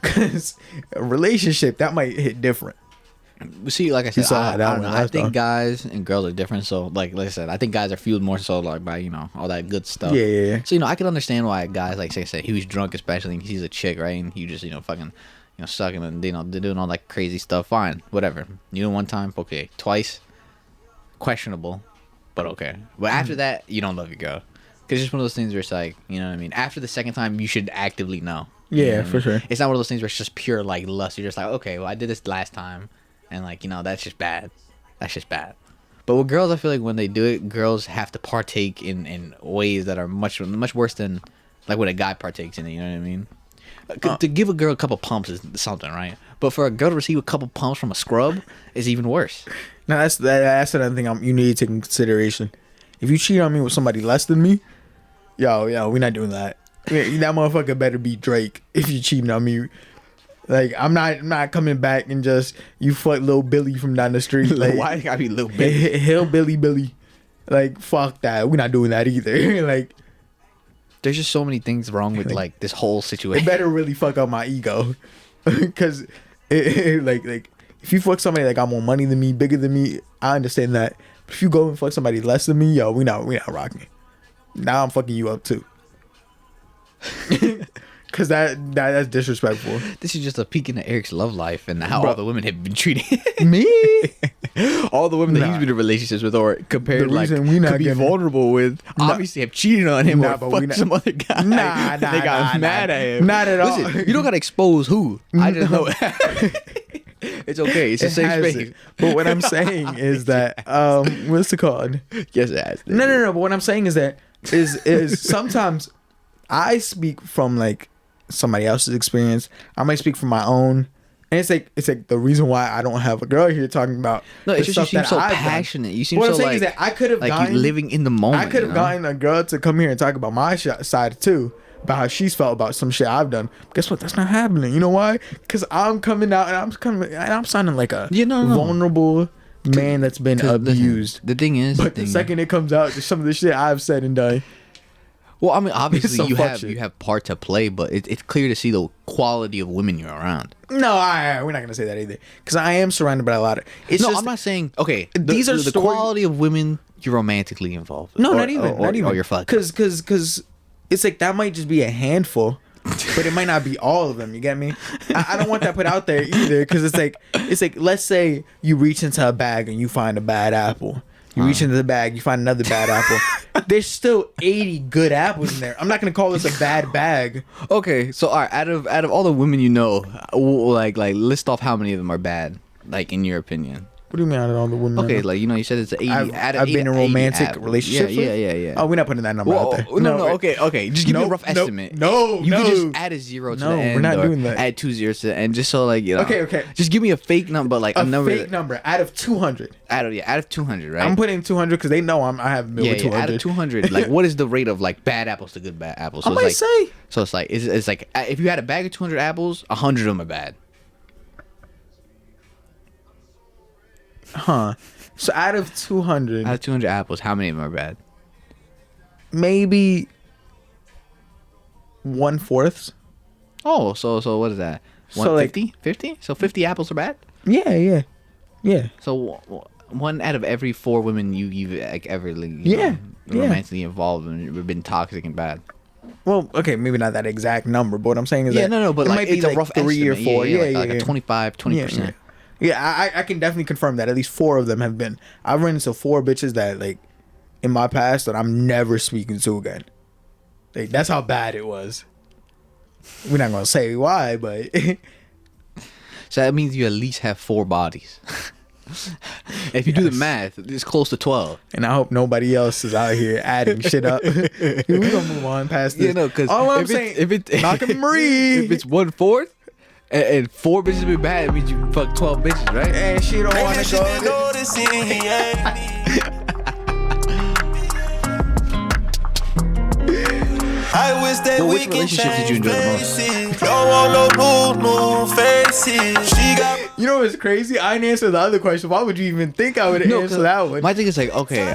because a relationship that might hit different. See, like I said, I think guys and girls are different. So, like I said, I think guys are fueled more so like by all that good stuff. Yeah. So I can understand why guys like say he was drunk, especially and he's a chick, right? And he just fucking sucking and they're doing all that crazy stuff. Fine, whatever. One time, okay. Twice, questionable, but okay. But after that, you don't love your girl because it's just one of those things where it's like what I mean. After the second time, you should actively know. Yeah, for sure. It's not one of those things where it's just pure like lust. You're just like, okay, well I did this last time. And that's just bad. That's just bad. But with girls, I feel like when they do it, girls have to partake in ways that are much worse than like when a guy partakes in it. You know what I mean? To give a girl a couple pumps is something, right? But for a girl to receive a couple pumps from a scrub is even worse. Now that's another thing you need to take into consideration. If you cheat on me with somebody less than me, yo, we're not doing that. That motherfucker better be Drake if you cheating on me. Like, I'm not coming back and just you fuck little Billy from down the street. Like, why you gotta be little Billy? Hillbilly Billy. Like, fuck that. We're not doing that either. Like, there's just so many things wrong with like this whole situation. It better really fuck up my ego, because like if you fuck somebody that got more money than me, bigger than me, I understand that. But if you go and fuck somebody less than me, yo, we not rocking. Now I'm fucking you up too. Cause that's disrespectful. This is just a peek into Eric's love life and how all the women have been treating me. All the women that he's been in relationships with, or compared like could be vulnerable with, obviously have cheated on him or fucked some other guy. They got mad at him. Not at all. Listen, you don't gotta expose who. I just know. It's okay. It's a safe space. But what I'm saying is that what's it called? Yes, it has. No. But what I'm saying is that is sometimes I speak from like somebody else's experience. I might speak from my own, and it's like the reason why I don't have a girl here talking about. No, it's just you seem so passionate. You seem so like. Is that I could have like living in the moment. I could have gotten a girl to come here and talk about my side too, about how she's felt about some shit I've done. But guess what? That's not happening. You know why? Because I'm coming out and I'm sounding like a vulnerable man that's been abused. Listen, the thing is, but the second it comes out, some of the shit I've said and done. Well, I mean, obviously you have part to play, but it's clear to see the quality of women you're around. No, we're not gonna say that either, because I am surrounded by a lot of. I'm not saying okay. These are the quality of women you're romantically involved with. No, not even. Or you're fucking. Because it's like that might just be a handful, but it might not be all of them. You get me? I don't want that put out there either, because it's like let's say you reach into a bag and you find a bad apple. You reach into the bag, you find another bad apple. There's still 80 good apples in there. I'm not gonna call this a bad bag. Okay, so all right, out of all the women you know, like list off how many of them are bad, like in your opinion. What do you mean out of all the women? Okay, like you said it's 80. I've been in romantic relationships. Yeah. Oh, we're not putting that number out there. No. Okay. Just give me a rough estimate. No, you can just add a zero to the end. We're not doing that. Add 2 zeros to the end, just so like you know. Okay. Just give me a fake number, like a number. Fake number out of 200. Out of 200, right? I'm putting 200 because they know I haven't been with 200. Out of 200, like what is the rate of like bad apples to good bad apples? So I might say. So it's like if you had a bag of 200 apples, 100 of them are bad. Huh. So out of 200 apples, how many of them are bad? Maybe 1/4. Oh, so what is that? 150? 50? So 50 apples are bad? Yeah. So one out of every 4 women you've like ever romantically involved and been toxic and bad. Well, okay, maybe not that exact number, but what I'm saying is but it like might it's be a rough 3 or 4. Like a 20%. Yeah, I can definitely confirm that at least 4 of them have been. I've run into 4 bitches that like in my past that I'm never speaking to again. Like that's how bad it was. We're not gonna say why, but so that means you at least have 4 bodies. If you do the math, it's close to 12. And I hope nobody else is out here adding shit up. We're gonna move on past this. Because all I'm saying, Malcolm Marie, if it's 1/4. And 4 bitches be bad, it means you fuck 12 bitches, right? And she don't want to go. I wish that which relationships did you enjoy the most? Don't want no new faces. She got. You know what's crazy? I didn't answer the other question. Why would you even think I would answer that one? My thing is like, okay,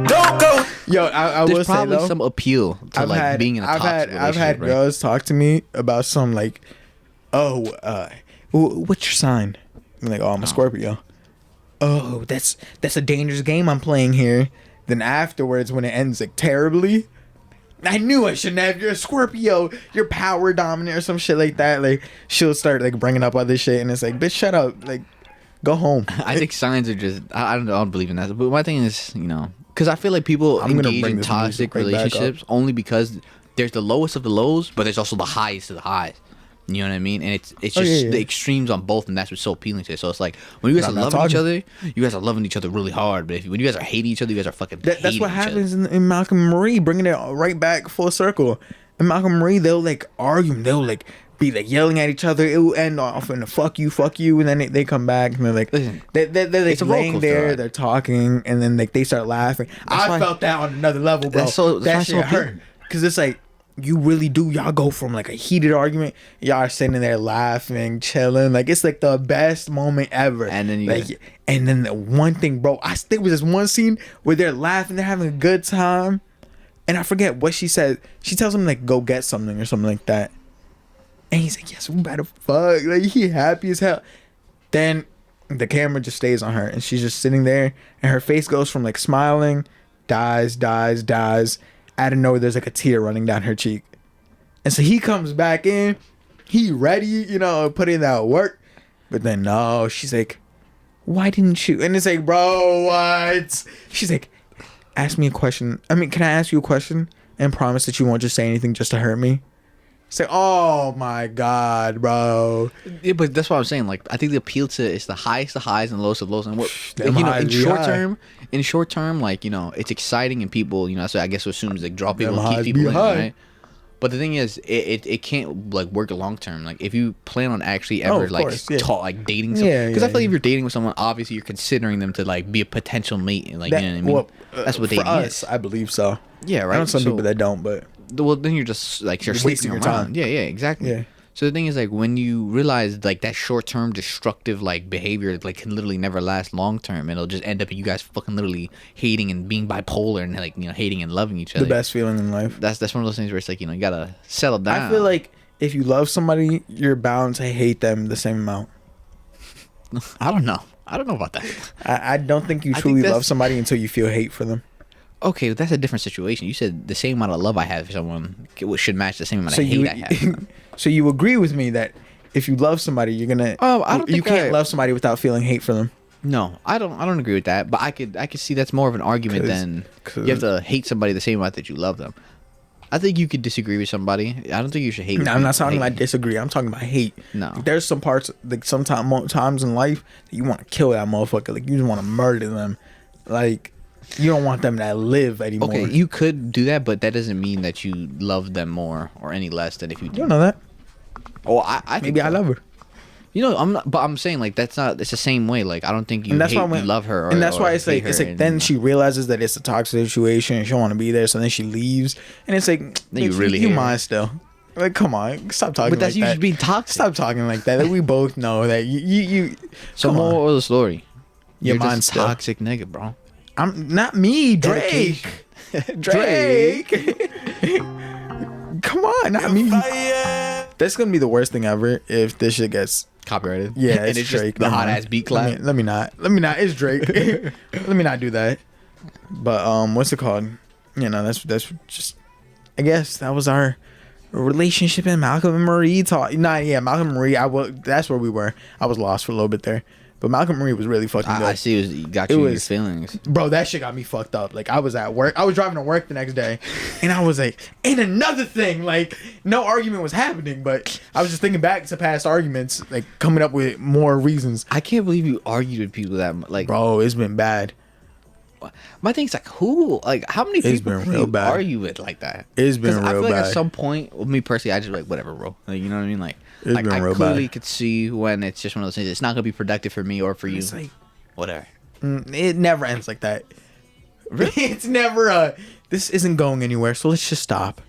Don't go. Yo, I will say though, there's probably some appeal to being in a toxic relationship. I've had girls talk to me about some like, what's your sign? I'm like, I'm a Scorpio. Oh, that's a dangerous game I'm playing here. Then afterwards, when it ends like terribly, I knew I shouldn't have. You're a Scorpio. You're power dominant or some shit like that. Like she'll start like bringing up other shit, and it's like, bitch, shut up. Like, go home. I think signs are just. I don't know. I don't believe in that. But my thing is, because I feel like people engage in toxic relationships only because there's the lowest of the lows, but there's also the highest of the highs. You know what I mean? And it's just the extremes on both, and that's what's so appealing to it. So it's like when you guys are loving each other, you guys are loving each other really hard. But when you guys are hating each other, you guys are fucking that's what happens in Malcolm and Marie, bringing it right back full circle. In Malcolm and Marie, they'll like argue, they'll like be like yelling at each other. It will end off in a fuck you, and then they come back and they're like, they're like laying there, they're talking, and then like they start laughing. I felt that on another level, bro. That shit hurt because it's like. You really do. Y'all go from like a heated argument. Y'all are sitting there laughing, chilling. Like it's like the best moment ever. And then and then the one thing, bro. There was this one scene where they're laughing, they're having a good time, And I forget what she said. She tells him like go get something or something like that. And he's like, yes, we better fuck. Like he happy as hell. Then the camera just stays on her and she's just sitting there and her face goes from like smiling, dies. Out of nowhere there's like a tear running down her cheek. And so he comes back in, he ready, you know, put in that work. But then no, she's like, why didn't you? And it's like, bro, what? She's like, ask me a question. I mean, can I ask you a question and promise that you won't just say anything just to hurt me? It's like, oh my God, bro. Yeah, but that's what I'm saying. Like, I think the appeal to it's the highest of highs and the lowest of lows. And what, Them like, you know, highs in short term, like, you know, it's exciting and people, you know, so I guess it assumes like draw people Them and keep highs people be in, high. right? But the thing is, it can't like work long term. Like, if you plan on actually ever of like course, yeah. like dating someone, Yeah, because I yeah, feel like if you're dating with someone, obviously you're considering them to like be a potential mate, and like, you know what I mean? Well, That's what for dating us, is. I believe so. Yeah, right. I know some So- people that don't, but Well, then you're just like you're wasting sleeping your around. time. Yeah, exactly. Yeah. So the thing is, like, when you realize like that short-term destructive like behavior like can literally never last long-term, it'll just end up you guys fucking literally hating and being bipolar and like, you know, hating and loving each other. the best feeling in life. That's one of those things where it's like, you know, you gotta settle down. I feel like if you love somebody, you're bound to hate them the same amount. I don't know about that. I don't think you I think truly that's- love somebody until you feel hate for them. Okay, that's a different situation. You said the same amount of love I have for someone should match the same amount So of hate you, I have. for them. so you agree with me that if you love somebody, you're gonna. Oh, I don't you think can't I- love somebody without feeling hate for them. No, I don't agree with that. But I could see that's more of an argument than 'cause- you have to hate somebody the same amount that you love them. I think you could disagree with somebody. I don't think you should hate. No, I'm not talking hate. about disagree. I'm talking about hate. No. There's some parts, like times in life that you want to kill that motherfucker. Like you just want to murder them. Like you don't want them to live anymore. Okay, you could do that, but that doesn't mean that you love them more or any less than if you. You don't know that. Oh, I think Maybe I love her. You know, I'm not, but I'm saying like that's not. It's the same way. Like I don't think you And that's hate, why you love her. Or, and that's why or it's like hate it's her like and, then she realizes that it's a toxic situation and she don't want to be there, so then she leaves, and it's like Then you bitch, really you hate her. mine still. Like come on, stop talking. But that's like usually that. being toxic. Stop talking like that. Like, we both know that you. So come on. moral of the story. Your You're mind's just still. toxic nigga, bro. I'm not me, Drake. Drake. Come on, not me. That's gonna be the worst thing ever if this shit gets Copyrighted. Yeah, and it's it's Drake. just the Never hot mind. ass beat clap. Let me not. It's Drake. Let me not do that. But what's it called? You know, that's just. I guess that was our relationship in Malcolm and Marie talk. Malcolm and Marie. That's where we were. I was lost for a little bit there. But Malcolm and Marie was really fucking good. I see it got It you in your was- feelings. Bro, that shit got me fucked up. Like, I was at work. I was driving to work the next day. And I was like, and another thing. Like, no argument was happening. But I was just thinking back to past arguments. Like, coming up with more reasons. I can't believe you argued with people that much. Like, Bro, it's been bad. my thing's like, who? Like, how many It's people been can real you bad. argue with like that? It's been 'Cause I real feel like bad. at some point, with me personally, I just like whatever, bro. Like, you know what I mean? Like, It's been I real clearly bad. could see when it's just one of those things. It's not gonna be productive for me or for you. It's like, Whatever. it never ends like that. It's never this isn't going anywhere, so let's just stop.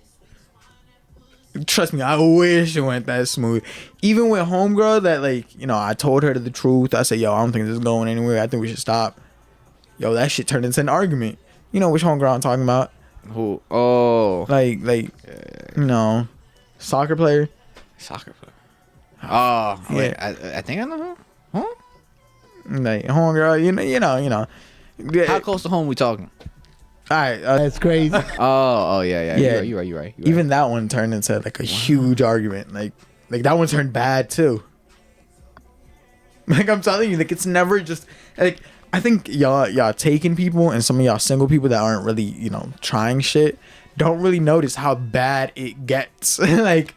Trust me, I wish it went that smooth. Even with homegirl that, like, you know, I told her the truth. I said, yo, I don't think this is going anywhere. I think we should stop. Yo, that shit turned into an argument. You know which homegirl I'm talking about? Who? Oh, Like, you know, soccer player. soccer player. Oh, wait, Yeah. I think I know who. Huh? Like, homegirl, you know. Yeah. How close to home we talking? All right. That's crazy. Oh, yeah. Yeah. You're right. Even that one turned into like a huge argument. Like that one turned bad too. Like I'm telling you, like it's never just like I think y'all taking people and some of y'all single people that aren't really, you know, trying shit don't really notice how bad it gets. like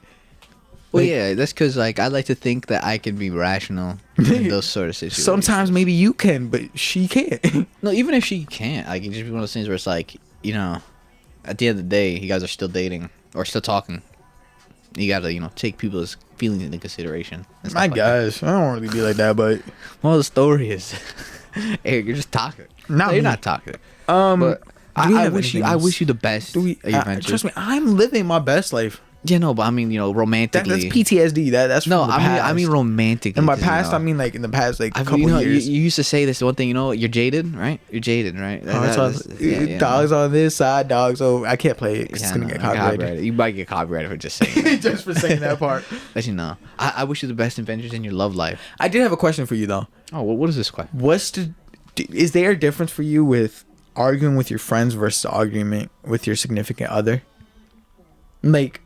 Well, yeah, that's because like I like to think that I can be rational in those sort of situations. sometimes maybe you can, but she can't. No, even if she can't, like it just be one of those things where it's like, you know, at the end of the day, you guys are still dating or still talking. You gotta, you know, take people's feelings into consideration. and stuff I like that. guess I don't really be like that, but Well, the story is, Eric, you're just toxic. Not No, you're me. not toxic. do But we I have wish you. anything I else? wish you the best. do we? at your ventures. Trust me, I'm living my best life. Yeah, no, but I mean, romantically. That's PTSD. That's no. From the past. I mean romantically. In my past, I mean like in the past like couple years. You used to say this one thing. You're jaded, right? You're jaded, right? Dogs on this side, dogs. So I can't play it because it's gonna get copyrighted. You might get copyrighted for just saying that. Just for saying that part. Let you know. I wish you the best adventures in your love life. I did have a question for you though. Oh, what is this question? Is there a difference for you with arguing with your friends versus argument with your significant other? Like,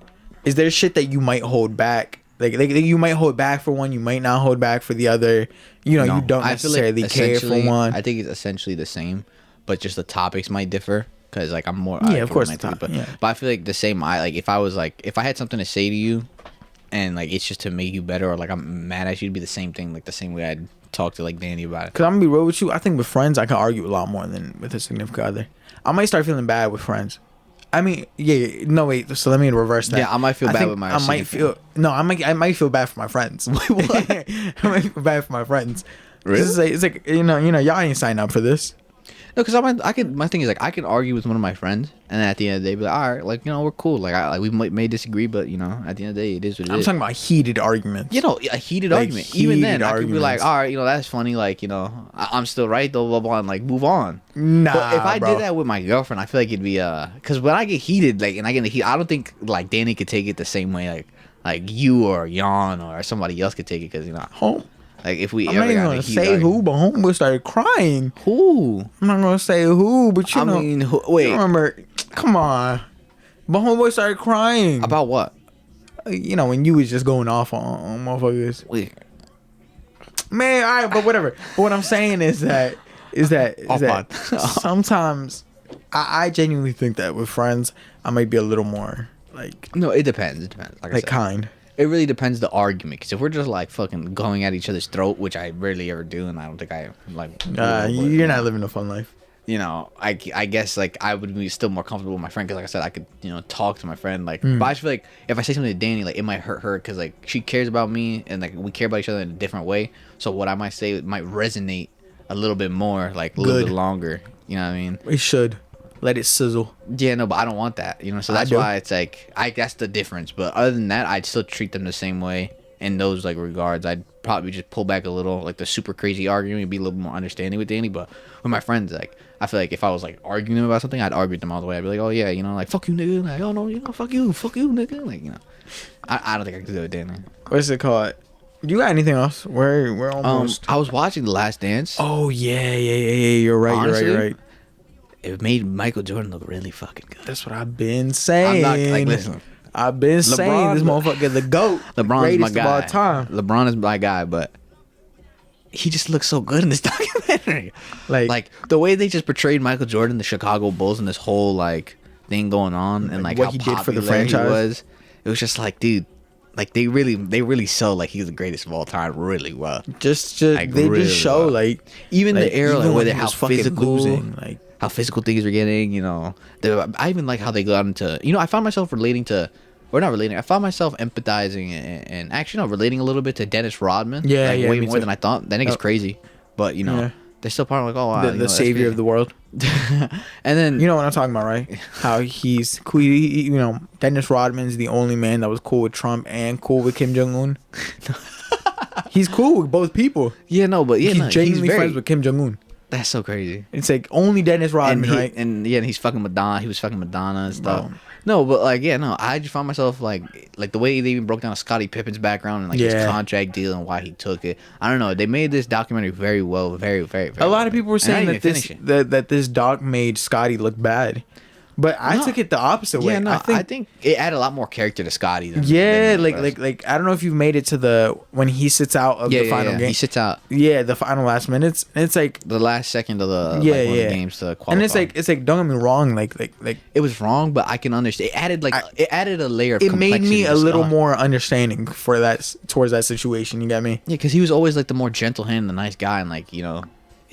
is there shit that you might hold back? Like you might hold back for one, you might not hold back for the other. You don't necessarily care for one. I think it's essentially the same, but just the topics might differ. Because like I'm more of course, but I feel like the same. If I had something to say to you, and like it's just to make you better, or like I'm mad at you, it'd be the same thing. Like the same way I'd talk to like Danny about it. Cause I'm gonna be real with you. I think with friends I can argue a lot more than with a significant other. I might start feeling bad with friends. I mean, no wait. So let me reverse that. Yeah, I might feel bad with my. I might feel bad for my friends. Wait, what? I might feel bad for my friends. Really? It's like y'all ain't signed up for this. No, because my thing is like I can argue with one of my friends, and at the end of the day, be like, all right, like we're cool. Like we may disagree, but at the end of the day, it is what it is. I'm talking about heated arguments. A heated argument. Even then, I could be like, all right, that's funny. Like I'm still right though, blah blah, and like move on. Nah, but if I bro. did that with my girlfriend, I feel like it'd be because when I get heated, like, and I get in the heat, I don't think like Danny could take it the same way like you or Jan or somebody else could take it because home. Like if we I'm not even gonna say who, but homeboy started crying. Who? I'm not gonna say who, but I mean, wait. You remember? Come on, but homeboy started crying about what? When you was just going off on motherfuckers. Wait, man, all right, but whatever. But what I'm saying is that sometimes I genuinely think that with friends I might be a little more like. No, it depends. It depends. Like I said. Kind. It really depends the argument. Because if we're just like fucking going at each other's throat, which I rarely ever do, and I don't think I like. You're not living a fun life. I guess like I would be still more comfortable with my friend because like I said I could talk to my friend like. But I just feel like if I say something to Danny, like it might hurt her because like she cares about me and like we care about each other in a different way. So what I might say might resonate a little bit more, like a little bit longer. You know what I mean? It should. Let it sizzle. Yeah, no, but I don't want that. So that's why it's like that's the difference. But other than that, I'd still treat them the same way in those like regards. I'd probably just pull back a little, like the super crazy arguing, and be a little more understanding with Danny. But with my friends, like I feel like if I was like arguing about something, I'd argue with them all the way. I'd be like, oh yeah, like fuck you, nigga. Like oh no, fuck you, nigga. Like I don't think I could do it with Danny. What's it called? You got anything else? We're almost. I was watching The Last Dance. Oh yeah. You're right. Honestly, you're right. It made Michael Jordan look really fucking good. That's what I've been saying. I'm not, like, listen. I've been saying this motherfucker the GOAT. LeBron's my guy. Of all time. LeBron is my guy, but he just looks so good in this documentary. Like the way they just portrayed Michael Jordan, the Chicago Bulls, and this whole like thing going on, and like what how he did for the popular he franchise was. It was just like, dude, like they really show like he's the greatest of all time really well. Just like, they really just show well. Like even the era even where how physical losing, like how physical things are getting, I even like how they got into, I found myself relating to, or not relating, I found myself empathizing and actually relating a little bit to Dennis Rodman. Yeah, way more than I thought. That nigga's crazy, but they're still part of like, oh wow, the savior of the world. And then you know what I'm talking about, right? How he's cool. Dennis Rodman's the only man that was cool with Trump and cool with Kim Jong Un. He's cool with both people. Yeah, no, but he's genuinely friends with Kim Jong Un. That's so crazy. It's like only Dennis Rodman, right? And he's fucking Madonna. He was fucking Madonna and stuff. Bro. No, but like, I just found myself like the way they even broke down Scottie Pippen's background and like his contract deal and why he took it. I don't know. They made this documentary very well, very, very, very. A lot of people were saying that this doc made Scottie look bad. But I took it the opposite way. No, I think it added a lot more character to Scottie. Like I don't know if you've made it to when he sits out of the final game. He sits out. Yeah, the final last minutes. And it's like the last second of the one of the games to qualify. And it's like don't get me wrong, like it was wrong, but I can understand. It added a layer of complexity. It made me a little more understanding for that towards that situation. You get me? Yeah, because he was always like the more gentle-handed, the nice guy, and like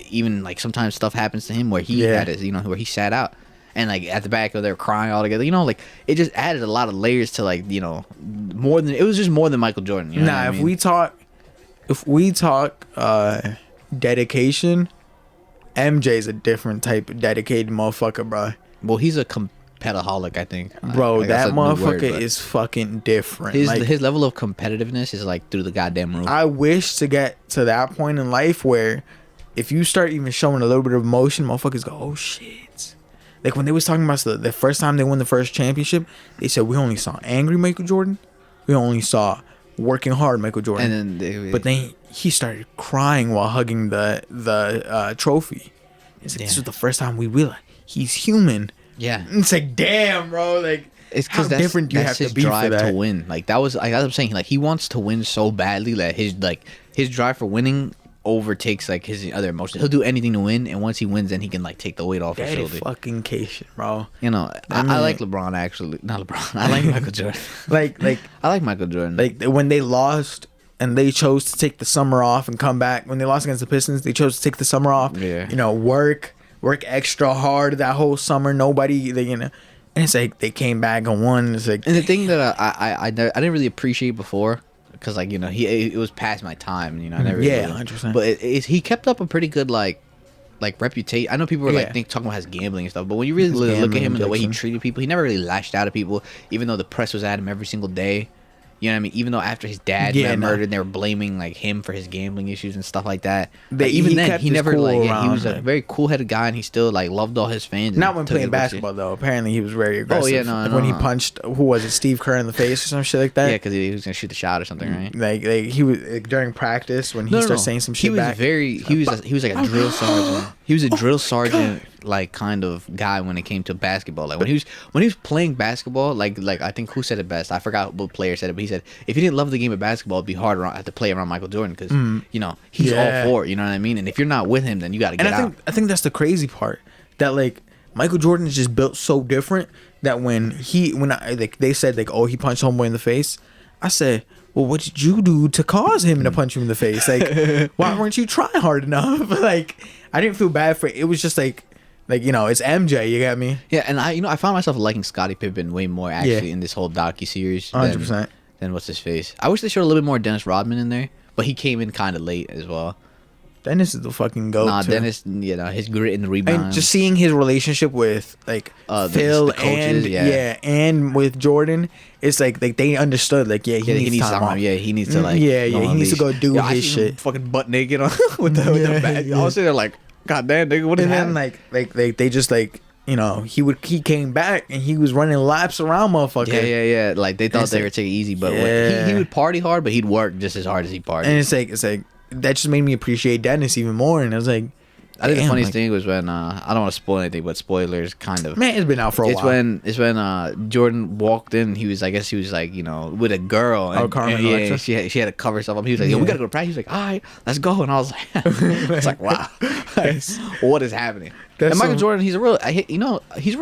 even like sometimes stuff happens to him where he had his where he sat out. And like at the back of there crying all together, like it just added a lot of layers to like more than it was just more than Michael Jordan. If we talk dedication, MJ's a different type of dedicated motherfucker, bro. Well, he's a competitor. competaholic. I think, bro, that motherfucker is fucking different. His level of competitiveness is like through the goddamn roof. I wish to get to that point in life where if you start even showing a little bit of emotion, motherfuckers go, oh shit. Like when they was talking about the first time they won the first championship, they said we only saw angry Michael Jordan, we only saw working hard Michael Jordan, and then he started crying while hugging the trophy. It's like, this was the first time we realized he's human. Yeah, and it's like, damn, bro, like it's because how different do you have to be drive for that? To win. Like that was, like I'm saying, like he wants to win so badly that his drive for winning overtakes like his other emotions. He'll do anything to win, and once he wins, then he can like take the weight off his shoulder. Fucking Cation, bro. You know, I like LeBron actually. Not LeBron. I like Michael Jordan. like I like Michael Jordan. Like when they lost and they chose to take the summer off and come back. When they lost against the Pistons, they chose to take the summer off. Yeah. You know, work extra hard that whole summer. Nobody, and it's like they came back and won. It's like, and the thing that I didn't really appreciate before. Because like it was past my time, I never 100%. But he kept up a pretty good like reputation. I know people were talking about his gambling and stuff, but when you really look at him and the way he treated people, he never really lashed out at people, even though the press was at him every single day. You know what I mean? Even though after his dad got murdered, they were blaming like him for his gambling issues and stuff like that. He never cool he was around, a very cool-headed guy, and he still like loved all his fans. Not when playing basketball though. Apparently, he was very aggressive. Oh yeah, no. When he punched, who was it, Steve Kerr in the face or some shit like that? Yeah, because he was gonna shoot the shot or something, right? Like he was during practice when he started saying some shit back. He was like a drill sergeant. He was a drill sergeant, like kind of guy when it came to basketball. Like when he was playing basketball, like I think who said it best? I forgot what player said it, but he said if you didn't love the game of basketball, it'd be hard to play around Michael Jordan because he's all for it. You know what I mean? And if you're not with him, then you got to get out. I think that's the crazy part, that like Michael Jordan is just built so different that when they said like, oh, he punched homeboy in the face, I said, well, what did you do to cause him to punch you in the face? Like, why weren't you trying hard enough? Like, I didn't feel bad for it. It was just like it's MJ. You got me? Yeah, and I found myself liking Scottie Pippen way more actually in this whole docu-series. 100%. Than what's his face. I wish they showed a little bit more Dennis Rodman in there, but he came in kind of late as well. Dennis is the fucking goat. Nah, too. Dennis, his grit and the rebound. And just seeing his relationship with like Phil the coaches, and with Jordan, it's like they understood like he needs time off. Yeah, he needs to like he needs to go do his shit. Fucking butt naked on with the bag. I was sitting there like, God damn, nigga, what is that? And then they just like. He came back and he was running laps around motherfucker. Yeah. Like they thought they were taking it easy, but he would party hard, but he'd work just as hard as he partied. And it's like that just made me appreciate Dennis even more. And I was like, I think the funniest thing was when I don't want to spoil anything, but spoilers kind of. Man, it's been out for a while. It's when Jordan walked in. He was like with a girl. And, Carmen Electra. She had to cover herself up. He was like, yo, we gotta go to practice. He was like, all right, let's go. And I was like, it's like, wow, what is happening? And Michael Jordan, he's a real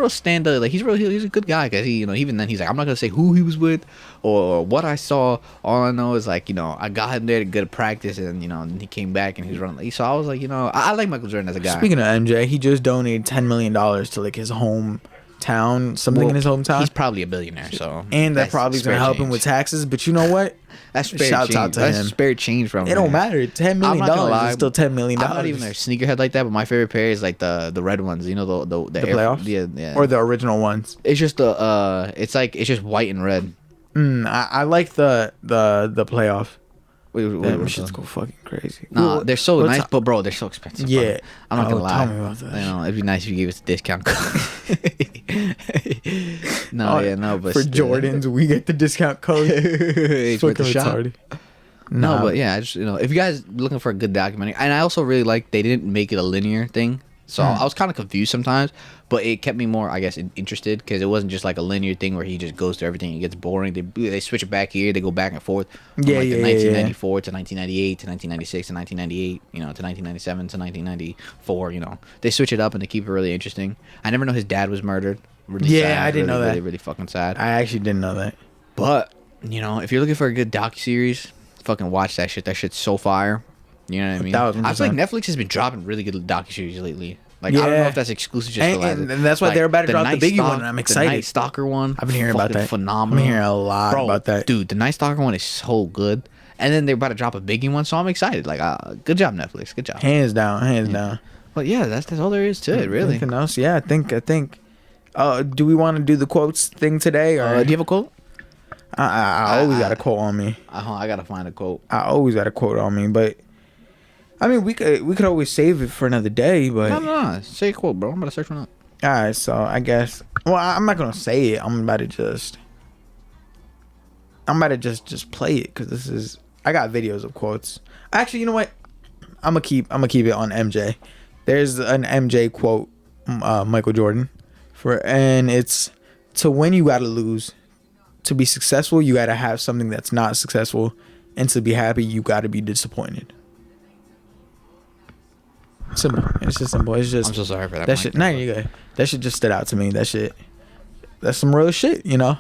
stand-up. Like he's a good guy because even then he's like, I'm not gonna say who he was with or what I saw. All I know is like I got him there to good practice, and and he came back and he was running. So I was like, I like Michael Jordan as a guy. Speaking of MJ, he just donated $10 million to like his hometown, something in his hometown. He's probably a billionaire, so and that probably gonna help him with taxes. But you know what? That's spare change. Out to him. Spare change from him. It don't matter. $10 million is still $10 million. I'm not even a sneakerhead like that, but my favorite pair is like the red ones. The playoffs, yeah, or the original ones. It's just it's just white and red. I like the playoff. Wait, shit's go fucking crazy. Nah, they're so nice, but bro, they're so expensive. Yeah, I'm not gonna lie. Tell me about that. It'd be nice if you gave us a discount code. But for Jordans, we get the discount code. It's worth the shot. No, but yeah, I just if you guys looking for a good documentary, and I also really like they didn't make it a linear thing. So I was kind of confused sometimes, but it kept me more, I guess, interested because it wasn't just like a linear thing where he just goes through everything and it gets boring. They switch it back here. They go back and forth from 1994 to 1998 to 1996 to 1998, to 1997 to 1994. They switch it up and they keep it really interesting. I never know his dad was murdered. Really sad. I didn't know that. Really, really fucking sad. I actually didn't know that. But if you're looking for a good docuseries, fucking watch that shit. That shit's so fire. You know what I mean? I feel like Netflix has been dropping really good docuseries lately. Like I don't know if that's exclusive just for and that's why they're about to drop the Biggie one. I'm excited. The Night Stalker one. I've been hearing about that. Phenomenal. I'm hearing a lot about that. Dude, the Night Stalker one is so good. And then they're about to drop a Biggie one, so I'm excited. Like, good job, Netflix. Good job. Hands down. But yeah, that's all there is to it, really. Anything else? Yeah, I think Do we want to do the quotes thing today? Or do you have a quote? I always got a quote on me. I gotta find a quote. I always got a quote on me, but I mean, we could always save it for another day. But no, say a quote, bro. I'm about to search one up. All right, so I guess. Well, I'm not gonna say it. I'm about to just play it because this is. I got videos of quotes. Actually, you know what? I'm gonna keep it on MJ. There's an MJ quote, Michael Jordan, and it's to win you gotta lose. To be successful, you gotta have something that's not successful, and to be happy, you gotta be disappointed. Simple. It's just simple. It's just. I'm so sorry for that. That shit. Nah, you good. That shit just stood out to me. That shit. That's some real shit, you know.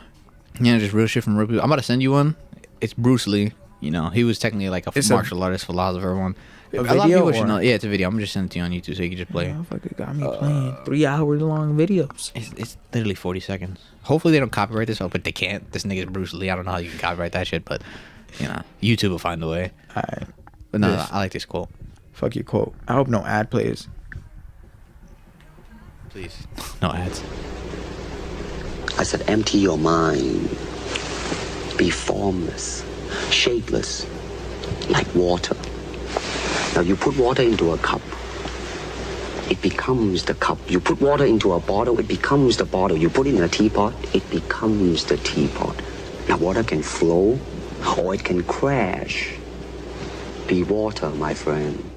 Yeah, just real shit from real people. I'm about to send you one. It's Bruce Lee. You know, he was technically like a martial artist, philosopher one. A lot of people should know. Yeah, it's a video. I'm just sending it to you on YouTube so you can just play it. Motherfucker got me playing 3 hours long videos. It's literally 40 seconds. Hopefully they don't copyright this, but they can't. This nigga's Bruce Lee. I don't know how you can copyright that shit, but you know, YouTube will find a way. Alright. But no, I like this quote. Fuck your quote. I hope no ad plays. Please, no ads. I said, empty your mind. Be formless, shapeless, like water. Now you put water into a cup, it becomes the cup. You put water into a bottle, it becomes the bottle. You put it in a teapot, it becomes the teapot. Now water can flow or it can crash. Be water, my friend.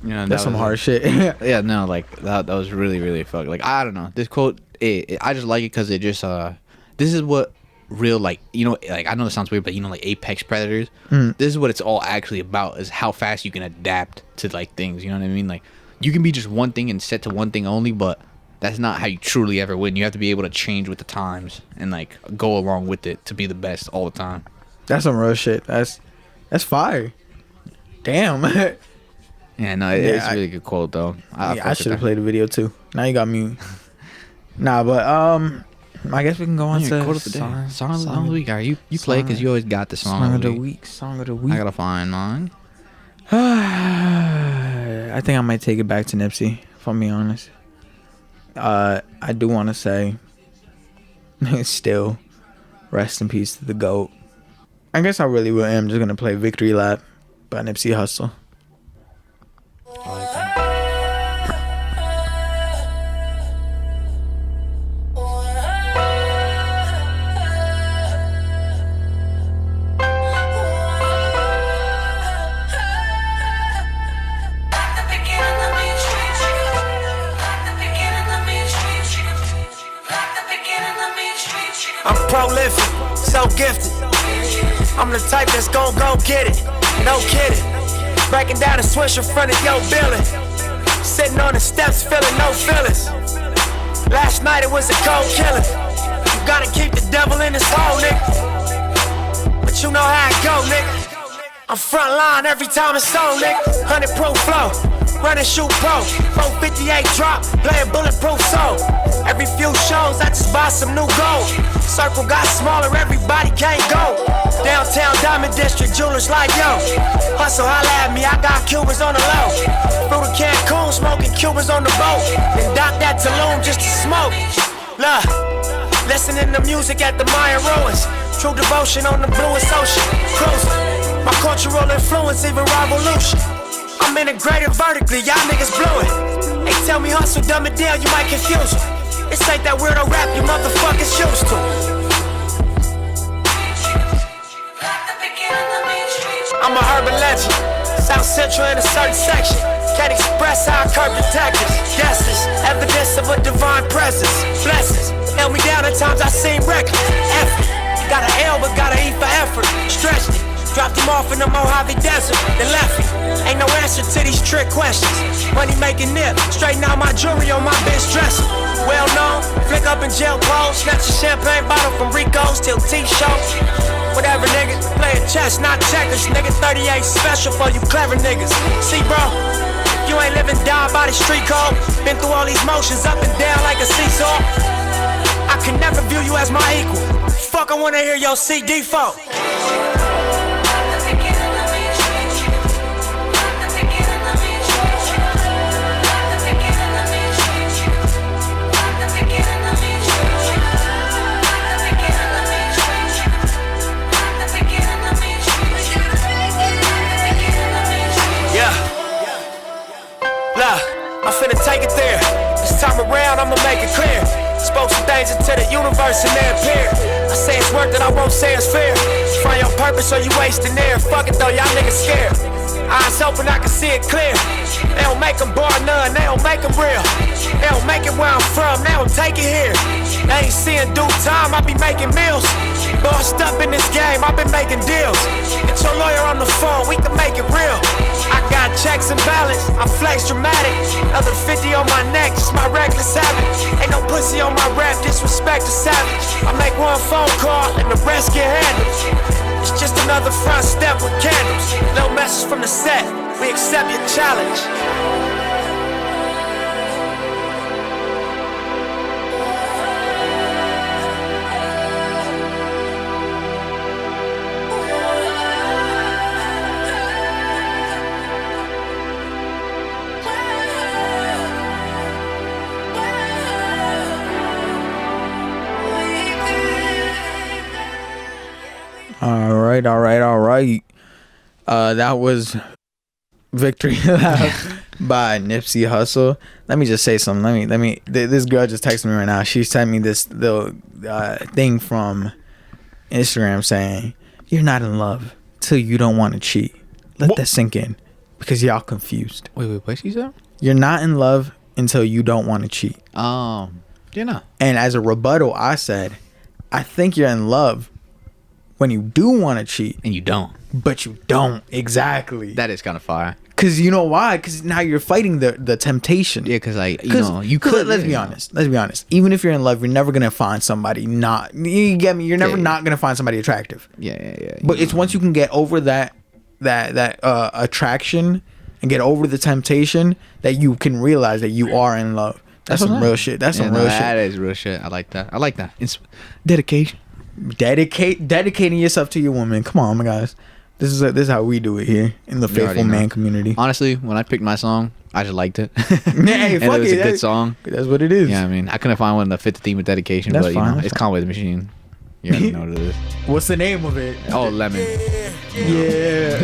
You know, that's some hard shit. Yeah, no, like that was really, really fucked. Like I don't know, this quote, I just like it because it just this is what real, like, you know, like I know this sounds weird, but you know, like apex predators. This is what it's all actually about: is how fast you can adapt to like things. You know what I mean? Like you can be just one thing and set to one thing only, but that's not how you truly ever win. You have to be able to change with the times and like go along with it to be the best all the time. That's some real shit. That's fire. Damn. Yeah, no, it's a really good quote though. I should have played the video too. Now you got me. Nah, but I guess we can go on to quote of the day. Song of the week. Are you play because you always got the song of the week. Song of the week. I gotta find mine. I think I might take it back to Nipsey, if I'm being honest. I do want to say, still, rest in peace to the GOAT. I guess I really am just gonna play Victory Lap by Nipsey Hussle. I'm prolific, so gifted. I'm the type that's gon' go get it, no kidding. Breaking down a switch in front of your building. Sitting on the steps, feeling no feelings. Last night it was a cold killing. You gotta keep the devil in his hole, nigga. But you know how it go, nigga. I'm front line every time it's on, nigga. 100 pro flow, run and shoot pro. 458 drop, playing bulletproof soul. Every few shows I just buy some new gold. Circle got smaller, everybody can't go. Downtown Diamond District, jewelers like yo. Hustle, holla at me, I got Cubans on the low. Through the Cancun, smoking Cubans on the boat. Then dock that Tulum just to smoke. Look, listening to music at the Mayan ruins. True devotion on the bluest ocean. Cruising, my cultural influence, even revolution. I'm integrated vertically, y'all niggas blew it. They tell me hustle, dumb it down, you might confuse them. This ain't that weirdo rap you motherfuckers used to. I'm a urban legend, South Central in a certain section. Can't express how I curb detectives. Guesses, evidence of a divine presence. Blessings, held me down at times I seem reckless. Effort, got an L but got an E for effort. Stretched it, dropped him off in the Mojave Desert, then left me. Ain't no answer to these trick questions. Money making nip, straighten out my jewelry on my bitch dresser. Well known, flick up in jail clothes, snatch a champagne bottle from Rico's till T-shows. Whatever, nigga, playing chess, not checkers. Nigga, 38 special for you clever niggas. See, bro, you ain't living down by the street code. Been through all these motions up and down like a seesaw. I can never view you as my equal. Fuck, I wanna hear your CD fault. time around, I'ma make it clear. Spoke some things into the universe and they appeared. I say it's worth it, I won't say it's fair. Find your purpose or you wasting there. Fuck it though, y'all niggas scared. Eyes open, I can see it clear. They don't make them bar none, they don't make them real. They don't make it where I'm from, they don't take it here. They ain't seeing due time, I be making meals. Bossed up in this game, I've been making deals. Get your lawyer on the phone, we can make it real. I got checks and balance, I flex dramatic. Other 50 on my neck, just my reckless habit. Ain't no pussy on my rap, disrespect is savage. I make one phone call and the rest get handled. It's just another front step with candles. No message from the set, we accept your challenge. All right. That was Victory Lap by Nipsey Hussle. Let me just say something. This girl just texted me right now. She sent me this little thing from Instagram saying, "You're not in love till you don't want to cheat." Let that sink in, because y'all confused. Wait, what she said? You're not in love until you don't want to cheat. You know. And as a rebuttal, I said, I think you're in love when you do want to cheat. And you don't. But you don't. Exactly. That is kind of fire. Because you know why? Because now you're fighting the temptation. Yeah, because you could. Let's be honest. Let's be honest. Even if you're in love, you're never going to find somebody not... You get me? You're never not going to find somebody attractive. Yeah. But it's once you can get over that attraction and get over the temptation that you can realize that you are in love. That's some real shit. That's some real shit. That is real shit. I like that. It's dedication. Dedicating yourself to your woman. Come on, my guys. This is how we do it here in the faithful man community. Honestly, when I picked my song, I just liked it. Hey, and it was a good song. That's what it is. Yeah, I mean, I couldn't find one that fit the theme of dedication, but it's Conway the Machine. You already know what it is. What's the name of it? Oh, Lemon. Yeah.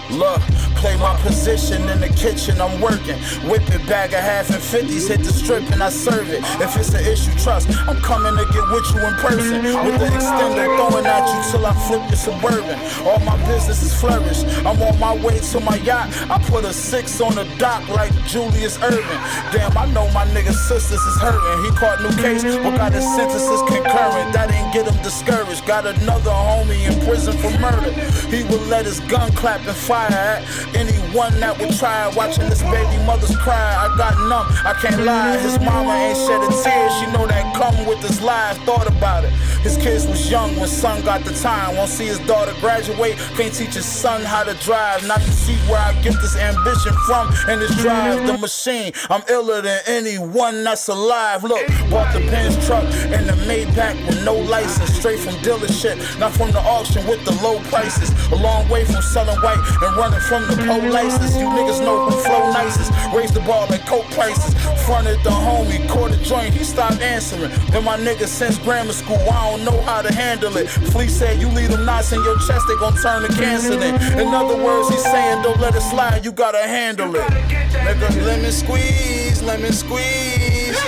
Look, play my position in the kitchen, I'm working. Whip it, bag of half and 50s, hit the strip and I serve it. If it's an issue, trust, I'm coming to get with you in person. With the extender throwing at you till I flip your Suburban. All my businesses flourish, I'm on my way to my yacht. I put a 6 on the dock like Julius Irvin. Damn, I know my nigga's sisters is hurting. He caught new case, but got his sentences concurrent. That ain't get him discouraged. Got another homie in prison for murder. He will let his gun clap and fire at anyone that would try. Watching this baby mother's cry, I got numb, I can't lie. His mama ain't shed a tear, she know that come with his life. Thought about it, his kids was young when son got the time. Won't see his daughter graduate, can't teach his son how to drive. Not to see where I get this ambition from and this drive the machine. I'm iller than anyone that's alive. Look, bought the Benz truck and the Maybach with no license. Straight from dealership, not from the auction with the low prices. A long way from selling white and running from the polices. You niggas know who flow nicest. Raise the ball like coke prices. Fronted the homie, caught a joint, he stopped answering. Been my nigga since grammar school, I don't know how to handle it. Flea said you leave them knots in your chest, they gon' turn to cancer then. In other words, he's saying don't let it slide, you gotta handle it. Nigga, lemon squeeze, lemon squeeze.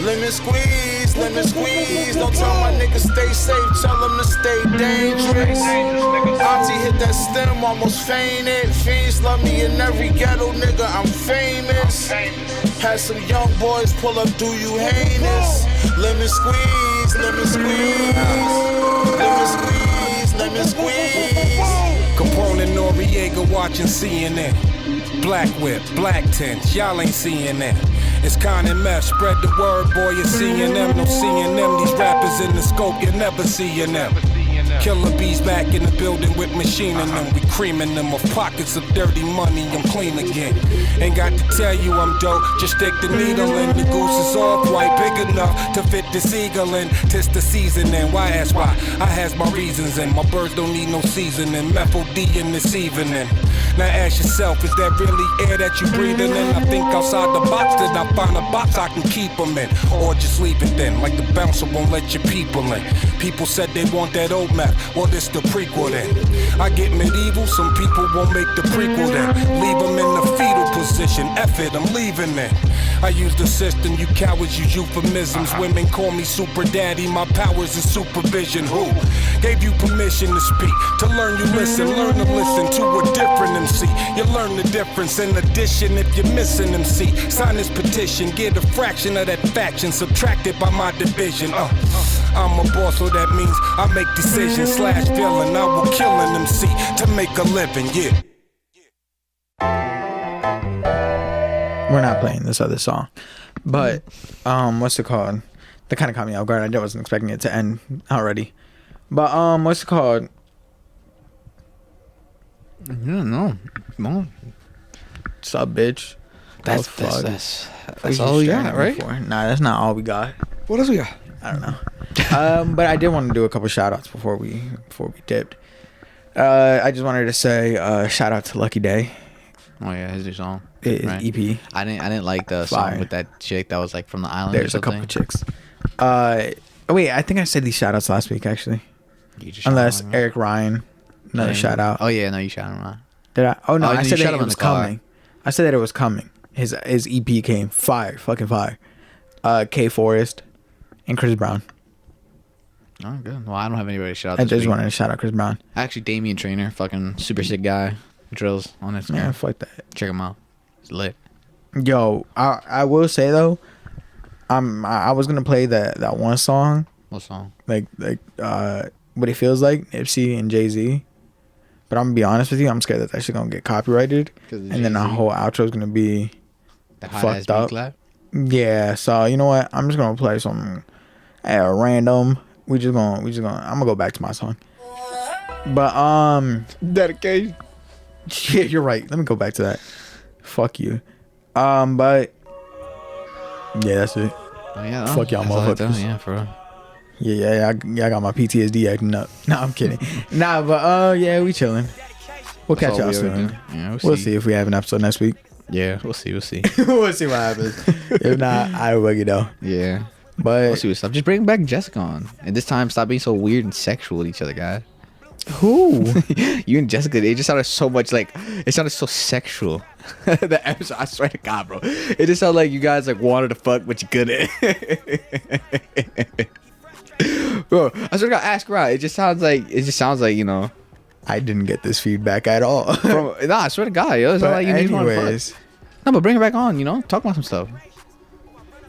Lemon squeeze, lemon squeeze. Don't tell my niggas stay safe, tell them to stay dangerous. Auntie hit that stem, almost fainted. Fiends love me in every ghetto, nigga, I'm famous. Had some young boys pull up, do you heinous? Lemon squeeze, lemon squeeze. Lemon squeeze, lemon squeeze. Capone and Noriega watching CNN. Black whip, black tents, y'all ain't seeing that. It's Con and Meth, spread the word, boy, you're seeing them. No seeing them, these rappers in the scope, you're never seeing them. Killer bees back in the building with machining them. We creaming them of pockets of dirty money, I'm clean again. Ain't got to tell you I'm dope, just stick the needle in. The goose is all quite big enough to fit the seagull in. Tis the seasoning, why ask why? I has my reasons and my birds don't need no seasoning. Methyl D in this evening. Now ask yourself, is that really air that you breathing in? I think outside the box, then I find a box I can keep them in. Or just leave it then, like the bouncer won't let your people in. People said they want that old meth. death. Well, this the prequel then. I get medieval, some people won't make the prequel then. Leave them in the fetal position. F it, I'm leaving then. I use the system, you cowards use euphemisms. Women call me super daddy, my powers is supervision. Who gave you permission to speak? To learn you listen, learn to listen to a different MC. You learn the difference in addition if you're missing MC. Sign this petition, get a fraction of that faction subtracted by my division. I'm a boss, so that means I make decisions / villain. I will kill an MC to make a living, yeah. We're not playing this other song, but what's it called? That kind of caught me off guard. I wasn't expecting it to end already. But what's it called? I don't know. What's up, bitch? That's all we got, right? Nah, that's not all we got. What else we got? I don't know. But I did want to do a couple shout outs before we dipped. I just wanted to say shout out to Lucky Day. Oh yeah, his new song. Right? EP. I didn't like the song with that chick that was like from the island. There's a couple chicks. Wait, I think I said these shout outs last week actually. Unless Eric Ryan, another shout out. Oh yeah, no, you shouted him out. Did I? Oh no, I said that it was car. coming. I said that it was coming. His EP came fucking fire. K Forest and Chris Brown. Oh good. Well, I don't have anybody to shout out. I just wanted to shout out Chris Brown. Actually, Damian Trainer, fucking super sick guy. Drills on Instagram. Yeah, fuck that. Check him out. It's lit. Yo, I will say though, I was gonna play that one song. What song? Like What It Feels Like, Nipsey and Jay-Z. But I'm gonna be honest with you, I'm scared that shit gonna get copyrighted, and then our whole outro is gonna be fucked up. Yeah, so you know what? I'm just gonna play something at random. I'm gonna go back to my song. But dedication. Yeah, you're right. Let me go back to that. Fuck you. But yeah, that's it. Oh, yeah, fuck y'all motherfuckers. Yeah, for real. Yeah, I got my PTSD acting up. No, I'm kidding. Nah, but yeah, we chilling. We'll catch y'all soon. Yeah, we'll see if we have an episode next week. Yeah, we'll see. We'll see what happens. If not, I will you know. Yeah, but we'll see what's up. Just bring back Jessica on, and this time stop being so weird and sexual with each other, guys. Who? You and Jessica, it just sounded so much like, it sounded so sexual. The episode, I swear to God, bro, it just sounded like you guys like wanted to fuck but you couldn't. Bro, I swear to God, ask around. It just sounds like you know. I didn't get this feedback at all. Nah, I swear to God, yo, it's not like you need to fuck. No, but bring her back on, you know, talk about some stuff.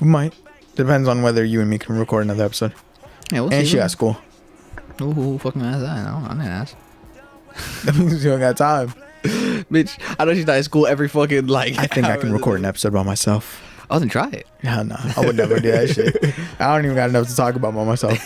We might. Depends on whether you and me can record another episode. Yeah, we'll see. And she got school. Who fucking asked that? I didn't ask. That means you don't got time. Bitch, I know she's not in school every fucking like. I think I can record an episode by myself. Oh, then try it. Hell no, I would never do that shit. I don't even got enough to talk about by myself.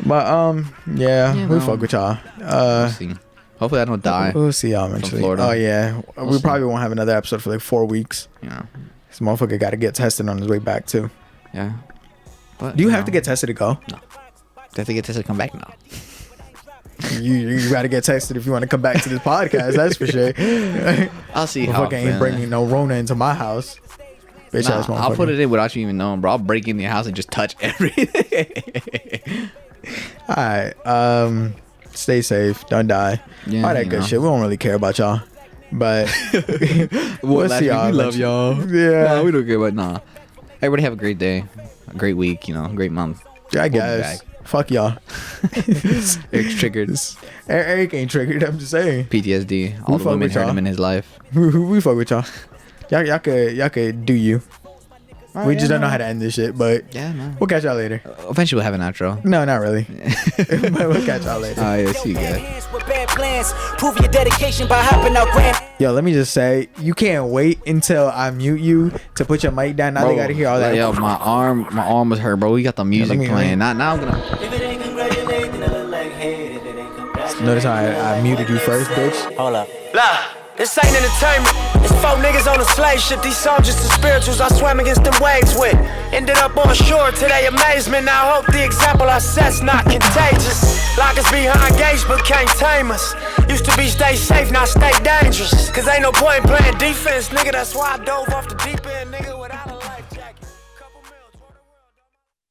But yeah, we fuck with y'all. We'll see. Hopefully I don't die. We'll see y'all eventually. Oh yeah, we probably won't have another episode for like 4 weeks. Yeah, this motherfucker got to get tested on his way back too. Yeah. But, do you have to get tested to go? No. Do you have to get tested to come back now? You got to get tested if you want to come back to this podcast. That's for sure. I'll see how. Fucking ain't bringing no Rona into my house. Bitch ass motherfucker. I'll put it in without you even knowing, bro. I'll break into your house and just touch everything. All right. Stay safe. Don't die. Yeah, all that good shit. We don't really care about y'all. But we'll see y'all. We love y'all. Yeah. Nah, we don't care about nah. Everybody have a great day. A great week, you know, a great month. Yeah, I guess. Fuck y'all. Eric's triggered. Eric ain't triggered. I'm just saying. PTSD. All the women hurt him in his life. We fuck with y'all. Y'all could do you. Right, we just don't know how to end this shit, but yeah, man. We'll catch y'all later. Eventually we'll have an outro. No, not really. But we'll catch y'all later. Yeah, see you guys. Prove your dedication by hopping out grand. Yo, let me just say, you can't wait until I mute you to put your mic down. Now bro, they gotta hear all that. Yo, my arm was hurt, bro. We got the music playing. Now I'm gonna. Notice how I muted you first, bitch. Hold up. This ain't entertainment. It's 4 niggas on a slave ship. These songs just the spirituals I swam against them waves with. Ended up on shore to their amazement. Now I hope the example I set's not contagious. Lock us behind gates but can't tame us. Used to be stay safe, now stay dangerous. Cause ain't no point in playing defense, nigga. That's why I dove off the deep end, nigga, without